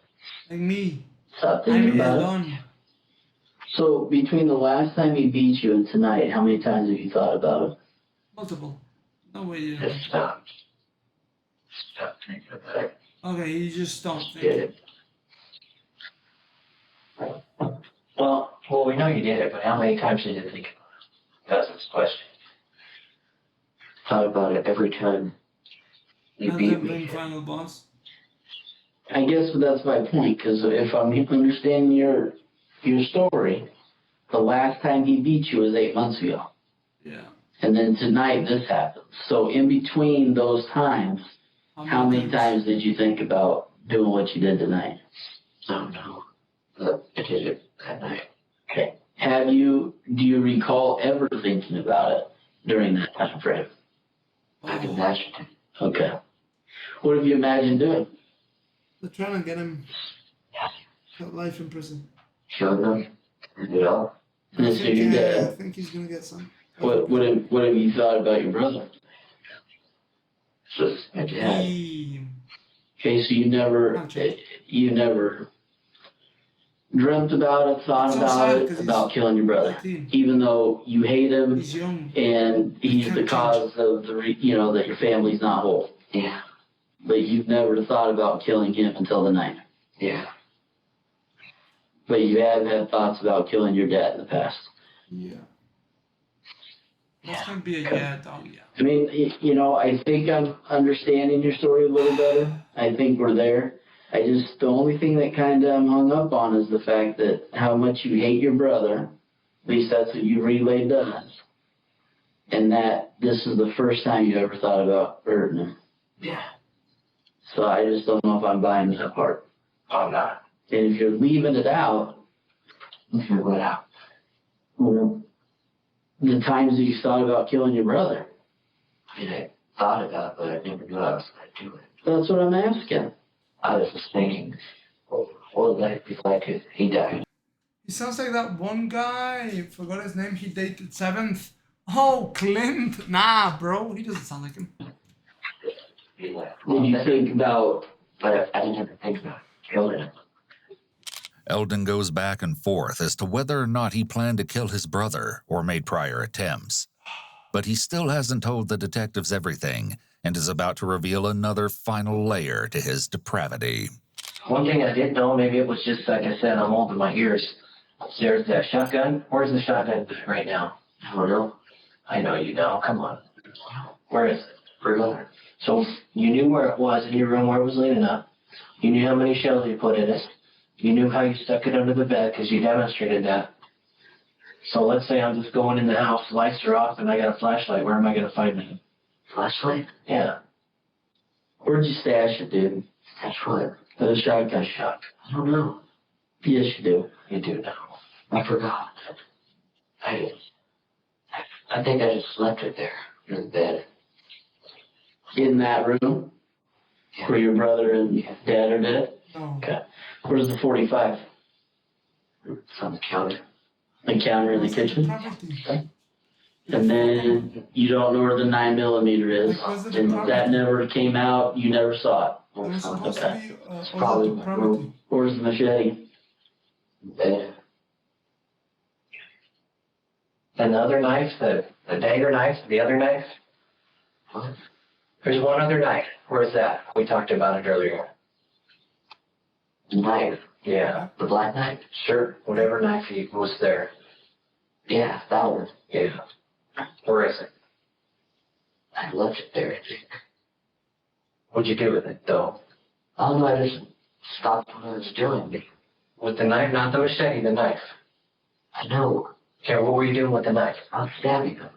S2: Like me.
S1: Stop
S2: I'm
S1: thinking about it.
S2: Eldon.
S1: So between the last time he beat you and tonight, how many times have you thought about it?
S2: Multiple. No way you
S10: Just stopped. Stop thinking about it.
S2: Okay, you just don't
S10: Just
S2: think
S10: did
S2: it.
S10: it. Well, we know you did it, but how many times did you think about it? That's the question. Thought about it every time you
S2: Has
S10: beat
S2: there
S10: me.
S2: been final boss?
S1: I guess that's my point, because if I'm understanding your story, the last time he beat you was 8 months ago.
S2: Yeah.
S1: And then tonight this happened. So in between those times, how many times did you think about doing what you did tonight?
S10: I don't know. But I did it that night.
S1: Okay. Do you recall ever thinking about it during that time frame?
S10: I've imagined it.
S1: Okay. What have you imagined doing?
S2: They're trying to get him to life in prison.
S10: Showed them. Did it all.
S1: And so you're
S2: I
S1: dead.
S2: think he's gonna get some.
S1: What have you thought about your brother?
S10: Just my dad.
S1: Okay, so you never dreamt about it, thought
S2: It's so
S1: about
S2: sad
S1: it,
S2: 'cause
S1: about killing your brother,
S2: 13.
S1: even though you hate him
S2: He's young.
S1: and he's
S2: can't
S1: the
S2: change.
S1: cause of that your family's not whole.
S10: Yeah.
S1: But you've never thought about killing him until the night.
S10: Yeah.
S1: But you have had thoughts about killing your dad in the past.
S2: Yeah. That's gonna be a yeah, dog, yeah.
S1: I mean, I think I'm understanding your story a little better. I think we're there. The only thing that kind of I'm hung up on is the fact that how much you hate your brother, at least that's what you relayed to us, and that this is the first time you ever thought about hurting him.
S10: Yeah.
S1: So I just don't know if I'm buying that part.
S10: I'm not.
S1: And if you're leaving it out,
S10: Leave it out.
S1: the times that you thought about killing your brother,
S10: I mean, I thought about it, but I never knew I was going to do it.
S1: that's what I'm asking.
S10: I was just thinking, what would life be like if he died?
S2: He sounds like that one guy, I forgot his name, he dated Seventh. Oh, Clint. Nah, bro, he doesn't sound like him.
S10: Be like,
S1: Did you think about...
S10: But I didn't ever think about killing him.
S4: Eldon goes back and forth as to whether or not he planned to kill his brother or made prior attempts. But he still hasn't told the detectives everything and is about to reveal another final layer to his depravity.
S10: One thing I did know, maybe it was just like I said, I'm old in my ears. There's that shotgun. Where's the shotgun right now? I don't know. I know you know. Come on. Where is it? Where? So you knew where it was in your room, where it was leaning up. You knew how many shells you put in it. You knew how you stuck it under the bed because you demonstrated that. So let's say I'm just going in the house, lights are off, and I got a flashlight. Where am I going to find it? Flashlight? Yeah.
S1: Where'd you stash it, dude?
S10: That's what?
S1: The shotgun.
S10: Shot. I don't know.
S1: Yes, you do.
S10: You do know. I forgot. I think I just left it there in the bed.
S1: In that room?
S10: Yeah.
S1: Where your brother and dad are dead?
S2: No.
S1: Okay. Where's the 45?
S10: It's on the counter.
S1: The counter in the kitchen? Okay. And then you don't know where the 9mm is. And that never came out. You never saw it.
S2: It was supposed to be
S10: It's probably
S2: the property.
S1: Where's the machete?
S10: Bed. And the other knife, the dagger knife, the other knife? What? There's one other knife. Where's that? We talked about it earlier. Knife? Yeah. The black knife? Sure. Whatever knife was there. Yeah, that one. Yeah. Where is it? I left it there, I think. What'd you do with it, though? Oh, no, I just Stop what it's doing. With the knife, not the machete, the knife. I know. Okay, what were you doing with the knife? I'm stabbing him.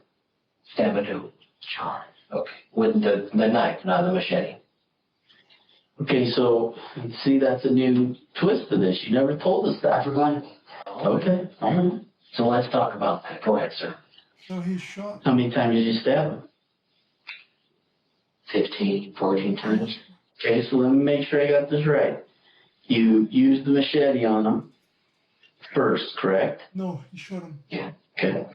S10: Stabbing who? John. Okay. With the knife, not the machete.
S1: Okay, so see, that's a new twist to this. You never told us that.
S10: I forgot.
S1: Okay, all right.
S10: So let's talk about that. Go ahead, sir.
S2: So he's shot.
S1: How many times did you stab him?
S10: 15, 14 times.
S1: Okay, so let me make sure I got this right. You used the machete on him first, correct?
S2: No, he shot him.
S10: Yeah.
S1: Okay.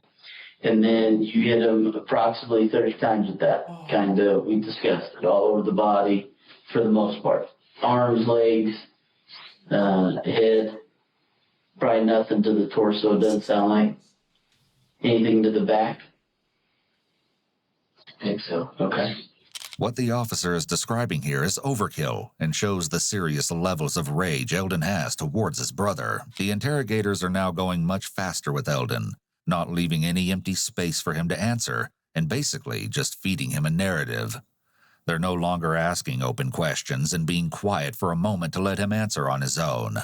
S1: And then you hit him approximately 30 times with that. Kind of, we discussed it, all over the body for the most part. Arms, legs, head. Probably nothing to the torso, it doesn't sound like. Anything to the back?
S10: I think so.
S1: Okay.
S4: What the officer is describing here is overkill and shows the serious levels of rage Eldon has towards his brother. The interrogators are now going much faster with Eldon, not leaving any empty space for him to answer, and basically just feeding him a narrative. They're no longer asking open questions and being quiet for a moment to let him answer on his own.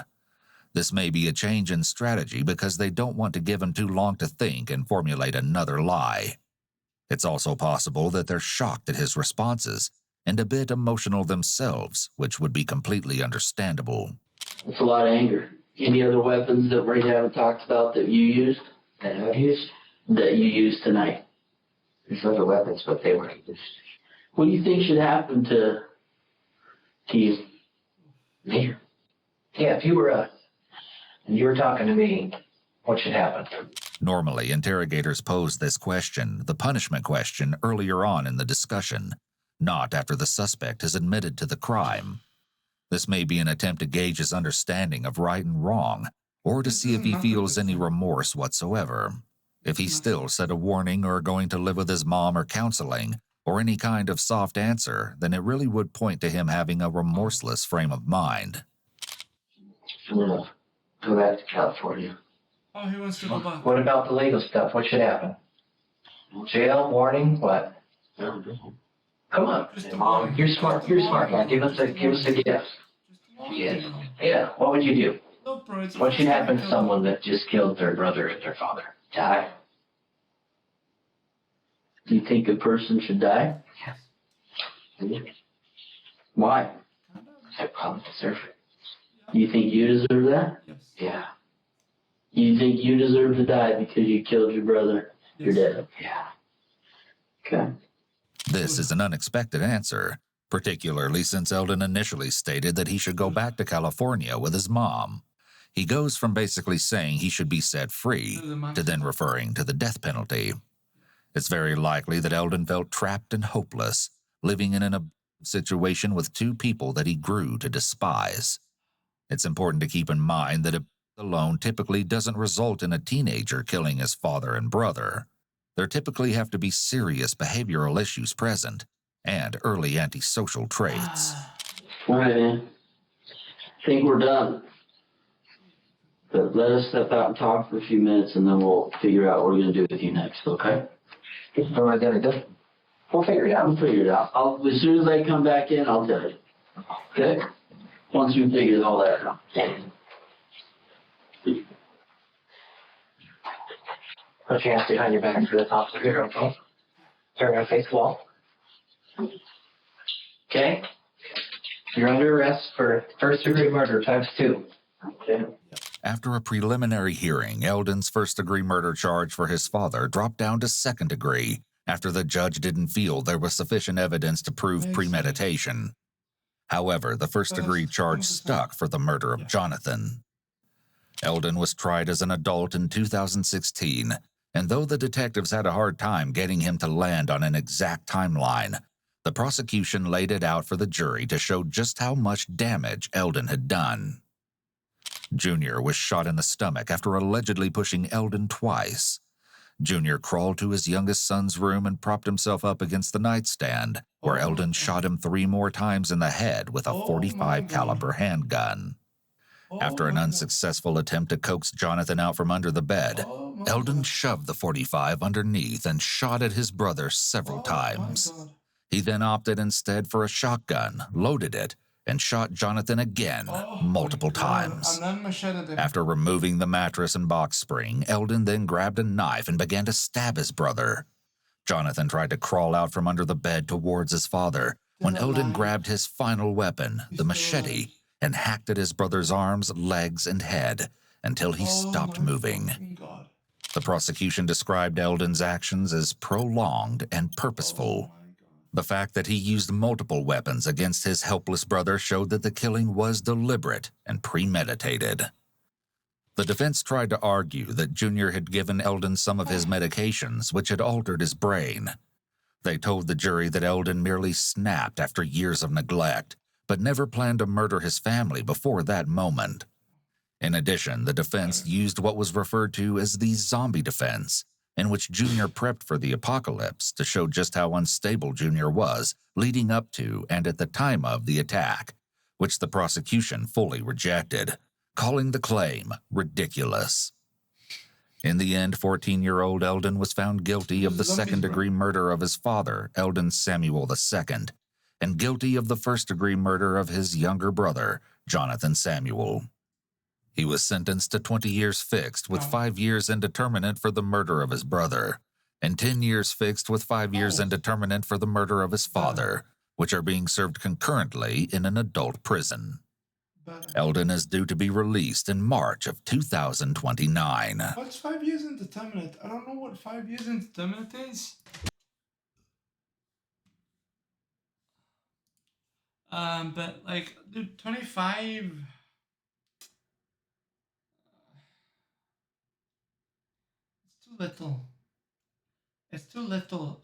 S4: This may be a change in strategy because they don't want to give him too long to think and formulate another lie. It's also possible that they're shocked at his responses and a bit emotional themselves, which would be completely understandable.
S1: That's a lot of anger. Any other weapons that we haven't talked about that you used?
S10: That I used?
S1: That you used tonight?
S10: There's other weapons, but they weren't used.
S1: What do you think should happen to you?
S10: Me? Yeah, if you were and you were talking to me, what should happen?
S4: Normally, interrogators pose this question, the punishment question, earlier on in the discussion, not after the suspect has admitted to the crime. This may be an attempt to gauge his understanding of right and wrong, or to see if he feels any remorse whatsoever. If he's still said a warning or going to live with his mom or counseling, or any kind of soft answer, then it really would point to him having a remorseless frame of mind.
S10: I'm gonna go back to California.
S2: Oh, he wants to go back.
S10: What about the legal stuff? What should happen? Jail, warning, what? I don't know. Come on, Mom. You're smart. You're smart, man. Give us a gift. Yes. Yeah. What would you do? What should happen to someone that just killed their brother and their father? Die?
S1: Do you think a person should die?
S10: Yes.
S1: Why?
S10: I probably deserve it.
S1: You think you deserve that?
S10: Yeah.
S1: You think you deserve to die because you killed your brother? You're dead.
S10: Yeah.
S1: Okay.
S4: This is an unexpected answer, particularly since Eldon initially stated that he should go back to California with his mom. He goes from basically saying he should be set free to then referring to the death penalty. It's very likely that Eldon felt trapped and hopeless, living in a situation with two people that he grew to despise. It's important to keep in mind that alone typically doesn't result in a teenager killing his father and brother. There typically have to be serious behavioral issues present and early antisocial traits.
S1: All right, man. I think we're done. But let us step out and talk for a few minutes, and then we'll figure out what we're going to do with you next, okay?
S10: What am I going to do? We'll figure it out.
S1: We'll figure it out. As soon as I come back in, I'll tell you. Okay? Once we figure all that out.
S10: Put your hands behind your back for this officer here, okay? Turn your face the wall. Okay? You're under arrest for first-degree murder ×2. Okay.
S4: After a preliminary hearing, Eldon's first-degree murder charge for his father dropped down to second degree after the judge didn't feel there was sufficient evidence to prove premeditation. However, the first-degree charge stuck for the murder of Jonathan. Eldon was tried as an adult in 2016, and though the detectives had a hard time getting him to land on an exact timeline, the prosecution laid it out for the jury to show just how much damage Eldon had done. Junior was shot in the stomach after allegedly pushing Eldon twice. Junior crawled to his youngest son's room and propped himself up against the nightstand, where Eldon shot him 3 more times in the head with a .45 caliber handgun. After an unsuccessful attempt to coax Jonathan out from under the bed, Eldon shoved the .45 underneath and shot at his brother several times. He then opted instead for a shotgun, loaded it, and shot Jonathan again multiple times.
S2: And then macheted him.
S4: After removing the mattress and box spring, Eldon then grabbed a knife and began to stab his brother. Jonathan tried to crawl out from under the bed towards his father when Eldon grabbed his final weapon, the machete, and hacked at his brother's arms, legs, and head until he stopped moving. The prosecution described Eldon's actions as prolonged and purposeful. The fact that he used multiple weapons against his helpless brother showed that the killing was deliberate and premeditated. The defense tried to argue that Junior had given Eldon some of his medications, which had altered his brain. They told the jury that Eldon merely snapped after years of neglect, but never planned to murder his family before that moment. In addition, the defense used what was referred to as the zombie defense, in which Junior prepped for the apocalypse to show just how unstable Junior was leading up to and at the time of the attack, which the prosecution fully rejected, calling the claim ridiculous. In the end, 14-year-old Eldon was found guilty of the second-degree murder of his father, Eldon Samuel II, and guilty of the first-degree murder of his younger brother, Jonathan Samuel. He was sentenced to 20 years fixed with 5 years indeterminate for the murder of his brother, and 10 years fixed with 5 years indeterminate for the murder of his father, which are being served concurrently in an adult prison. Eldon is due to be released in March of 2029.
S2: What's 5 years indeterminate? I don't know what 5 years indeterminate is. But like, dude, 25. It's too little. It's too little.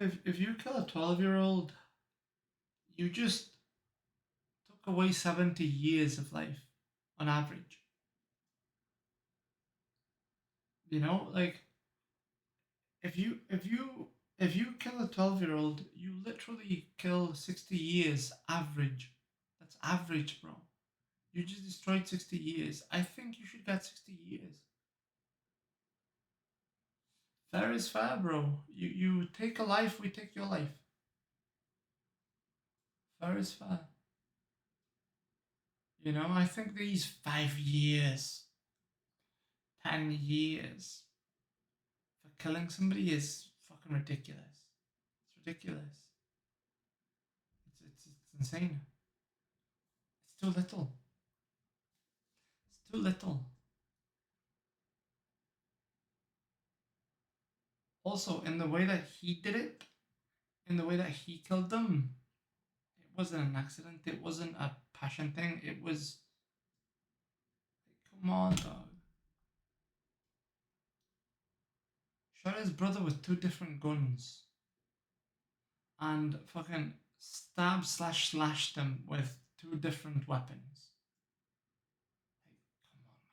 S2: Dude, if you kill a 12-year-old, you just took away 70 years of life on average. You know, like if you kill a 12-year-old, you literally kill 60 years average. That's average, bro. You just destroyed 60 years. I think you should get 60 years. Fair is fair, bro. You take a life, we take your life. Fair is fair. You know, I think these 5 years, 10 years for killing somebody is fucking ridiculous. It's ridiculous. It's insane. It's too little. It's too little. Also, in the way that he did it, in the way that he killed them, it wasn't an accident. It wasn't a passion thing. It was... Come on, dog. Shot his brother with 2 different guns. And fucking slashed him with 2 different weapons. Like, come on, man.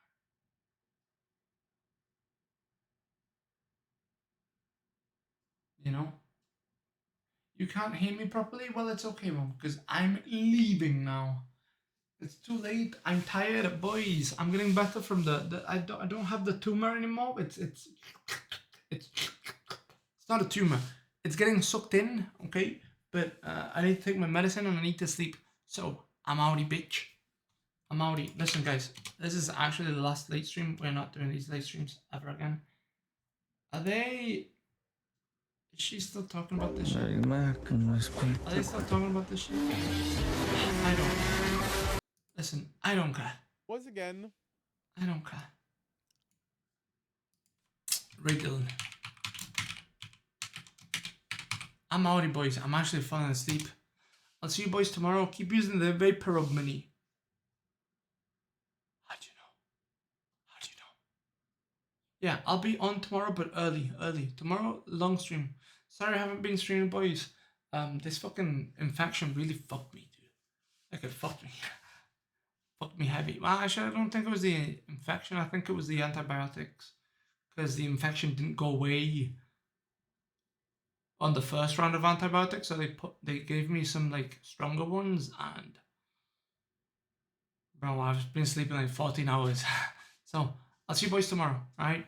S2: You know? You can't hear me properly? Well, it's okay, Mom, because I'm leaving now. It's too late. I'm tired, boys. I'm getting better from the I don't have the tumor anymore. It's not a tumor. It's getting sucked in, okay? But I need to take my medicine and I need to sleep. So I'm outie, bitch. I'm outie. Listen, guys, this is actually the last late stream. We're not doing these late streams ever again. Are they? Is she still talking about this shit? Are they still talking about this shit? I don't care. Listen, I don't care.
S12: Once again,
S2: I don't care. Right, Dylan. I'm outie, boys. I'm actually falling asleep. I'll see you boys tomorrow. Keep using the vapor rub mini. How'd you know? How'd you know? Yeah, I'll be on tomorrow, but early. Tomorrow, long stream. Sorry I haven't been streaming, boys. This fucking infection really fucked me, dude. Like, it fucked me. Fucked me heavy. Well, actually, I don't think it was the infection. I think it was the antibiotics. Because the infection didn't go away on the first round of antibiotics, so they gave me some like stronger ones, and bro, I've been sleeping like 14 hours. So I'll see you boys tomorrow, alright?